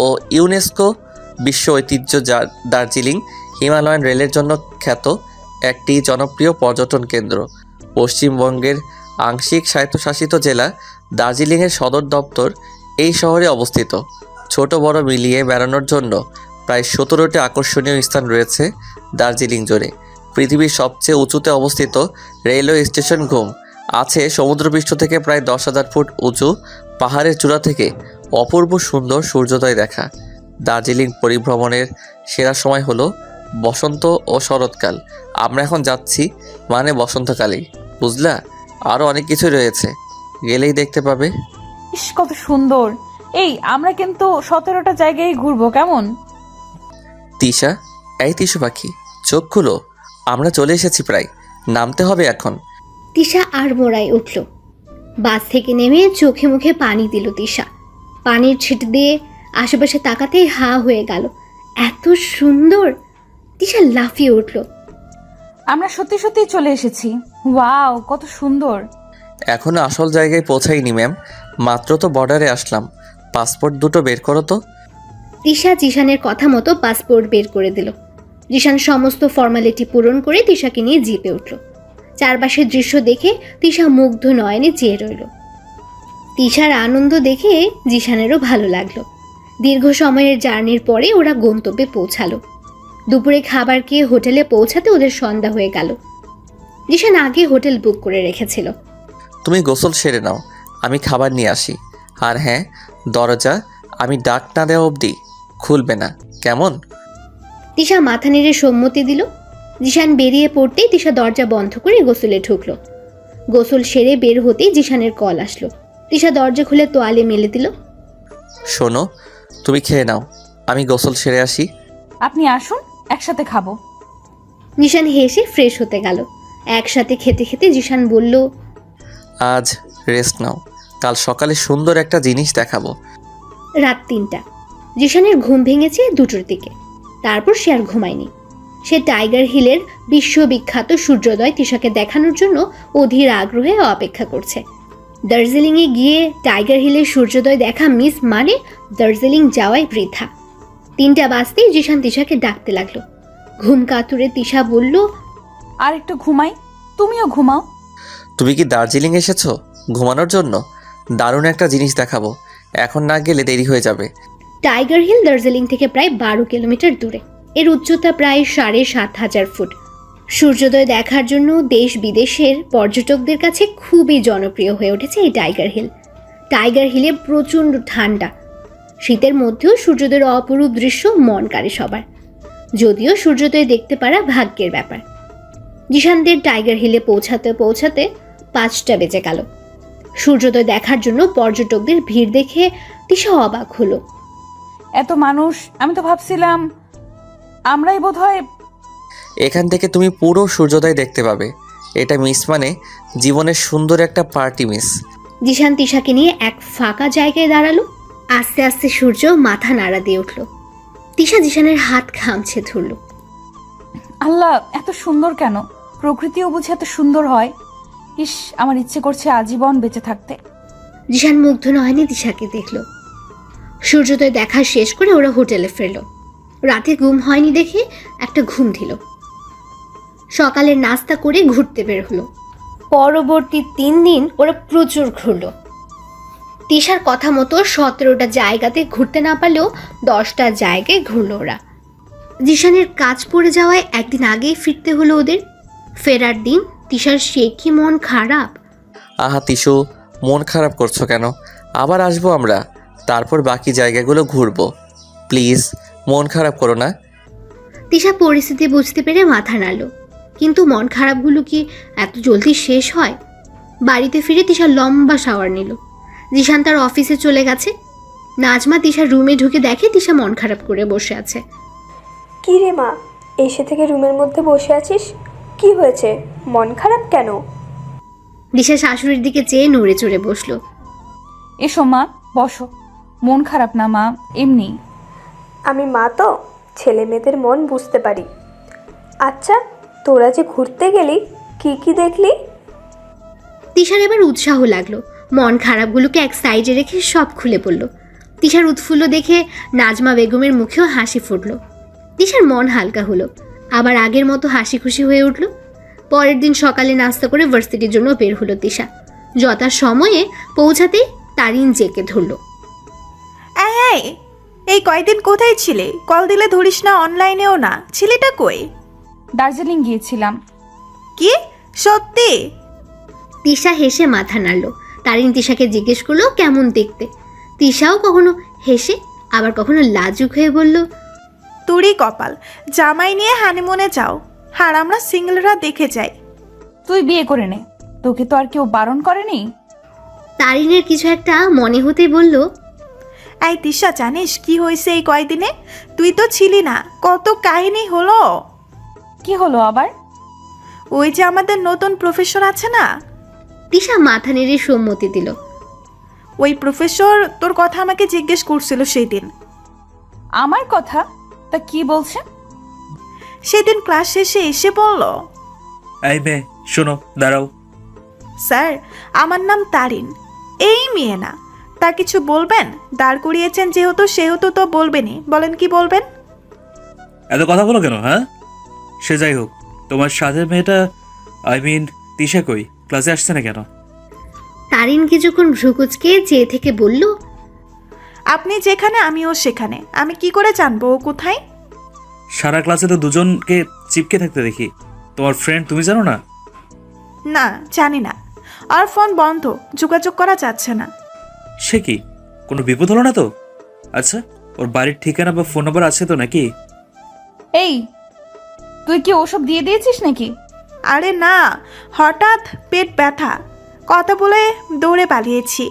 ও ইউনেস্কো বিশ্ব ঐতিহ্য দার্জিলিং হিমালয়ান রেলের জন্য খ্যাত একটি জনপ্রিয় পর্যটন কেন্দ্র। পশ্চিমবঙ্গের আংশিক স্বায়ত্তশাসিত জেলা দার্জিলিংয়ের সদর দপ্তর এই শহরে অবস্থিত। ছোট বড় মিলিয়ে বেড়ানোর জন্য প্রায় 17টি আকর্ষণীয় স্থান রয়েছে দার্জিলিং জুড়ে। পৃথিবীর সবচেয়ে উঁচুতে অবস্থিত রেলওয়ে স্টেশন ঘুম আছে সমুদ্রপৃষ্ঠ থেকে প্রায় 10,000 ফুট উঁচু পাহাড়ের চূড়া থেকে অপূর্ব সুন্দর সূর্যোদয় দেখা। দার্জিলিং পরিভ্রমণের সেরা সময় হলো বসন্ত ও শরৎকাল। আমরা এখন যাচ্ছি মানে বসন্তকালেই, বুঝলা? আরও অনেক কিছু রয়েছে, গেলেই দেখতে পাবে। ইস কত সুন্দর। এই, আমরা কিন্তু 17টা জায়গায় ঘুরবো, কেমন? তিশা, এই তিশু পাখি, চোখ খুলো, আমরা চলে এসেছি, প্রায় নামতে হবে এখন। তিশা আর মোড়ায় উঠল। বাস থেকে নেমে চোখে মুখে পানি দিল তিশা। পানির ছিট দিয়ে আশেপাশে তাকাতেই হা হয়ে গেল। এত সুন্দর! তিশা লাফিয়ে উঠল। আমরা সত্যি সত্যি চলে এসেছি। ওয়াও, কত সুন্দর। এখনো আসল জায়গায় পৌঁছাইনি ম্যাম, মাত্র তো বর্ডারে আসলাম। পাসপোর্ট দুটো বের করো তো। তিশা জিশানের কথা মতো পাসপোর্ট বের করে দিল। জিশান সমস্ত ফর্মালিটি পূরণ করে তিশাকে নিয়ে জিপে উঠল। চারপাশের দৃশ্য দেখে তিশা মুগ্ধ নয়নে চেয়ে রইল। তিশার আনন্দ দেখে জিশানেরও ভালো লাগলো। দীর্ঘ সময়ের জার্নির পরে ওরা গন্তব্যে পৌঁছালো। দুপুরে খাবার খেয়ে হোটেলে পৌঁছাতে ওদের সন্ধ্যা হয়ে গেল। জিশান আগে হোটেল বুক করে রেখেছিল। তুমি গোসল সেরে নাও, আমি খাবার নিয়ে আসি। আর হ্যাঁ, দরজা আমি ডাক না দেওয়া অবধি খুলবে না, কেমন? তিশা মাথা নেড়ে সম্মতি দিল। জিশান বেরিয়ে পড়তেই তিশা দরজা বন্ধ করে গোসলে ঢুকলো। গোসল সেরে বের হতেই জিশানের কল আসলো। তিশা দরজা খুলে তোয়ালে মেলে দিল। শোনো, তুমি খেয়ে নাও, আমি গোসল সেরে আসি। আপনি আসুন, একসাথে খাবো। জিশান হেসে ফ্রেশ হতে গেল। একসাথে খেতে খেতে জিশান বলল, আজ রেস্ট নাও, কাল সকালে সুন্দর একটা জিনিস দেখাবো। রাত 3টা। জিশানের ঘুম ভেঙেছে 2টোর দিকে। তারপর সে আর ঘুমায়নি। সে টাইগার হিলের বিশ্ববিখ্যাত সূর্যোদয় তিশাকে দেখানোর জন্য অধীর আগ্রহে অপেক্ষা করছে। দার্জিলিংয়ে গিয়ে টাইগার হিলের সূর্যোদয় দেখা মিস মানে দার্জিলিং যাওয়াই বৃথা। 3টা বাজতেই জিশান তিশাকে ডাকতে লাগলো। ঘুম কাতুরে তিশা বলল, আর একটু ঘুমাই, তুমিও ঘুমাও। তুমি কি দার্জিলিং এসেছো ঘুমানোর জন্য? দারুণ একটা জিনিস দেখাবো, এখন না গেলে দেরি হয়ে যাবে। টাইগার হিল দার্জিলিং থেকে প্রায় 12 কিলোমিটার দূরে। এর উচ্চতা প্রায় 7,500 ফুট। সূর্যোদয় দেখার জন্য দেশ বিদেশের পর্যটকদের কাছে খুবই জনপ্রিয় হয়ে উঠেছে এই টাইগার হিল। টাইগার হিলে প্রচণ্ড ঠান্ডা। শীতের মধ্যেও সূর্যোদয়ের অপরূপ দৃশ্য মন কাড়ে সবার। যদিও সূর্যোদয় দেখতে পারা ভাগ্যের ব্যাপার। জিশানদের টাইগার হিলে পৌঁছাতে পৌঁছাতে 5টা বেজে গেল। সূর্যোদয় দেখার জন্য পর্যটকদের ভিড় দেখে তিশা অবাক হলো। এত মানুষ, আমি তো ভাবছিলাম আমরাই বোধহয়। এখান থেকে তুমি পুরো সূর্যোদয় দেখতে পাবে। এটা মিস মানে জীবনের সুন্দর একটা পার্টি মিস। জিশান তিশাকে নিয়ে এক ফাঁকা জায়গায় দাঁড়ালো। আস্তে আস্তে সূর্য মাথা নাড়া দিয়ে উঠল। তিশা জিশানের হাত খামছে ধরল। আল্লাহ, এত সুন্দর কেন? প্রকৃতিও বুঝি এত সুন্দর হয়? ইস, আমার ইচ্ছে করছে আজীবন বেঁচে থাকতে। জিশান মুগ্ধ নয়নে তিশাকে দেখলো। সূর্যোদয় দেখা শেষ করে ওরা হোটেলে ফিরল। রাতে ঘুম হয়নি দেখে একটা ঘুম দিল। সকালের নাস্তা করে ঘুরতে বের হলো। পরবর্তী 3 দিন ওরা প্রচুর ঘুরলো। তিশার কথা মতো 17টা জায়গাতে ঘুরতে না পারলেও 10টা জায়গায় ঘুরলো ওরা। জিশানের কাজ পড়ে যাওয়ায় একদিন আগেই ফিরতে হলো ওদের। ফেরার দিন তিশার সে কি মন খারাপ। আহা তিশু, মন খারাপ করছো কেন? আবার আসবো আমরা, তারপর বাকি জায়গাগুলো ঘুরবো। প্লিজ মন খারাপ করো না। তিশা পরিস্থিতি বুঝতে পেরে মাথা নাড়ল। কিন্তু মন খারাপগুলো কি এত জলদি শেষ হয়? বাড়িতে ফিরে তিশা লম্বা শাওয়ার নিল। জিশান তার অফিসে চলে গেছে। নাজমা তিশার রুমে ঢুকে দেখে তিশা মন খারাপ করে বসে আছে। কি রে মা, এসে থেকে রুমের মধ্যে বসে আছিস? কি হয়েছে, মন খারাপ কেন? দিশা শাশুড়ির দিকে চেয়ে নড়ে চড়ে বসলো। এসো মা, বসো। মন খারাপ না মা, এমনি। আমি মা তো, ছেলে মেয়েদের মন বুঝতে পারি। আচ্ছা, তোরা যে ঘুরতে গেলি, কি কি দেখলি? তিশার এবার উৎসাহ লাগলো। মন খারাপগুলোকে এক সাইডে রেখে সব খুলে পড়ল। তিশার উৎফুল্ল দেখে নাজমা বেগমের মুখেও হাসি ফুটল। তিশার মন হালকা হলো, আবার আগের মতো হাসি খুশি হয়ে উঠল। পরের দিন সকালে নাস্তা করে ভার্সিটির জন্য বের হলো তিশা। যথা সময়ে পৌঁছাতেই তারিন জেকে ধরল। এই কয়দিন কোথায় ছিলে? কল দিলে ধরিস না, অনলাইনেও না। ছেলেটা কই? দার্জিলিং গিয়েছিলাম। কি সত্যি? তিশা হেসে মাথা নাড়ল। তারিন তিশাকে জিজ্ঞেস করলো কেমন দেখতে। তিশাও কখনো হেসে আবার কখনো লাজুক হয়ে বলল, তোরই কপাল, জামাই নিয়ে হানিমুনে যাও, আর আমরা সিঙ্গেলরা দেখে যাই। তুই বিয়ে করে নে, তোকে তো আর কেউ বারণ করেনি। তারিনের কিছু একটা মনে হতে বলল, এই তিশা, জানিস কি হয়েছে এই কয়দিনে? তুই তো ছিলি না, কত কাহিনী হলো। কি হলো আবার? ওই যে আমাদের নতুন প্রফেসর আছে না। তিশা মাথা নেড়ে সম্মতি দিল। ওই প্রফেসর তোর কথা আমাকে জিজ্ঞেস করছিল সেই দিন। আমার কথা? তা কি বলছে? সেদিন ক্লাস শেষে এসে বলল, এই মেয়ে, শোনো, দাঁড়াও। স্যার, আমার নাম তারিন, এই মেয়ে না। তা কিছু বলবেন? দাঁড় করিয়েছেন যেহেতু সেহেতু তো বলবেনই। বলেন, কি বলবেন? এত কথা বলো কেন? হ্যাঁ, সে যাই হোক, তোমার সাথে মেয়েটা, আই মিন তিশা কই? ক্লাসে আসছে না কেন? তারিন কিছুক্ষণ ভ্রুকুচকে চেয়ে থেকে বলল, আপনি যেখানে আমিও সেখানে। আমি কি করে জানবো ও কোথায়? সারা ক্লাসে তো দুজনকে চিপকে থাকতে দেখি। তোমার ফ্রেন্ড তুমি জানো না? না, জানি না। আর ফোন বন্ধ, যোগাযোগ করা যাচ্ছে না। সে কি, কোনো বিপদ হলো না তো? আচ্ছা, ওর বাড়ির ঠিকানা বা ফোন নাম্বার আছে তো নাকি? এই, তুই কি ওসব দিয়ে দিয়েছিস নাকি? আরে না, হঠাৎ পেট ব্যথা, কথা বলে দৌড়ে পালিয়েছি।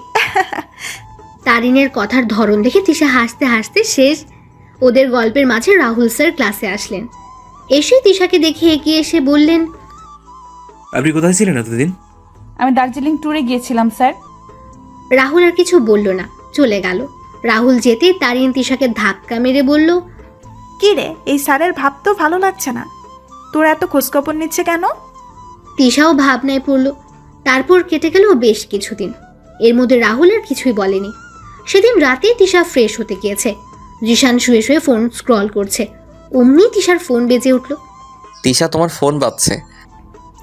তারিনের কথার ধরন দেখে তিশা হাসতে হাসতে শেষ। ওদের গল্পের মাঝে রাহুল স্যার ক্লাসে আসলেন। এসে তিশাকে দেখে এগিয়ে এসে বললেন, আপনি কোথায় ছিলেন এতদিন? আমি দার্জিলিং ট্যুরে গিয়েছিলাম স্যার। রাহুল আর কিছু বলল না, চলে গেল। রাহুল যেতেই তারিন তিশাকে ধাক্কা মেরে বলল, কি রে, এই স্যারের ভাব তো ভালো লাগছে না। তোর এত খোঁজখবর নিচ্ছে কেন? তিশাও ভাবনায় পড়ল। তারপর কেটে গেল বেশ কিছুদিন। এর মধ্যে রাহুল আর কিছুই বলেনি। সেদিন রাতে তিশা ফ্রেশ হতে গিয়েছে। জিশান শুয়ে শুয়ে ফোন স্ক্রল করছে। অমনি তিশার ফোন বেজে উঠল। তিশা, তোমার ফোন বাজছে।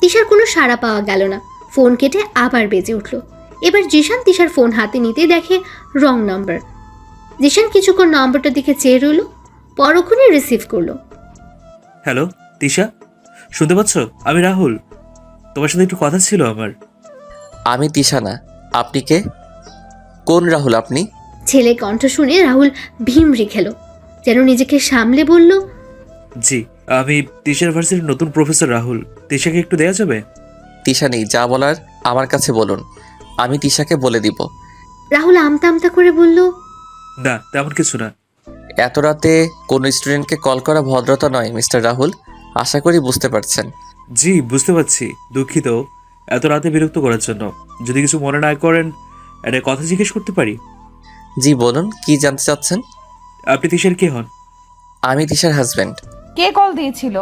তিশার কোনো সাড়া পাওয়া গেল না। ফোন কেটে আবার বেজে উঠল। এবার জিশান তিশার ফোন হাতে নিতে দেখে রং নাম্বার। জিশান কিছুক্ষণ নম্বরটার দিকে চেয়ে রইল, পরক্ষণে রিসিভ করলো। হ্যালো তিশা, শুনতে পাচ্ছ? আমি রাহুল, তোমার সাথে একটু কথা ছিল আমার। আমি তিশা না। আপনি কে? কোন রাহুল আপনি? ছেলে কণ্ঠ শুনে রাহুল ভিমরি খেল, যেন নিজেকে সামলে বলল, জি, আমি তিশার ভার্সিটির নতুন প্রফেসর রাহুল। তিশাকে একটু দেয়া যাবে? তিশা নেই, যা বলার আমার কাছে বলুন, আমি তিশাকে বলে দিব। রাহুল আমতা আমতা করে বলল, না, তেমন কিছু না। এত রাতে কোনো স্টুডেন্টকে কল করা ভদ্রতা নয় মিস্টার রাহুল, আশা করি বুঝতে পারছেন। জি, বুঝতে পারছি, দুঃখিত এত রাতে বিরক্ত করার জন্য। যদি কিছু মনে না করেন, একটা কথা জিজ্ঞেস করতে পারি? জি বলুন, কি জানতে চাচ্ছেন? আপনি তিশার কে হন? আমি তিশার হাজব্যান্ড। কে কল দিয়েছিল?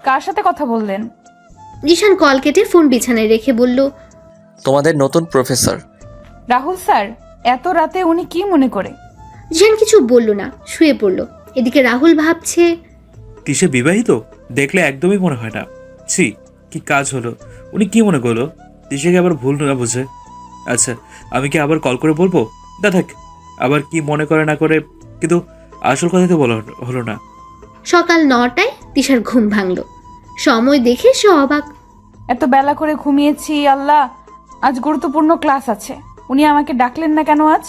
কার সাথে কথা বললেন? জিশান কল কেটে ফোন বিছানায় রেখে বলল, তোমাদের নতুন প্রফেসর। রাহুল স্যার, এত রাতে উনি কি মনে করে? জিশান কিছু বলল না, শুয়ে পড়ল। এদিকে রাহুল ভাবছে, তিশা বিবাহিত? দেখলে একদমই মনে হয় না। ছি, কি কাজ হলো? উনি কি মনে করলো? তিশাকে আবার ভুল না বুঝে। আচ্ছা, আমি কি আবার কল করে বলবো? না থাক, আবার কি মনে করে না করে, কিন্তু আসল কথা তো বলা হলো না। সকাল 9টায় তিশার ঘুম ভাঙল। সময় দেখে সে অবাক। এত বেলা করে ঘুমিয়েছি, আল্লাহ, আজ গুরুত্বপূর্ণ ক্লাস আছে। উনি আমাকে ডাকলেন না কেন আজ?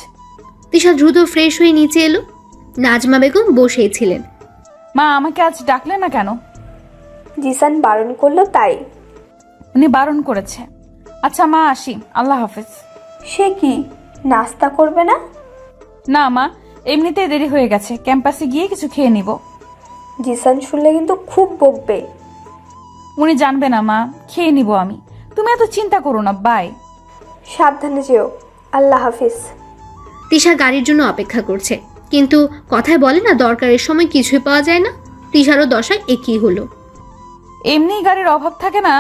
তিশা দ্রুত ফ্রেশ হয়ে নিচে এলো। নাজমা বেগম বসেই ছিলেন। মা, আমাকে আজ ডাকলেন না কেন? জিসান বারণ করলো তাই। উনি বারণ করেছে। আচ্ছা মা, আসি, আল্লাহ হাফেজ। সে কি, নাস্তা করবে না? না মা, এমনিতেই দেরি হয়ে গেছে, ক্যাম্পাসে গিয়ে কিছু খেয়ে নিব। জিসান শুনলে কিন্তু খুব বকবে। উনি জানবে না মা, খেয়ে নিব আমি। তুমি এত চিন্তা করো না, বাই। সাবধানে যেও, আল্লাহ হাফিজ। তিশা গাড়ির জন্য অপেক্ষা করছে, কিন্তু কথায় বলে না, দরকারের সময় কিছুই পাওয়া যায় না। তিশারও দশা একই হলো। এমনি গাড়ির অভাব থাকে না,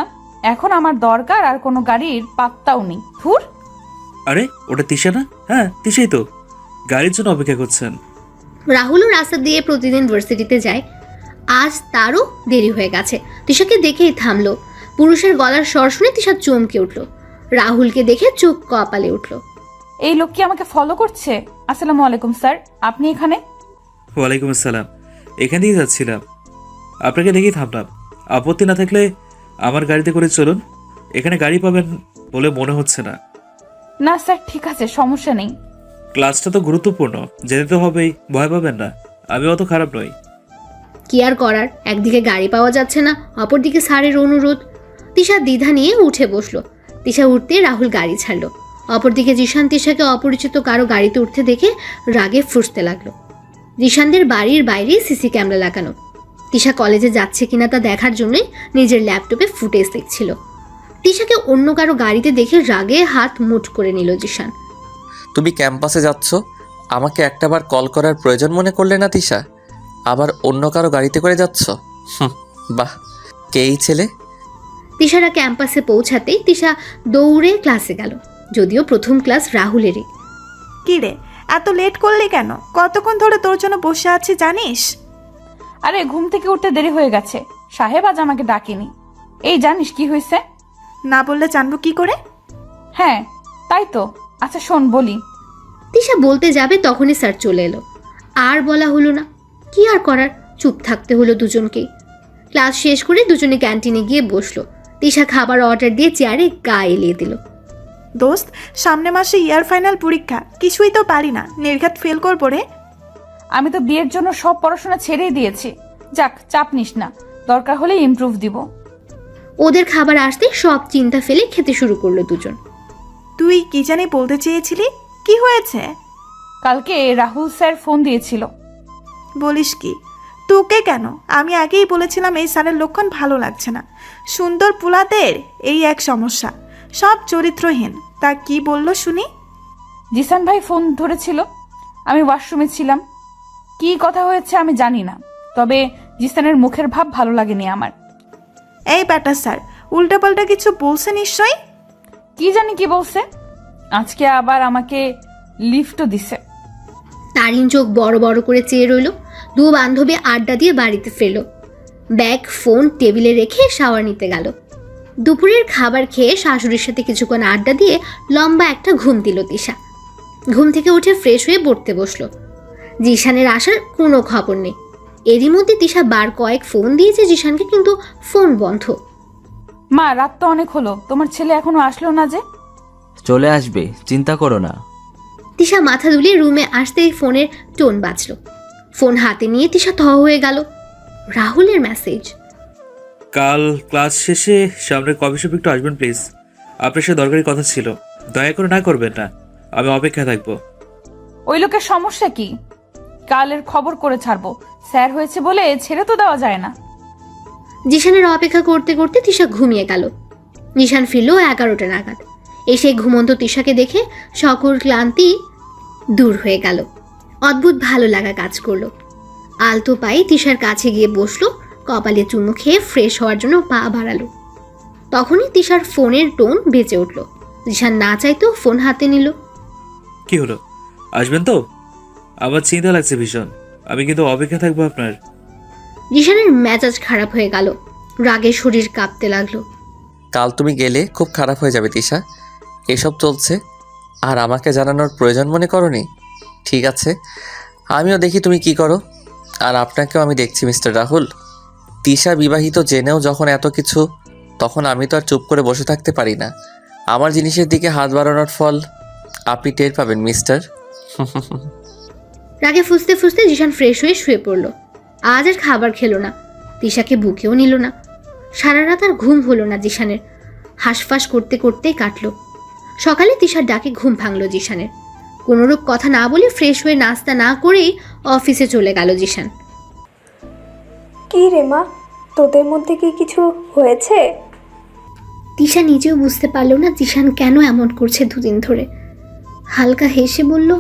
এখন আমার দরকার আর কোনো গাড়ির পাত্তাও নেই। ধুর। আরে, ওটা তিশা না? হ্যাঁ, তিশাই তো। গাড়ির জন্য অপেক্ষা করছেন? রাহুলও রাস্তা দিয়ে প্রতিদিন ভার্সিটিতে যায়। আজ তারও দেরি হয়ে গেছে। তিশাকে দেখেই থামলো। পুরুষের গলার স্বর শুনে তিশা চমকে উঠল। রাহুলকে দেখে চোখ কপালে উঠল। এই লোক কি আমাকে ফলো করছে? আসসালামু আলাইকুম স্যার, আপনি এখানে? ওয়ালাইকুম আসসালাম। এখান দিয়েই যাচ্ছিলাম, আপনাকে দেখেই থামলাম। আপত্তি না থাকলে আমার গাড়িতে করে চলুন। এখানে গাড়ি পাবেন বলে মনে হচ্ছে না। না স্যার, ঠিক আছে, সমস্যা নেই। ক্লাসটা তো গুরুত্বপূর্ণ, যেতে তো হবেই, ভয় পাবেন না। আমি অত খারাপ নই। কি আর করার, একদিকে গাড়ি পাওয়া যাচ্ছে না, অপরদিকে স্যারের অনুরোধ। তিশা দ্বিধা নিয়ে উঠে বসলো। তিশা উঠতে রাহুল গাড়ি ছাড়লো। অপরদিকে জিশান তিশাকে অপরিচিত কারো গাড়িতে উঠতে দেখে রাগে ফুঁসতে লাগলো। জিশানদের বাড়ির বাইরে সিসি ক্যামেরা লাগানো। তিশা কলেজে যাচ্ছে কিনা তা দেখার জন্যই নিজের ল্যাপটপে ফুটেজ দেখছিল। তিশাকে অন্য কারো গাড়িতে দেখে রাগে হাত মুঠ করে নিল জিশান। তুমি ক্যাম্পাসে যাচ্ছ, আমাকে একটাবার কল করার প্রয়োজন মনে করলে না তিশা? আবার অন্য কারো গাড়িতে করে যাচ্ছ? বাহ, কে এই ছেলে? তিশারা ক্যাম্পাসে পৌঁছাতেই তিশা দৌড়ে ক্লাসে গেল, যদিও প্রথম ক্লাস রাহুলেরই। কি রে, এত লেট করলি কেন? কতক্ষণ ধরে তোর জন্য বসে আছি জানিস? আরে ঘুম থেকে উঠতে দেরি হয়ে গেছে, সাহেব আজ আমাকে ডাকেনি। এই জানিস কি হয়েছে? না বললে জানবো কি করে? হ্যাঁ তাই তো। আচ্ছা শোন বলি। তিশা বলতে যাবে তখনই স্যার চলে এলো। আর বলা হলো না, কি আর করার, চুপ থাকতে হলো দুজনকেই। ক্লাস শেষ করে দুজনে ক্যান্টিনে গিয়ে বসলো। তিশা খাবার অর্ডার দিয়ে চেয়ারে গা এলিয়ে দিল। দোস্ত, সামনে মাসে ইয়ার ফাইনাল পরীক্ষা, কিছুই তো পারি না, নির্ঘাত ফেল করবো রে। আমি তো বিয়ের জন্য সব পড়াশোনা ছেড়েই দিয়েছি। যাক, চাপ নিস না, দরকার হলে ইমপ্রুভ দিব। ওদের খাবার আসতে সব চিন্তা ফেলে খেতে শুরু করলো দুজন। তুই কি জানি বলতে চেয়েছিলি, কি হয়েছে? কালকে রাহুল স্যার ফোন দিয়েছিল। বলিস কি? তোকে কেন? আমি আগেই বলেছিলাম এই স্যারের লক্ষণ ভালো লাগছে না। সুন্দর পুলাদের এই এক সমস্যা, সব চরিত্রহীন। তা কি বললো শুনি? জিসান ভাই ফোন ধরেছিল, আমি ওয়াশরুমে ছিলাম। কি কথা হয়েছে আমি জানি না, তবে জিসানের মুখের ভাব ভালো লাগেনি আমার। এই ব্যাটা স্যার উল্টাপাল্টা কিছু বলছে নিশ্চয়ই। কি জানি কি বলছে, আজকে আবার আমাকে লিফটও দিছে। তারিন চোখ বড় বড় করে চেয়ে রইল। দু বান্ধবী আড্ডা দিয়ে বাড়িতে ফেরল। ব্যাগ ফোন টেবিলে রেখে শাওয়ার নিতে গেল। দুপুরের খাবার খেয়ে শাশুড়ির সাথে কিছুক্ষণ আড্ডা দিয়ে লম্বা একটা ঘুম দিল তিশা। ঘুম থেকে উঠে ফ্রেশ হয়ে পড়তে বসলো। জিশানের আসার কোনো খবর নেই। এরই মধ্যে তিশা বার কয়েক ফোন দিয়েছে জিশানকে, কিন্তু ফোন বন্ধ। মা, রাত তো অনেক হলো, তোমার ছেলে এখনো আসলো না যে? চলে আসবে, চিন্তা করো না। তিশা মাথা দুলিয়ে রুমে আসতেই ফোনের টোন বাজলো। ফোন হাতে নিয়ে তিশা থ হয়ে গেল। রাহুলের মেসেজ। কাল ক্লাস শেষে সামনের কফি শপে একটু আসবেন প্লিজ, আপনার সাথে দরকারি কথা ছিল। দয়া করে না করবেন না, আমি অপেক্ষা থাকবো। ওই লোকের সমস্যা কি? কালের খবর করে ছাড়বো, স্যার হয়েছে বলে ছেড়ে তো দেওয়া যায় না। জিশানের অপেক্ষা করতে করতে তিশা ঘুমিয়ে গেল। জিশান ফিরল 11টা নাগাদ। এসে ঘুমন্ত তিশাকে দেখে সকল ক্লান্তি দূর হয়ে গেল। অদ্ভুত ভালো লাগা কাজ করলো। আলতো পায়ে তিশার কাছে গিয়ে বসলো, কপালে চুমু খেয়ে ফ্রেশ হওয়ার জন্য পা বাড়ালো। তখনই তিশার ফোনের টোন বেঁচে উঠল। জিশান না চাইতেও ফোন হাতে নিল। কি হলো, আসবেন তো? আমার চিন্তা লাগছে ভীষণ, আমি কিন্তু অপেক্ষা থাকবো আপনার। জিশানের মেজাজ খারাপ হয়ে গেল, রাগে শরীর কাঁপতে লাগলো। কাল তুমি গেলে খুব খারাপ হয়ে যাবে তিশা, এসব চলছে আর আমাকে জানানোর প্রয়োজন মনে করনি? ঠিক আছে, আমিও দেখি তুমি কি করো, আর আপনাকেও আমি দেখছি মিস্টার রাহুল। তিশা বিবাহিত জেনেও যখন এত কিছু, তখন আমি তো আর চুপ করে বসে থাকতে পারি না। আমার জিনিসের দিকে হাত বাড়ানোর ফল আপনি টের পাবেন মিস্টার। রাগে ফুসতে ফুসতে জিশান ফ্রেশ হয়ে শুয়ে পড়ল। আজ আর খাবার খেলো না, তিশাকে বুকেও নিল না। সারা রাত আর ঘুম হলো না জিশানের, হাঁসফাঁস করতে করতেই কাটলো। সকালে তিশার ডাকে ঘুম ভাঙলো জিশানের। কোনোরূপ কথা না বলে ফ্রেশ হয়ে নাস্তা না করেই অফিসে চলে গেল জিশান। কি রে মা, তোদের মধ্যে কি কিছু হয়েছে? তিশা নিজেও বুঝতে পারলো না জিশান কেন এমন করছে দুদিন ধরে। হালকা হেসে বলল,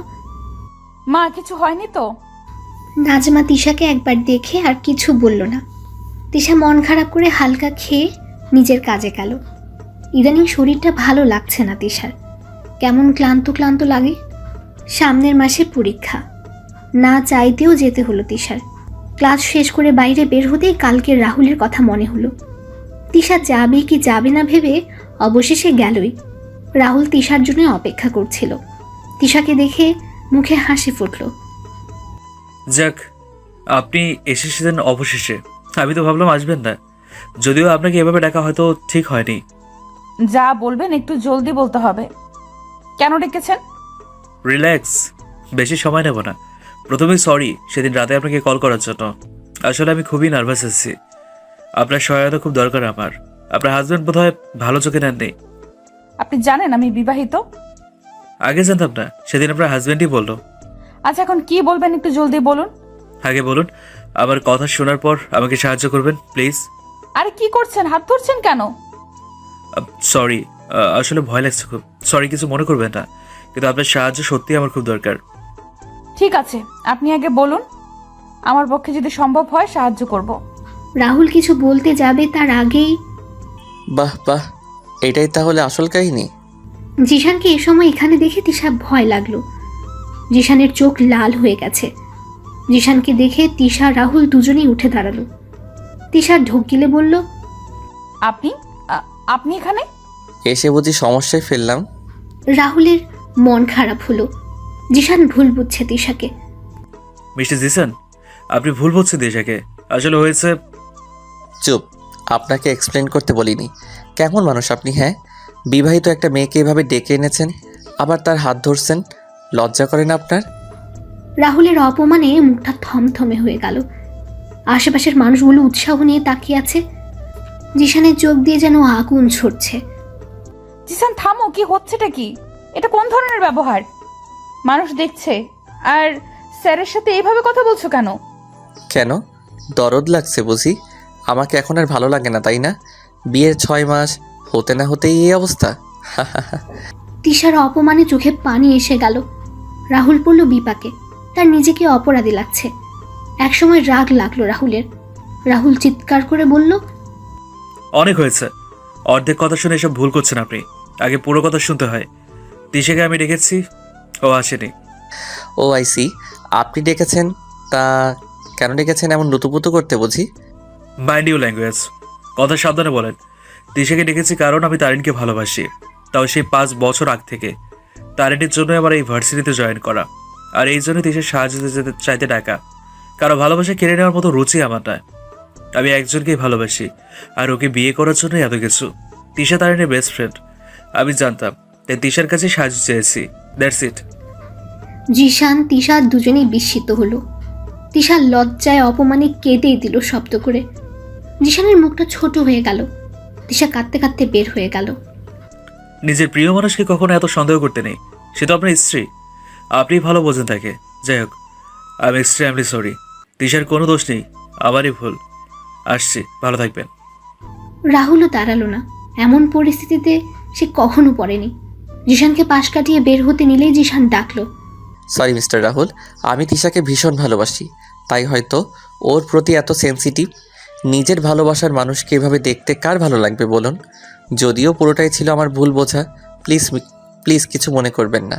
মা কিছু হয়নি তো? নাজমা তিশাকে একবার দেখে আর কিছু বলল না। তিশা মন খারাপ করে হালকা খেয়ে নিজের কাজে গেল। ইদানিং শরীরটা ভালো লাগছে না তিশার, কেমন ক্লান্ত ক্লান্ত লাগে। সামনের মাসে পরীক্ষা, না চাইতেও যেতে হলো তিশার। ক্লাস শেষ করে বাইরে বের হতেই কালকের রাহুলের কথা মনে হলো। তিশা যাবে কি যাবে না ভেবে অবশেষে গেলই। রাহুল তিশার জন্য অপেক্ষা করছিল। তিশাকে দেখে মুখে হাসি ফুটল। যাক, আপনি এসেছিলেন অবশেষে। আমি তো ভাবলাম আসবেন না, যদিও আপনাকে এভাবে ডাকা হয়তো ঠিক হয়নি। যা বলবেন একটু জলদি বলতে হবে। কেন ডেকেছেন? রিল্যাক্স, বেশি সময় নেব না। প্রথমে সরি সেদিন রাতে আপনাকে কল করার জন্য। আসলে আমি খুবই নার্ভাস আছি, আপনার সহায়তা খুব দরকার আমার। আপনার হাজব্যান্ড বোধহয় ভালো চোখে নেননি। আপনি জানেন আমি বিবাহিত? আগে জানতাম না, সেদিন আপনার হাজব্যান্ডই বললো। আচ্ছা এখন কি বলবেন একটু জলদি বলুন। আগে বলুন, আমার কথা শোনার পর আমাকে সাহায্য করবেন প্লিজ। আরে কি করছেন, হাত ধরছেন কেন? সরি, আসলে ভয় লাগছে খুব। সরি, কিছু মনে করবেন না, কিন্তু আপনার সাহায্য সত্যি আমার খুব দরকার। ঠিক আছে, আপনি আগে বলুন, আমার পক্ষে যদি সম্ভব হয় সাহায্য করব। রাহুল কিছু বলতে যাবে তার আগেই বাহ বাহ, এটাই তাহলে আসল কাহিনী। জিশানকে এ সময় এখানে দেখে তিশা ভয় লাগলো। জিশানের চোখ লাল হয়ে গেছে। জিশানকে দেখে তিশা রাহুল দুজনেই উঠে দাঁড়ালো। তিশা ঢোক গিলে বলল, আপনি আপনি এখানে? এসে বুঝি সমস্যায় ফেললাম? রাহুলের মন খারাপ হলো। জিশান ভুল বুঝছে তিশাকে। মিস্টার জিসান, আপনি ভুল বলছেন দিশাকে। আসলে হয়েছে, চুপ, আপনাকে এক্সপ্লেন করতে বলিনি। কেমন মানুষ আপনি? হ্যাঁ, বিবাহিত একটা মেয়েকে এভাবে ডেকে এনেছেন, আবার তার হাত ধরছেন। লজ্জা করে না আপনার? রাহুলের অপমানে মুখটা থমথমে হয়ে গেল। আশেপাশের মানুষগুলো উৎসাহ নিয়ে তাকিয়ে আছে। জিশানের চোখ দিয়ে যেন আগুন ছড়ছে। জিসান থামো, কি হচ্ছেটা কি? এটা কোন ধরনের ব্যবহার? মানুষ দেখছে, আর স্যারের সাথে এইভাবে কথা বলছো কেন? কেন, দরদ লাগছে বুঝি? আমাকে এখন আর ভালো লাগে না, তাই না? বিয়ের 6 মাস হতে না হতেই এই অবস্থা। তিশার অপমানে চোখে পানি এসে গেল। রাহুল পড়ল বিপাকে। তার নিজেকে অপরাধী লাগছে। একসময় রাগ লাগলো রাহুলের। রাহুল চিৎকার করে বলল, অনেক হয়েছে। অর্ধেক কথা শুনে এসব ভুল করছেন আপনি। আগে পুরো কথা শুনতে হয়। দিশাকে আমি ডেকেছি, ও আসেনি। ও আইসি, আপনি ডেকেছেন? তা কেন ডেকেছেন? এমন লুতুপুতু করতে বুঝি? মাইন্ড ইউ ল্যাঙ্গুয়েজ, কথা সাবধানে বলেন। দিশাকে ডেকেছি কারণ আমি তারিনকে ভালোবাসি, তাও সেই 5 বছর আগ থেকে। তারিনের জন্য আমার এই ভার্সিটিতে জয়েন করা, আর এই জন্য দেশের সাহায্য চাইতে ডাকা। কারো ভালোবাসা কেড়ে নেওয়ার মতো রুচি আমার নয়। আমি একজনকেই ভালোবাসি, আর ওকে বিয়ে করার জন্য এত কিছু। তিশা তারিনের বেস্ট ফ্রেন্ড, আমি জানতাম, তাই তিশার কাছে সাহায্য চেয়েছি। That's it. জিশান তিশা দুজনেই বিস্মিত হলো। তিশা লজ্জায় অপমানে কেঁদেই দিল শব্দ করে। জিশানের মুখটা ছোট হয়ে গেল। তিশা কাঁদতে কাঁদতে বের হয়ে গেল। নিজের প্রিয় মানুষকে কখনো এত সন্দেহ করতে নেই। সে তো আপনার স্ত্রী, আপনি ভালো বোঝেন তাকে। যাই হোক, আমি এক্সট্রিমলি সরি। তিশার কোনো দোষ নেই, আমারই ভুল। আসছি, ভালো থাকবেন। রাহুলও দাঁড়ালো না। এমন পরিস্থিতিতে সে কখনো পড়েনি। জিশানকে পাশ কাটিয়ে বের হতে নিলেই জিশান ডাকলো, সরি মিস্টার রাহুল, আমি তিশাকে ভীষণ ভালোবাসি, তাই হয়তো ওর প্রতি এত সেনসিটিভ। নিজের ভালোবাসার মানুষকে এভাবে দেখতে কার ভালো লাগবে বলুন? যদিও পুরোটাই ছিল আমার ভুল বোঝা। প্লিজ প্লিজ কিছু মনে করবেন না।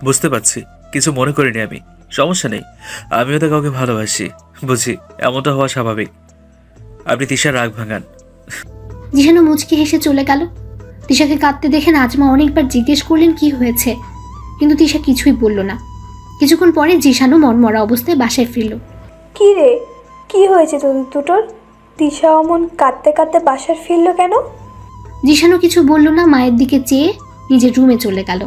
বুঝতে পারছি, কিছু মনে করিনি আমি। সমস্যা নেই, আমিও তো কাউকে ভালোবাসি, বুঝি এমনটা হওয়া স্বাভাবিক। আপনি তিশার রাগ ভাঙান। জিশানও মুচকি হেসে চলে গেল। তিশাকে কাঁদতে দেখে নাজমা অনেকবার জিজ্ঞেস করলেন কি হয়েছে, কিন্তু তিশা কিছুই বলল না। কিছুক্ষণ পরে জিশানও মনমরা অবস্থায় বাসায় ফিরল। কি রে, কি হয়েছে তোদের দুটোর? দিশা অমন কাঁদতে কাঁদতে বাসার ফিরলো কেন? জিশানও কিছু বলল না, মায়ের দিকে চেয়ে নিজের রুমে চলে গেল।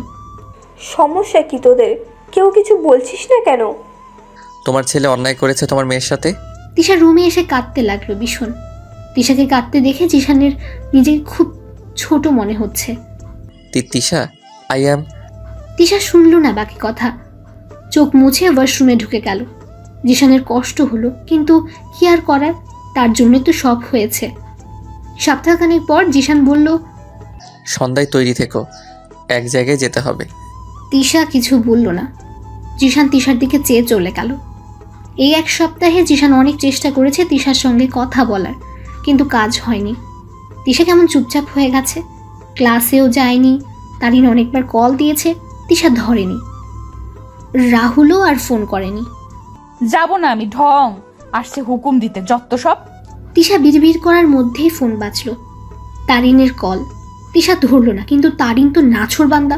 সমস্যা কি তোদের? কেউ কিছু বলছিস না কেন? তোমার ছেলে অন্যায় করেছে তোমার মেয়ের সাথে। তিশা রুমে এসে কাঁদতে লাগলো ভীষণ। তিশাকে কাঁদতে দেখে জিশানের নিজেকে খুব ছোট মনে হচ্ছে। Tisha, I am. তিশা শুনল না বাকি কথা। চোখ মুছে ওয়াশরুমে ঢুকে গেল। জিশানের কষ্ট হলো, কিন্তু কি আর করার, তার জন্য তো সব হয়েছে। সপ্তাহখানেক পর জিশান বলল, সন্ধ্যায় তৈরি থেকো, এক জায়গায় যেতে হবে। তিশা কিছু বলল না। জিশান তিশার দিকে চেয়ে চলে গেল। এই 1 সপ্তাহে জিশান অনেক চেষ্টা করেছে তিশার সঙ্গে কথা বলার, কিন্তু কাজ হয়নি। তিশা কেমন চুপচাপ হয়ে গেছে। ক্লাসেও যায়নি। তারিন অনেকবার কল দিয়েছে, তিশা ধরেনি। রাহুলও আর ফোন করেনি। যাব না আমি, ঢং আসছে হুকুম দিতে, যত সব। তিশা বিড়বিড় করার মধ্যেই ফোন বাজলো। তারিনের কল। তিশা ধরলো না, কিন্তু তারিন তো নাছোড়বান্দা,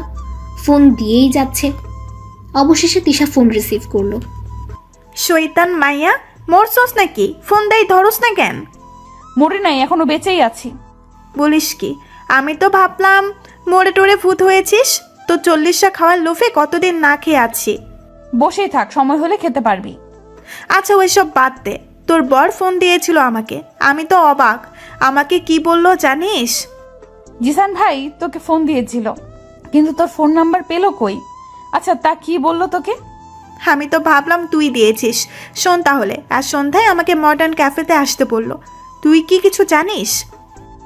ফোন দিয়েই যাচ্ছে। অবশেষে তিশা ফোন রিসিভ করলো। শৈতান মাইয়া, মরছস নাকি? ফোন দেই ধরস না কেন? মরে নাই, এখনো বেঁচেই আছি। বলিস কি? আমি তো ভাবলাম মরে টরে ভূত হয়েছিস। তো 40টা খাওয়ার লোভে কতদিন না খেয়ে আছি। বসেই থাক, সময় হলে খেতে পারবি। আচ্ছা ওইসব বাদ দে। তোর বর ফোন দিয়েছিল আমাকে, আমি তো অবাক। আমাকে কি বললো জানিস? জিসান ভাই তোকে ফোন দিয়েছিল, কিন্তু তোর ফোন নাম্বার পেলো কই? আচ্ছা তা কি বললো তোকে? আমি তো ভাবলাম তুই দিয়েছিস। শোন তাহলে, আজ সন্ধ্যায় আমাকে মডার্ন ক্যাফেতে আসতে বললো। তুই কি কিছু জানিস?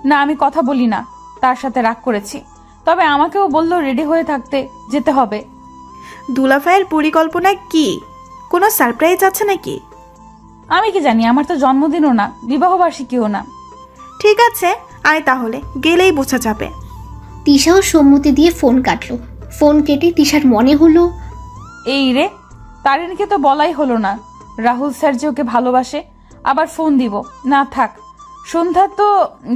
না, আমি কথা বলি না, তার সাথে রাগ করেছি। তবে আমাকেও বললো রেডি হয়ে থাকতে, যেতে হবে। দুলাভাইয়ের পরিকল্পনা কি? কোনো সারপ্রাইজ আছে নাকি? আমি কি জানি, আমার তো জন্মদিনও না, বিবাহবার্ষিকীও না। ঠিক আছে, আয় তাহলে, গেলেই বোঝা যাবে। তিশাও সম্মতি দিয়ে ফোন কাটলো। ফোন কেটে তিশার মনে হলো এই রে, তারিনকে তো বলাই হলো না রাহুল স্যার যে ওকে ভালোবাসে। আবার ফোন দিব না, থাক, সন্ধ্যা তো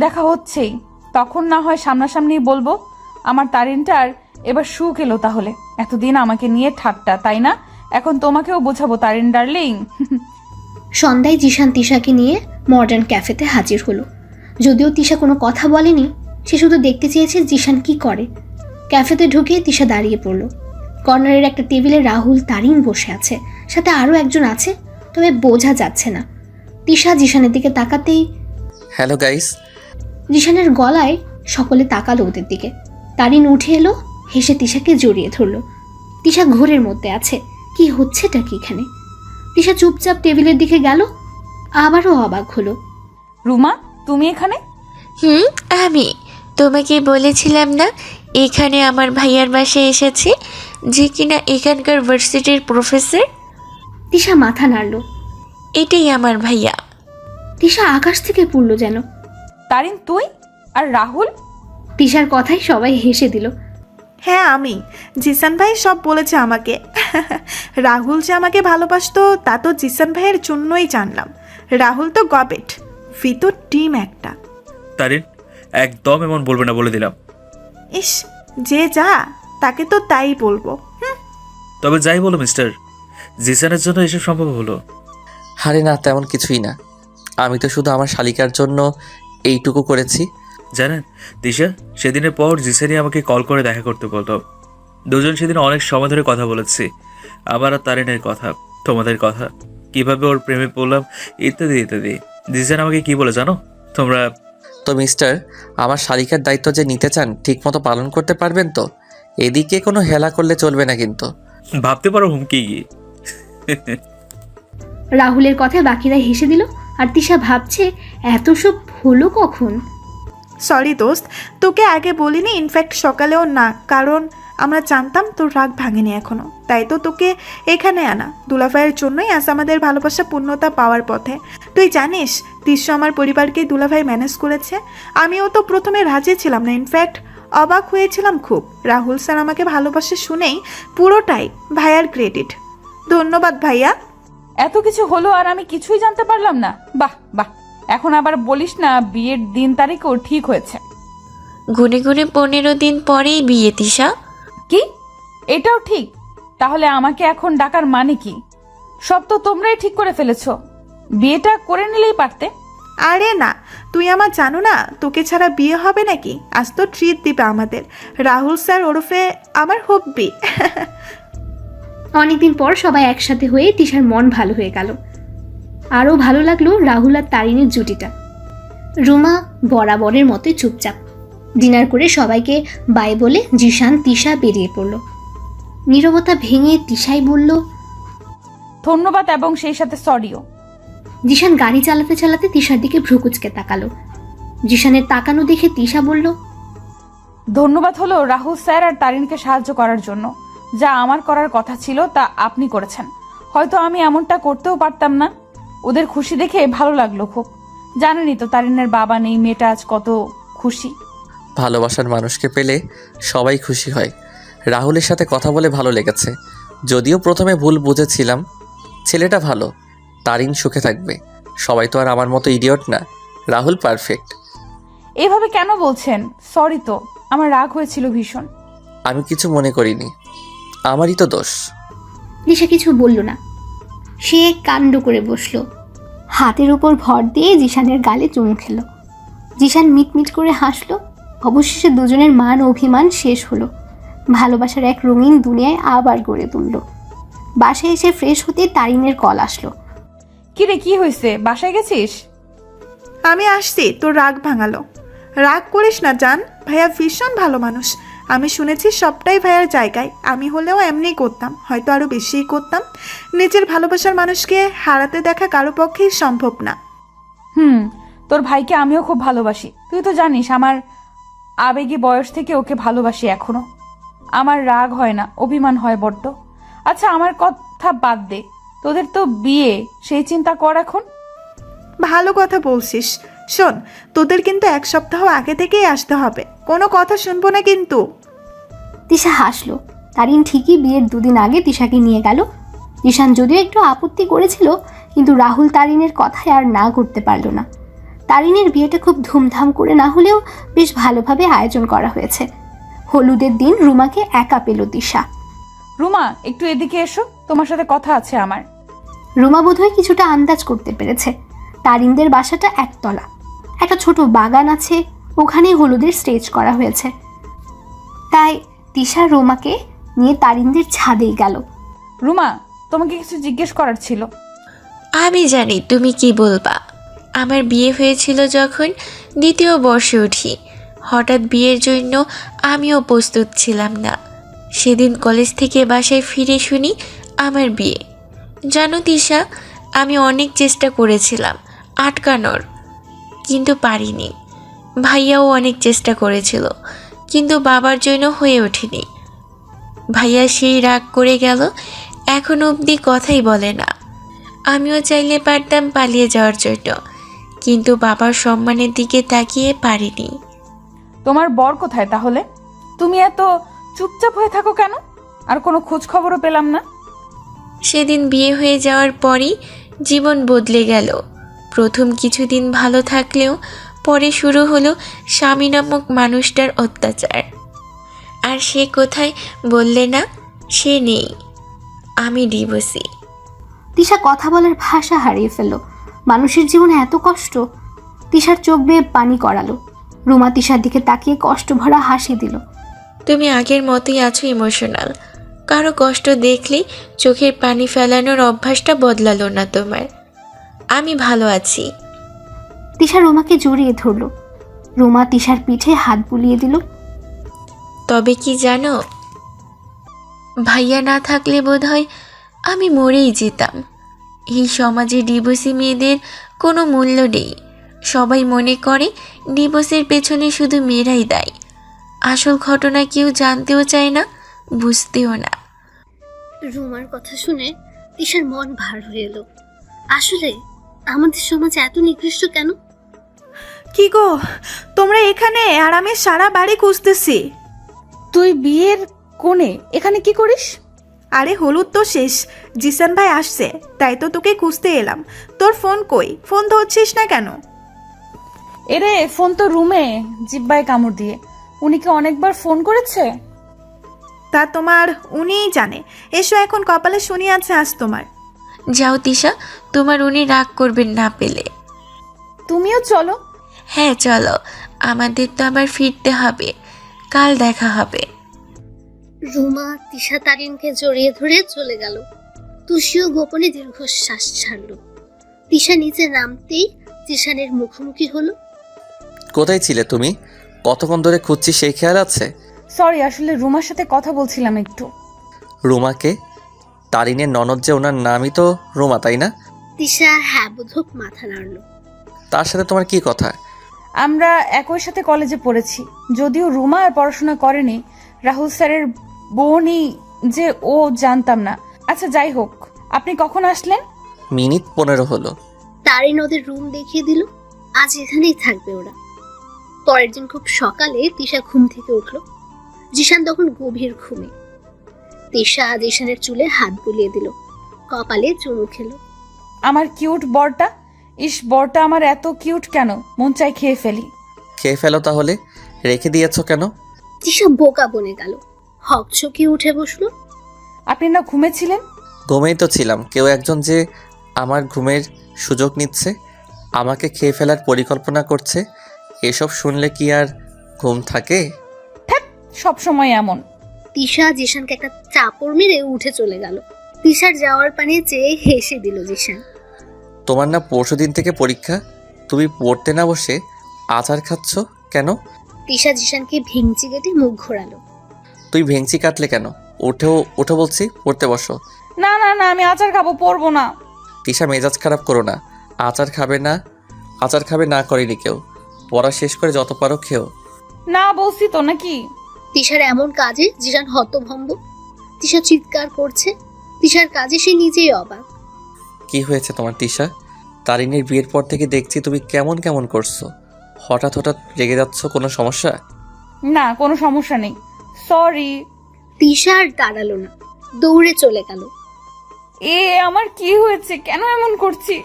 দেখা হচ্ছেই, তখন না হয় সামনাসামনি বলবো। আমার তারিনটার এবার সুখ এলো তাহলে। এতদিন আমাকে নিয়ে ঠাট্টা, তাই না? এখন তোমাকেও বোঝাবো তারিন ডার্লিং। সন্ধ্যায় জিশান তিশাকে নিয়ে মডার্ন ক্যাফেতে হাজির হলো। যদিও তিশা কোনো কথা বলেনি, সে শুধু দেখতে চেয়েছে জিশান কি করে। ক্যাফেতে ঢুকে তিশা দাঁড়িয়ে পড়ল। কর্নারের একটা টেবিলে রাহুল তারিন বসে আছে, সাথে আরও একজন আছে, তবে বোঝা যাচ্ছে না। তিশা জিশানের দিকে তাকাতেই হ্যালো গাইস। জিশানের গলায় সকলে তাকালো ওদের দিকে। তারিন উঠে এলো, হেসে তিশাকে জড়িয়ে ধরল। তিশা ঘোরের মধ্যে আছে, কি হচ্ছেটা কি এখানে? তিশা চুপচাপ টেবিলের দিকে গেল, আবারও অবাক হলো। রুমা, তুমি এখানে? আমি তোমাকে বলেছিলাম না এখানে আমার ভাইয়ার বাসায় এসেছি, যে কিনা এখানকার ভার্সিটির প্রফেসর। তিশা মাথা নাড়ল। এটাই আমার ভাইয়া। তিশা আকাশ থেকে পড়ল যেন। তারিন তুই? আর রাহুল? তিশার কথাই সবাই হেসে দিল। হ্যাঁ আমি। জিসান ভাই সব বলেছে আমাকে। রাহুল যে আমাকে ভালোবাসতো তা তো জিসান ভাইয়ের জন্যই জানলাম। রাহুল তো গবেট, ভিতর টিম একটা। তারিন, একদম এমন বলবে না বলে দিলাম। ইস, যে যা তাকে তো তাই বলবো। তবে যাই বলো মিস্টার, জিসানের জন্য এসব সম্ভব হলো? আরে না, তেমন কিছুই না। আমি তো শুধু আমার শালিকার জন্য এইটুকু করেছি। জানেন দিশা, সেদিনের পর জিসানি আমাকে কল করে দেখা করতে বললো। দুজন সেদিন অনেক সময় ধরে কথা বলেছি, আবার আর তারিনের কথা, তোমাদের কথা, কিভাবে ওর প্রেমে পড়লাম, ইত্যাদি ইত্যাদি। জিসান আমাকে কি বলে জানো তোমরা? তো মিস্টার, আমার শালিকার দায়িত্ব যে নিতে চান ঠিকমতো পালন করতে পারবেন তো? এদিকে কোনো হেলা করলে চলবে না কিন্তু। ভাবতে পারো হুমকি গিয়ে। রাহুলের কথায় বাকিরা হেসে দিল, আর তিশা ভাবছে এত সব হলো কখন। সরি দোস্ত, তোকে আগে বলিনি, ইনফ্যাক্ট সকালেও না, কারণ আমরা জানতাম তোর রাগ ভাঙেনি এখনো, তাই তো তোকে এখানে আনা। দুলাভাইয়ের জন্যই আজ আমাদের ভালোবাসা পূর্ণতা পাওয়ার পথে। তুই জানিস তিস্য আমার পরিবারকে দুলাভাই ম্যানেজ করেছে। আমিও তো প্রথমে রাজি ছিলাম না, ইনফ্যাক্ট অবাক হয়েছিলাম খুব। রাহুল স্যার আমাকে ভালোবাসে শুনেই পুরোটাই ভাইয়ার ক্রেডিট। ধন্যবাদ ভাইয়া। এত কিছু হলো আর আমি কিছুই জানতে পারলাম না? বাহ বাহ, এখন আবার বলিস না বিয়ের দিন তারিখও ঠিক হয়েছে। গুনে গুনে 15 দিন পরেই বিয়ে তিশা। কি? এটাও ঠিক? তাহলে আমাকে এখন ডাকার মানে কি? সব তো তোমরাই ঠিক করে ফেলেছো, বিয়েটা করে নিলেই পারতে। আরে না, তুই আমার জানো না তোকে ছাড়া বিয়ে হবে নাকি? আজ তো ট্রিট দিবে আমাদের রাহুল স্যার ওরফে আমার হব্বি। অনেকদিন পর সবাই একসাথে হয়ে তিশার মন ভালো হয়ে গেল। আরও ভালো লাগলো রাহুল আর তারিনের জুটিটা। রুমা বরাবরের মতোই চুপচাপ। ডিনার করে সবাইকে বাই বলে জিশান তিশা বেরিয়ে পড়ল। নীরবতা ভেঙে তিশাই বলল, ধন্যবাদ এবং সেই সাথে সরিও। জিশান গাড়ি চালাতে চালাতে তিশার দিকে ভ্রুকুচকে তাকালো। জিশানের তাকানো দেখে তিশা বলল, ধন্যবাদ হলো রাহুল স্যার আর তারিনকে সাহায্য করার জন্য। যা আমার করার কথা ছিল তা আপনি করেছেন। হয়তো আমি এমনটা করতেও পারতাম না। ওদের খুশি দেখে ভালো লাগলো খুব। জানেনই তো তারিনের বাবা নেই, মেয়েটা আজ কত খুশি। ভালোবাসার মানুষকে পেলে সবাই খুশি হয়। রাহুলের সাথে কথা বলে ভালো লেগেছে, যদিও প্রথমে ভুল বুঝেছিলাম। ছেলেটা ভালো, তারিন সুখে থাকবে। সবাই তো আর আমার মতো ইডিয়ট না। রাহুল পারফেক্ট। এভাবে কেন বলছেন? সরি তো, আমার রাগ হয়েছিল ভীষণ। আমি কিছু মনে করিনি, আমারই তো দোষ। দিশা কিছু বলল না, সে কাণ্ড করে বসলো। হাতের উপর ভর দিয়ে জিশানের গালে চুমু খেল। জিশান মিটমিট করে হাসলো। অবশেষে দুজনের মান অভিমান শেষ হলো। ভালোবাসার এক রঙিন দুনিয়ায় আবার গড়ে তুলল। বাসায় এসে ফ্রেশ হতে তারিনের কল আসলো। কিরে, কি হয়েছে? বাসায় গেছিস? আমি আসছি, তোর রাগ ভাঙালো। রাগ করিস না জান, ভাইয়া ভীষণ ভালো মানুষ। আমি শুনেছি সবটাই ভাইয়ার জায়গায়। আমি হলেও এমনিই করতাম, হয়তো আরও বেশিই করতাম। নিজের ভালোবাসার মানুষকে হারাতে দেখা কারো পক্ষেই সম্ভব না। তোর ভাইকে আমিও খুব ভালোবাসি। তুই তো জানিস আমার আবেগী বয়স থেকে ওকে ভালোবাসি এখনো। আমার রাগ হয় না, অভিমান হয় বড্ড। আচ্ছা, আমার কথা বাদ দে, তোদের তো বিয়ে, সেই চিন্তা কর এখন। ভালো কথা বলছিস, শোন, তোদের কিন্তু 1 সপ্তাহ আগে থেকেই আসতে হবে, কোনো কথা শুনবো না কিন্তু। তিশা হাসলো। তারিন ঠিকই বিয়ের 2 দিন আগে তিশাকে নিয়ে গেল। জিশান যদিও একটু আপত্তি করেছিল, কিন্তু রাহুল তারিনের কথায় আর না করতে পারল না। তারিনের বিয়েটা খুব ধুমধাম করে না হলেও বেশ ভালোভাবে আয়োজন করা হয়েছে। হলুদের দিন রুমাকে একা পেল তিশা। রুমা, একটু এদিকে এসো, তোমার সাথে কথা আছে আমার। রুমা বোধহয় কিছুটা আন্দাজ করতে পেরেছে। তারিনদের বাসাটা 1 তলা, একটা ছোট বাগান আছে, ওখানেই হলুদের স্টেজ করা হয়েছে। তাই তিশা রুমাকে নিয়ে তারিনদের ছাদেই গেল। রুমা, তোমাকে কিছু জিজ্ঞেস করার ছিল। আমি জানি তুমি কি বলবা। আমার বিয়ে হয়েছিল যখন 2য় বর্ষে উঠি, হঠাৎ বিয়ের জন্য আমিও প্রস্তুত ছিলাম না। সেদিন কলেজ থেকে বাসায় ফিরে শুনি আমার বিয়ে। জানো তিশা, আমি অনেক চেষ্টা করেছিলাম আটকানোর, কিন্তু পারিনি। ভাইয়াও অনেক চেষ্টা করেছিল, কিন্তু বাবার জন্য হয়ে ওঠেনি। ভাইয়া সেই রাগ করে গেল, এখন অবধি কথাই বলে না। আমিও চাইলে পারতাম পালিয়ে যাওয়ার জন্য, কিন্তু বাবার সম্মানের দিকে তাকিয়ে পারিনি। তোমার বর কোথায় তাহলে? তুমি এত চুপচাপ হয়ে থাকো কেন? আর কোনো খোঁজ খবরও পেলাম না। সেদিন বিয়ে হয়ে যাওয়ার পরই জীবন বদলে গেল। প্রথম কিছুদিন ভালো থাকলেও পরে শুরু হলো স্বামী নামক মানুষটার অত্যাচার। আর সে কোথায় বললে না, সে নেই। আমি ডিভোর্সি। তিশা কথা বলার ভাষা হারিয়ে ফেলল। মানুষের জীবনে এত কষ্ট। তিশার চোখ বেয়ে পানি করালো। রুমা তিশার দিকে তাকিয়ে কষ্ট ভরা হাসি দিল। তুমি আগের মতোই আছো ইমোশনাল। কারো কষ্ট দেখলেই চোখের পানি ফেলানোর অভ্যাসটা বদলালো না তোমার। আমি ভালো আছি। তিশা রুমাকে জড়িয়ে ধরল। রুমা তিশার পিঠে হাত বুলিয়ে দিল। তবে কি জানো, ভাইয়া না থাকলে বোধহয় আমি মরেই যেতাম। এই সমাজে ডিভোর্সি মেয়েদের কোনো মূল্য নেই। সবাই মনে করে ডিভোর্সের পেছনে শুধু মেয়েরাই দায়ী। আসল ঘটনা কেউ জানতেও চায় না, বুঝতেও না। রুমার কথা শুনে তিশার মন ভার হয়ে এলো। আসলে আমাদের সমাজ এত নিকৃষ্ট কেন? কি গো, তোমরা এখানে? আর আমি সারা বাড়ি খুঁজতেছি। তুই বিয়ের কোণে এখানে কি করিস? আরে হলুদ তো শেষ, জিসান ভাই আসছে, তাই তো তোকে খুঁজতে এলাম। তোর ফোন কই? ফোন ধরছিস না কেন? এরে, ফোন তো রুমে, জিব্বায় কামড় দিয়ে। উনিকে অনেকবার ফোন করেছে। তা তোমার উনিই জানে। এসো, এখন কপালে শনি আছে আজ তোমার। যাও তিশা, তোমার উনি রাগ করবেন না পেলে। তুমিও চলো। হ্যাঁ চলো, আমাদের তো আবার ফিরতে হবে। কাল দেখা হবে। রুমা তিশা তারিনকে জড়িয়ে ধরে চলে গেল। তুষিও গোপনে দীর্ঘশ্বাস ছাড়ল। তিশা নিচে নামতেই জিশানের মুখোমুখি হলো। কোথায় ছিলে তুমি? কতক্ষণ ধরে খুঁজছি সেই খেয়াল আছে? সরি, আসলে রুমার সাথে কথা বলছিলাম একটু। রুমাকে? তারিনের ননদ যে, ওনার নামই তো রুমা, তাই না? তিশা হ্যাঁ বোধক মাথা নাড়ল। তার সাথে তোমার কি কথা? আমরা একই সাথে কলেজে পড়েছি। যদিও রুমা আর পড়াশোনা করেনি, রাহুল স্যারের বোনই যে ও, জানতাম না। আচ্ছা যাই হোক, আপনি কখন আসলেন? মিনিট 15 হলো। তারিন ওদের রুম দেখিয়ে দিল। আজ এখানেই থাকবে ওরা। পরের দিন খুব সকালে তিশা ঘুম থেকে উঠল। জিশান তখন গভীর ঘুমে। তিশা জিশানের চুলে হাত বুলিয়ে দিল, কপালে চুমু খেলো। আমার কিউট বরটা। ইস, বরটা আমার এত কিউট কেন, মন চাই খেয়ে ফেলি। খেয়ে ফেলো তাহলে, রেখে দিয়েছ কেন? তিশা বোকা বনে গেল, হকচকিয়ে উঠে বসলো। আপনি না ঘুমেছিলেন? ঘুমেই তো ছিলাম। কেউ একজন যে আমার ঘুমের সুযোগ নিচ্ছে, আমাকে খেয়ে ফেলার পরিকল্পনা করছে। এসব শুনলে কি আর ঘুম থাকে? সব সময় এমন। তিশা জিশানকে একটা চাপড় মেরে উঠে চলে গেল। তিশার যাওয়ার পানে চেয়ে হেসে দিল জিশান। তোমার না পরশুদিন থেকে পরীক্ষা? তুমি পড়তে না বসে আচার খাচ্ছ কেন? তিশা জিশানকে ভেঙচি কেটে মুখ ঘোরালো। তুই ভেঙচি কাটলে কেন? ওঠো বলছি, পড়তে বসো। না না না, আমি আচার খাবো, পড়বো না। তিশা, মেজাজ খারাপ করো না। আচার খাবে না করেনি কেউ। পড়া শেষ করে যত পারো খেও। না বলছি তো নাকি। তিশার এমন কাজে জিশান হতভম্ব। তিশা চিৎকার করছে। তিশার কাজে সে নিজেই অবাক। কি হয়েছে তোমার তিশা? তারিনের বিয়ের পর থেকে দেখছি তুমি কেমন কেমন করছো। হঠাৎ হঠাৎ রেগে যাচ্ছ, কোনো সমস্যা? না, কোনো সমস্যা নেই, সরি। তিশা আর দাঁড়ালো না, দৌড়ে চলে গেল। এ আমার কি হয়েছে, কেন এমন করছি?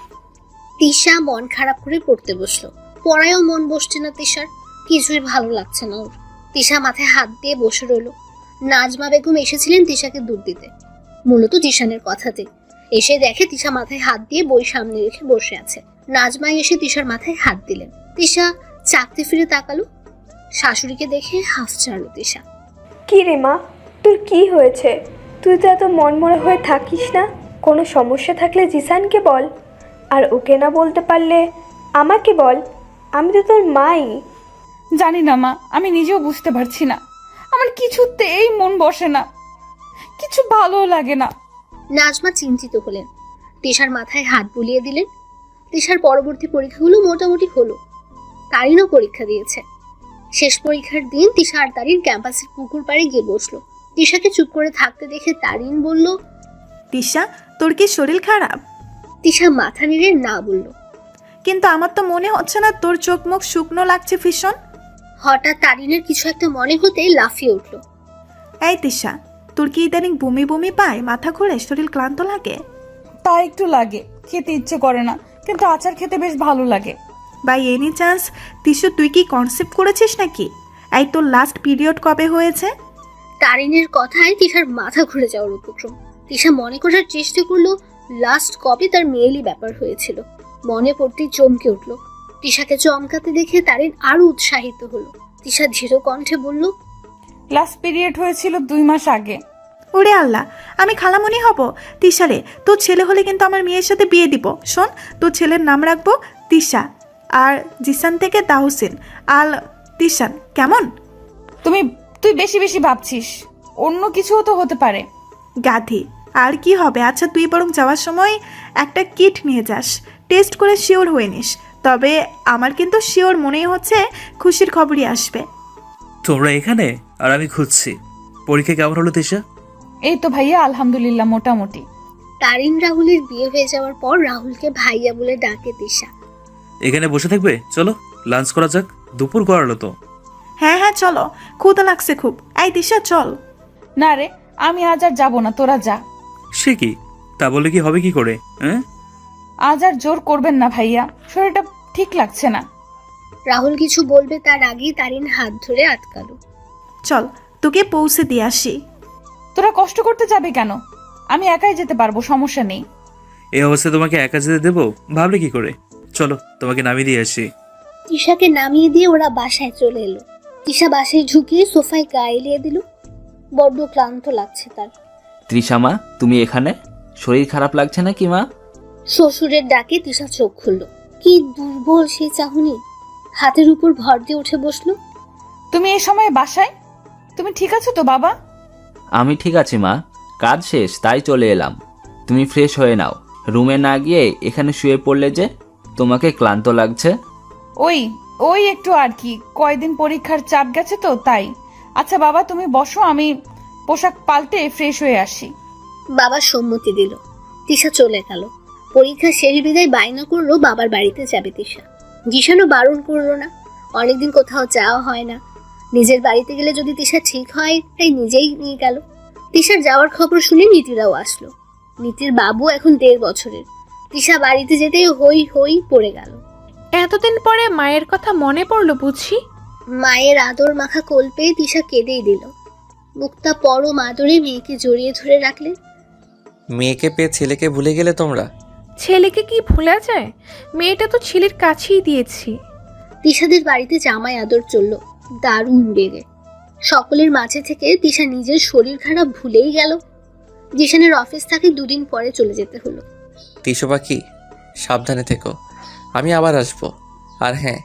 তিশা মন খারাপ করে পড়তে বসলো। পড়ায়ও মন বসছে না তিশার, কিছুই ভালো লাগছে না ওর। তিশা মাথায় হাত দিয়ে বসে রইল। নাজমা বেগম এসেছিলেন তিশাকে দুধ দিতে, মূলত জিশানের কথাতে। এসে দেখে তিশা মাথায় হাত দিয়ে বই সামনে রেখে বসে আছে। নাজমা এসে তিশার মাথায় হাত দিলেন। তিশা চাকতে ফিরে তাকালো, শাশুড়িকে দেখে হাফ ছাড়লো তিশা। কি রে মা, তোর কি হয়েছে? তুই তো এত মনমরা হয়ে থাকিস না। কোনো সমস্যা থাকলে জিসানকে বল, আর ওকে না বলতে পারলে আমাকে বল, আমি তো তোর মাই। জানি না মা, আমি নিজেও বুঝতে পারছি না, আমার কিছুতেই মন বসে না, কিছু ভালো লাগে না। নাজমা চিন্তিত হলেন, তিশার মাথায় হাত বুলিয়ে দিলেন। তিশার পরবর্তী পরীক্ষাগুলো মোটামুটি হলো। তারিনও পরীক্ষা দিয়েছে। শেষ পরীক্ষার দিন তিশা আর তারিন ক্যাম্পাসের পুকুর পাড়ে গিয়ে বসলো। তিশাকে চুপ করে থাকতে দেখে তারিন বলল, তিশা, তোর কি শরীর খারাপ? তিশা মাথা নেড়ে না বলল। কিন্তু আমার তো মনে হচ্ছে না, তোর চোখ মুখ শুকনো লাগছে ভীষণ। হঠাৎ তারিনের কিছু একটা মনে হতেই লাফিয়ে উঠল। এই তিশা, তোর কি ইদানিং বমি বমি পায়, মাথা ঘোরে, শরীর ক্লান্ত লাগে? তা একটু লাগে, খেতে ইচ্ছে করে না, কিন্তু আচার খেতে বেশ ভালো লাগে। বাই এনি চান্স তিশু, তুই কি কনসেপ্ট করেছিস নাকি? এই তোর লাস্ট পিরিয়ড কবে হয়েছে? তারিনের কথায় তিশার মাথা ঘুরে যাওয়ার উপক্রম। তিশা মনে করার চেষ্টা করলো লাস্ট কবে তার মেয়েলি ব্যাপার হয়েছিল। মনে পড়তেই চমকে উঠল। তিশাকে চমকাতে দেখে তারিন আরো উৎসাহিত হলো। তিশা ধীর কণ্ঠে বলল, লাস্ট পিরিয়ড হয়েছিল 2 মাস আগে। ওরে আল্লাহ, আমি খালামণি হব? তিশারে, তোর ছেলে হলে কিন্তু আমার মেয়ের সাথে বিয়ে দিব। শোন, তোর ছেলের নাম রাখবো তিশা, আর জিসান থেকে তাহসিন আল তিশান, কেমন? তুই বেশি বেশি ভাবছিস, অন্য কিছুও তো হতে পারে। গাধি, আর কি হবে? আচ্ছা, তুই বরং যাওয়ার সময় একটা কিট নিয়ে যাস, টেস্ট করে শিওর হয়ে নিস। তবে আমার কিন্তু শিওর মনেই হচ্ছে খুশির খবরই আসবে। তোমরা এখানে আর আমি খুঁজছি। পরীক্ষা কেমন হলো তিশা? এই তো ভাইয়া, আলহামদুলিল্লাহ মোটামুটি। তারিন রাহুলের বিয়ে হয়ে যাওয়ার পর রাহুলকে ভাইয়া বলে ডাকে তিশা। এখানে বসে থাকবে? চলো লাঞ্চ করা যাক, দুপুর গড়ালো তো। হ্যাঁ হ্যাঁ, চলো, ক্ষুধা লাগছে খুব। এই তিশা, চল। না রে, আমি আজ আর যাবো না, তোরা যা। সে কি? তা বলে কি হবে কি করে? হ্যাঁ, আজ আর জোর করবেন না ভাইয়া, শরীরটা ঠিক লাগছে না। রাহুল কিছু বলবে তার আগেই তারিন হাত ধরে আটকালো। চল, তোকে পৌঁছে দিয়ে আসি। তোরা কষ্ট করতে যাবে কেন? আমি একাই যেতে পারবো, সমস্যা নেই। এই অবস্থায় তোমাকে একা যেতে দেবো ভাবলে কি করে? চলো তোমাকে নামিয়ে দিয়ে আসি। তিশাকে নামিয়ে দিয়ে ওরা বাসায় চলে এলো। তিশা বাসায় ঝুঁকিয়ে সোফায় গা এলিয়ে দিল। বড্ড ক্লান্ত লাগছে তার। তৃষা মা, তুমি এখানে? শরীর খারাপ লাগছে নাকি মা? শ্বশুরের ডাকে তিশা চোখ খুলল। কি দুর্বল সেই চাহনি। হাতের উপর ভর দিয়ে উঠে বসলো। তুমি এই সময় বাসায়? তুমি ঠিক আছো তো বাবা? আমি ঠিক আছি মা, কাজ শেষ তাই চলে এলাম। তুমি ফ্রেশ হয়ে নাও। রুমে না গিয়ে এখানে শুয়ে পড়লে যে? তোমাকে ক্লান্ত লাগছে? ওই একটু আর কি, কয়দিন পরীক্ষার চাপ গেছে তো তাই। আচ্ছা বাবা, তুমি বসো, আমি পোশাক পাল্টে ফ্রেশ হয়ে আসি। বাবা সম্মতি দিল। তিশা চলে গেল। পরীক্ষা শেষ বিদায় বায়না করলো বাবার বাড়িতে যাবে তিশা। জিশানও বারণ করলো না। অনেকদিন কোথাও যাওয়া হয় না। নিজের বাড়িতে গেলে যদি তিশা ঠিক হয়, তাই নিজেই নিয়ে গেল। তিশার যাওয়ার খবর শুনে নীতিরাও আসলো। নীতির বাবু এখন 1.5 বছরের। তিশা বাড়িতে যেতে হই হই পড়ে গেল। এতদিন পরে মায়ের কথা মনে পড়লো বুঝি। মায়ের আদর মাখা কোল পেয়ে তিশা কেঁদেই দিল। মুক্তা পরম আদরে মেয়েকে জড়িয়ে ধরে রাখলেন। মেয়েকে পেয়ে ছেলেকে ভুলে গেলে তোমরা? ছেলেকে কি ভোলা যায়? মেয়েটা তো ছেলের কাছেই দিয়েছি। তিশাদের বাড়িতে জামাই আদর চলল দারুণ বেগে। সকলের মাঝে থেকে তিশা নিজের শরীর খারাপ ভুলেই গেল। জিশানের অফিস থাকে 2 দিন পরে চলে যেতে হলো। তিশু পাখি, সাবধানে থেকো, আমি আবার আসবো। আর হ্যাঁ,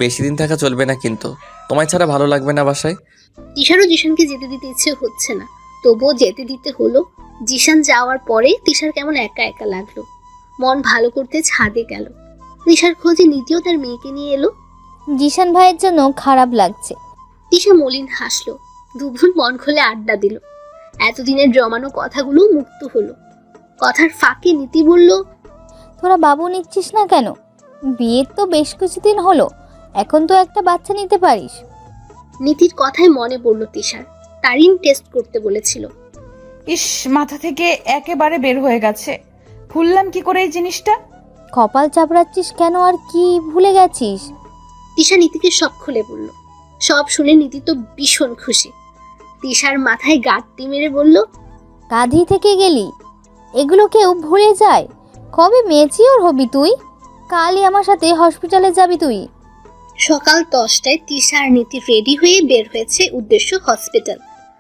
বেশি দিন থাকা চলবে না কিন্তু, তোমায় ছাড়া ভালো লাগবে না বাসায়। তিশারও জিশানকে যেতে দিতে ইচ্ছে হচ্ছে না, তবুও যেতে দিতে হলো। জিশান যাওয়ার পরে তিশার কেমন একা একা লাগলো। মন ভালো করতে ছাদে গেল। তিশার খোঁজে নীতিও তার মেয়েকে নিয়ে এলো। জিশান ভাইয়ের জন্য খারাপ লাগছে। তিশা মলিন হাসলো। দুভুন মন খুলে আড্ডা দিল। এতদিনের জমানো কথাগুলো মুক্ত হলো। কথার ফাঁকে নীতি বলল, তোরা বাবু নিচ্ছিস না কেন? বিয়ের তো বেশ কিছুদিন হলো, এখন তো একটা বাচ্চা নিতে পারিস। নীতির কথায় মনে পড়ল তিশার তারিন টেস্ট করতে বলেছিল। ইস, মাথা থেকে একেবারে বের হয়ে গেছে। ভুললাম কি করে এই জিনিসটা? কপাল চাপড়াচ্ছিস কেন, আর কি ভুলে গেছিস? তিশা নীতিকে সব খুলে বলল। সব শুনে নীতি তো ভীষণ খুশি। তিশার মাথায় গাঁটটি মেরে বলল, কাঁধি থেকে গেলি, এগুলো কেউ ভুলে যায়? কবে মেচিওর হবি তুই? কালই আমার সাথে হসপিটালে যাবি তুই। সকাল 10টায় তিশা আর নীতি রেডি হয়ে বের হয়েছে, উদ্দেশ্য হসপিটাল।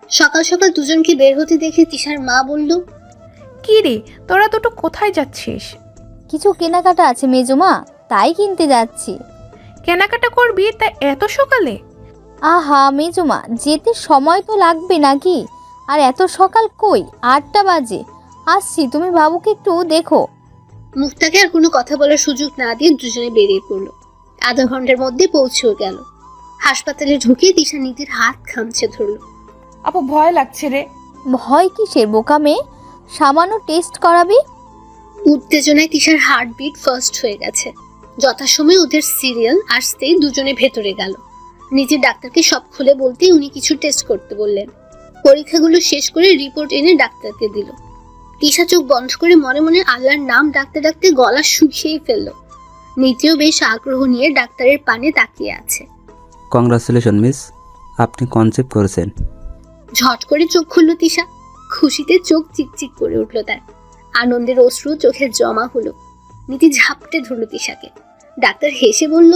সকাল সকাল দুজনকে বের হতে দেখে তিশার মা বলল, কি রে, তোরা দুটো কোথায় যাচ্ছিস? কিছু কেনাকাটা আছে মেজমা, তাই কিনতে যাচ্ছি। কেনাকাটা করবি তা এত সকালে? আহা মেজমা, যেতে সময় তো লাগবে নাকি? আর এত সকাল কই, 8টা বাজে। আসছি, তুমি বাবুকে একটু দেখো। মুক্তাকে আর কোনো কথা বলার সুযোগ না দিয়ে দুজনে বেরিয়ে পড়লো। আধা ঘন্টার মধ্যে পৌঁছেও গেল। হাসপাতালে ঢুকে তিশা নীতির হাত খামছে ধরল। আপু ভয় লাগছে রে। ভয় কিসের বোকা মেয়ে, সামান্য টেস্ট করাবি। উত্তেজনায় তিশার হার্টবিট ফার্স্ট হয়ে গেছে। যথাসময়ে ওদের সিরিয়াল আসতেই দুজনে ভেতরে গেল। নিজে ডাক্তারকে সব খুলে বলতেই উনি কিছু টেস্ট করতে বললেন। পরীক্ষাগুলো শেষ করে রিপোর্ট এনে ডাক্তারকে দিল। তিশা চোখ বন্ধ করে মনে মনে আল্লাহর নাম ডাকতে ডাকতে গলা শুকিয়েই ফেলল। নীতিও বেশ আগ্রহ নিয়ে ডাক্তারের পানে তাকিয়ে আছে। কংগ্রাচুলেশন মিস, আপনি কনসেপ্ট করেছেন। ঝট করে চোখ খুলল তিশা। খুশিতে চোখ চিকচিক করে উঠল তার। আনন্দের অশ্রু চোখে জমা হলো। নীতি ঝাপটে ধরল তিশাকে। ডাক্তার হেসে বলল,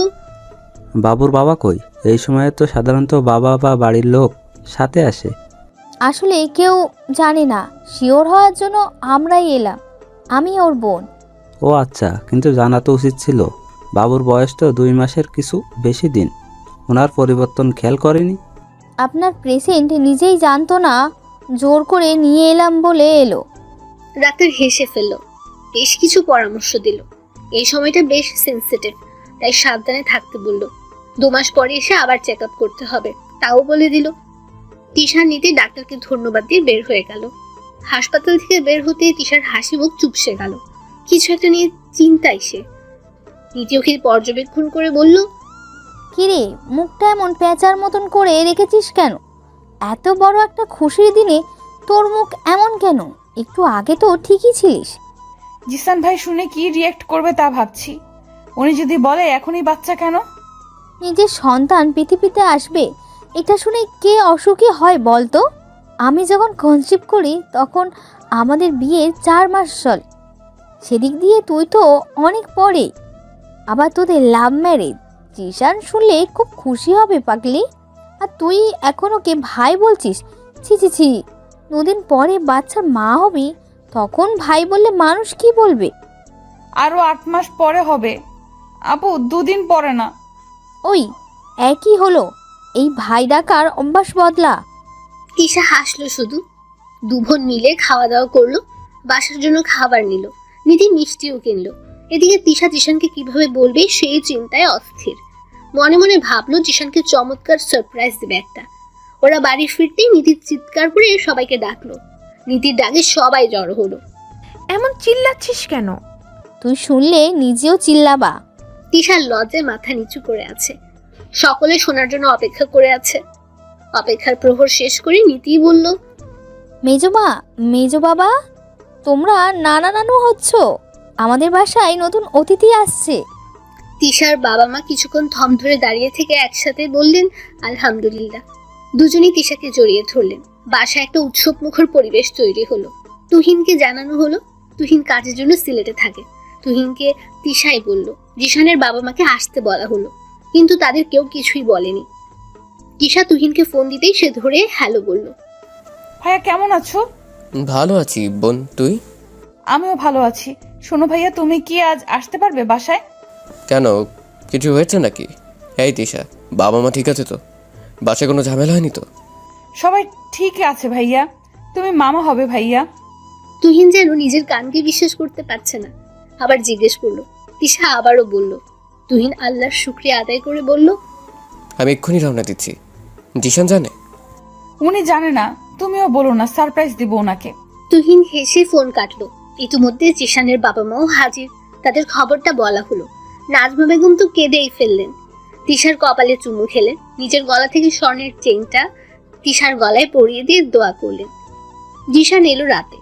বাবুর বাবা কই? এই সময়ে তো সাধারণত বাবা বা বাড়ির লোক সাথে আসে। আসলে কেউ জানে না, শিওর হওয়ার জন্য আমরাই এলাম। আমি ওর বোন। ও আচ্ছা, কিন্তু জানা তো উচিত ছিল। বাবুর বয়স তো 2 মাসের কিছু বেশি দিন, ওনার পরিবর্তন খেয়াল করেনি। আপনার পেশেন্ট নিজেই জানতো না, জোর করে নিয়ে এলাম বলে এলো। ডাক্তার হেসে ফেলল। বেশ কিছু পরামর্শ দিল। এই সময়টা বেশ সেন্সিটিভ, তাই সাবধানে থাকতে বলল। 2 মাস পরে এসে আবার চেক আপ করতে হবে, তাও বলে দিল। তিশা নীতি ডাক্তারকে ধন্যবাদ দিয়ে বের হয়ে গেল। হাসপাতাল থেকে বের হতে তিশার হাসি মুখ চুপসে গেল। কিছু একটা নিয়ে চিন্তায় সে। নীতি ওকে পর্যবেক্ষণ করে বলল, কিরে, মুখটা এমন পেঁচার মতন করে রেখেছিস কেন? এত বড় একটা খুশির দিনে তোর মুখ এমন কেন? একটু আগে তো ঠিকই ছিলিস। জিসান ভাই শুনে কি রিয়েক্ট করবে তা ভাবছি। উনি যদি বলে এখনই বাচ্চা কেন? নিজের সন্তান পৃথিবীতে আসবে, এটা শুনে কে অসুখী হয় বলতো? আমি যখন কনসিভ করি তখন আমাদের বিয়ের 4 মাস চলে। সেদিক দিয়ে তুই তো অনেক পরে। আবার তোদের লাভ ম্যারেজ, জিসান শুনলে খুব খুশি হবে পাগলি। আর তুই এখন ওকে ভাই বলছিস? ছি ছি ছি, 2 দিন পরে বাচ্চার মা হবি, তখন ভাই বললে মানুষ কি বলবে? আরো 8 মাস পরে হবে আপু, 2 দিন পরে না। ওই একই হলো, এই ভাই ডাকার অভ্যাস বদলা। তিশা হাসলো শুধু। 2 বোন মিলে খাওয়া দাওয়া করলো। বাসার জন্য খাবার নিল। নীতি মিষ্টিও কিনলো। এদিকে তিশা জিশানকে কিভাবে বলবে সেই চিন্তায় অস্থির। মনে মনে ভাবলো জিশানকে চমৎকার সারপ্রাইজ দেবে একটা। ওরা বাড়ি ফিরতেই নীতির চিৎকার করে সবাইকে ডাকলো। নীতির ডাকে সবাই জড়ো হলো। এমন চিল্লাচ্ছিস কেন? তুই শুনলে নিজেও চিল্লাবা। তিশার লজ্জায় মাথা নিচু করে আছে। সকলে শোনার জন্য অপেক্ষা করে আছে। অপেক্ষার প্রহর শেষ করে নীতি বলল, মেজমা, মেজো বাবা, তোমরা নানা নানু হচ্ছ। আমাদের বাসায় নতুন অতিথি আসছে। তিশার বাবা মা কিছুক্ষণ থম ধরে দাঁড়িয়ে থেকে একসাথে বললেন আলহামদুলিল্লাহ। দুজনেই তিশাকে জড়িয়ে ধরলেন। বাসায় একটা উৎসব মুখর পরিবেশ তৈরি হলো। তুহিনকে জানানো হলো তুহিন কাজের জন্য সিলেটে থাকে। তুহিনকে তিশাই বলল। জিশানের বাবা মাকে আসতে বলা হলো, কিন্তু তাদের কেউ কিছুই বলেনি। তিশা তুহিনকে ফোন দিতেই সে ধরে হ্যালো বলল। ভাইয়া কেমন আছো? ভালো আছি বোন, তুই? আমিও ভালো আছি। শোনো ভাইয়া, তুমি কি আজ আসতে পারবে বাসায়? কেন, কিছু হয়েছে নাকি? এই তিশা, বাবা মা ঠিক আছে তো? বাসায় কোনো ঝামেলা হয়নি তো? সবাই ঠিক আছে ভাইয়া। তুমি মামা হবে ভাইয়া। তুহিন যেন নিজের কানকে বিশ্বাস করতে পারছে না। আবার জিজ্ঞেস করলো। তিশা আবারও বলল। তুহিন আল্লাহর শুকরিয়া আদায় করে বলল, আমি এক্ষুনি রওনা দিচ্ছি। জিশান জানে? উনি জানে না, তুমিও বলো না, সারপ্রাইজ দিব ওনাকে। তুহিন হেসে ফোন কাটলো। ইতিমধ্যে জিশানের বাবা মাও হাজির। তাদের খবরটা বলা হলো। নাজমা বেগম তো কেঁদেই ফেললেন। তিশার কপালে চুমু খেলেন, নিজের গলা থেকে স্বর্ণের চেইনটা তিশার গলায় পরিয়ে দিয়ে দোয়া করলেন। জিশান এলো রাতে।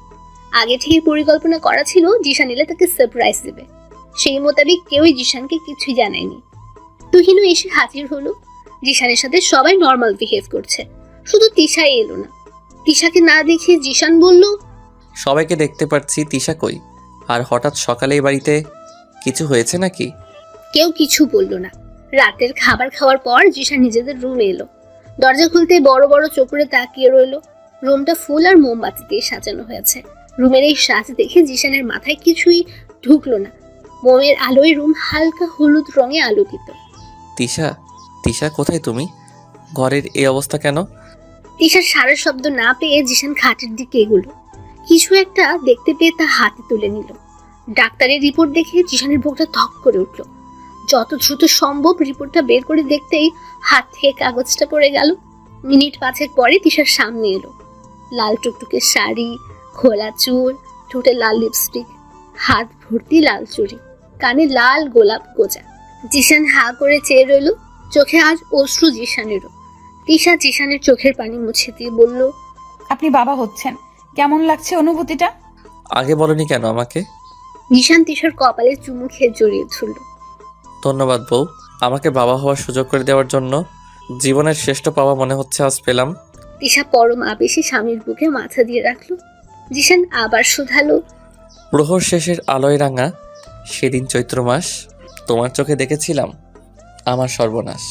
আগে থেকে পরিকল্পনা করা ছিল জিশান এলে তাকে সারপ্রাইজ দেবে। সেই মোতাবেক কেউই জিশানকে কিছুই জানায়নি। তুহিনও এসে হাজির হলো। জিশানের সাথে সবাই নর্মাল বিহেভ করছে, শুধু তিশাই এলো না। তিশাকে না দেখে জিশান বলল, সবাইকে দেখতে পাচ্ছি, তিশা কই? আর হঠাৎ সকালে এই বাড়িতে কিছু হয়েছে নাকি? কেউ কিছু বলল না। রাতের খাবার খাওয়ার পর জিশান নিজেদের রুমে এলো। দরজা খুলতে বড় বড় চোখ করে তাকিয়ে রইলো। রুমটা ফুল আর মোমবাতি দিয়ে সাজানো হয়েছে। রুমের এই সাজ দেখে জিশানের মাথায় কিছুই ঢুকলো না। মোমের আলোয় রুম হালকা হলুদ রঙে আলোকিত। তিশা, তিশা কোথায় তুমি? ঘরের এই অবস্থা কেন? তিশার সারা শব্দ না পেয়ে জিশান খাটের দিকে এগুলো। কিছু একটা দেখতে পেয়ে তা হাতে তুলে নিল। ডাক্তারের রিপোর্ট দেখে জিশানের বুকটা ধক করে উঠল। যত দ্রুত সম্ভব রিপোর্টটা বের করে দেখতেই হাত থেকে কাগজটা পড়ে গেল। মিনিট 5 পরে তিশার সামনে এলো। লাল টুকটুকে শাড়ি, খোলা চুল, ঠোঁটে লাল লিপস্টিক, হাত ভর্তি লাল চুড়ি, কানে লাল গোলাপ গোজা। জিশান হা করে চেয়ে রইল। চোখে আজ অশ্রু জিশানেরও। তিশা জিশানের চোখের পানি মুছে দিয়ে বলল, আপনি বাবা হচ্ছেন, কেমন লাগছে অনুভূতিটা? আগে বলনি কেন আমাকে? জিশান তিশার কপালে চুমু খেয়ে জড়িয়ে ধরল। ধন্যবাদ বউ, আমাকে বাবা হওয়ার সুযোগ করে দেওয়ার জন্য। জীবনের শ্রেষ্ঠ পাওয়া মনে হচ্ছে আজ পেলাম। তিশা পরম আবেশে স্বামীর বুকে মাথা দিয়ে রাখলো। জিশান আবার শুধালো, প্রহর শেষের আলোয় রাঙা সেদিন চৈত্র মাস, তোমার চোখে দেখেছিলাম আমার সর্বনাশ।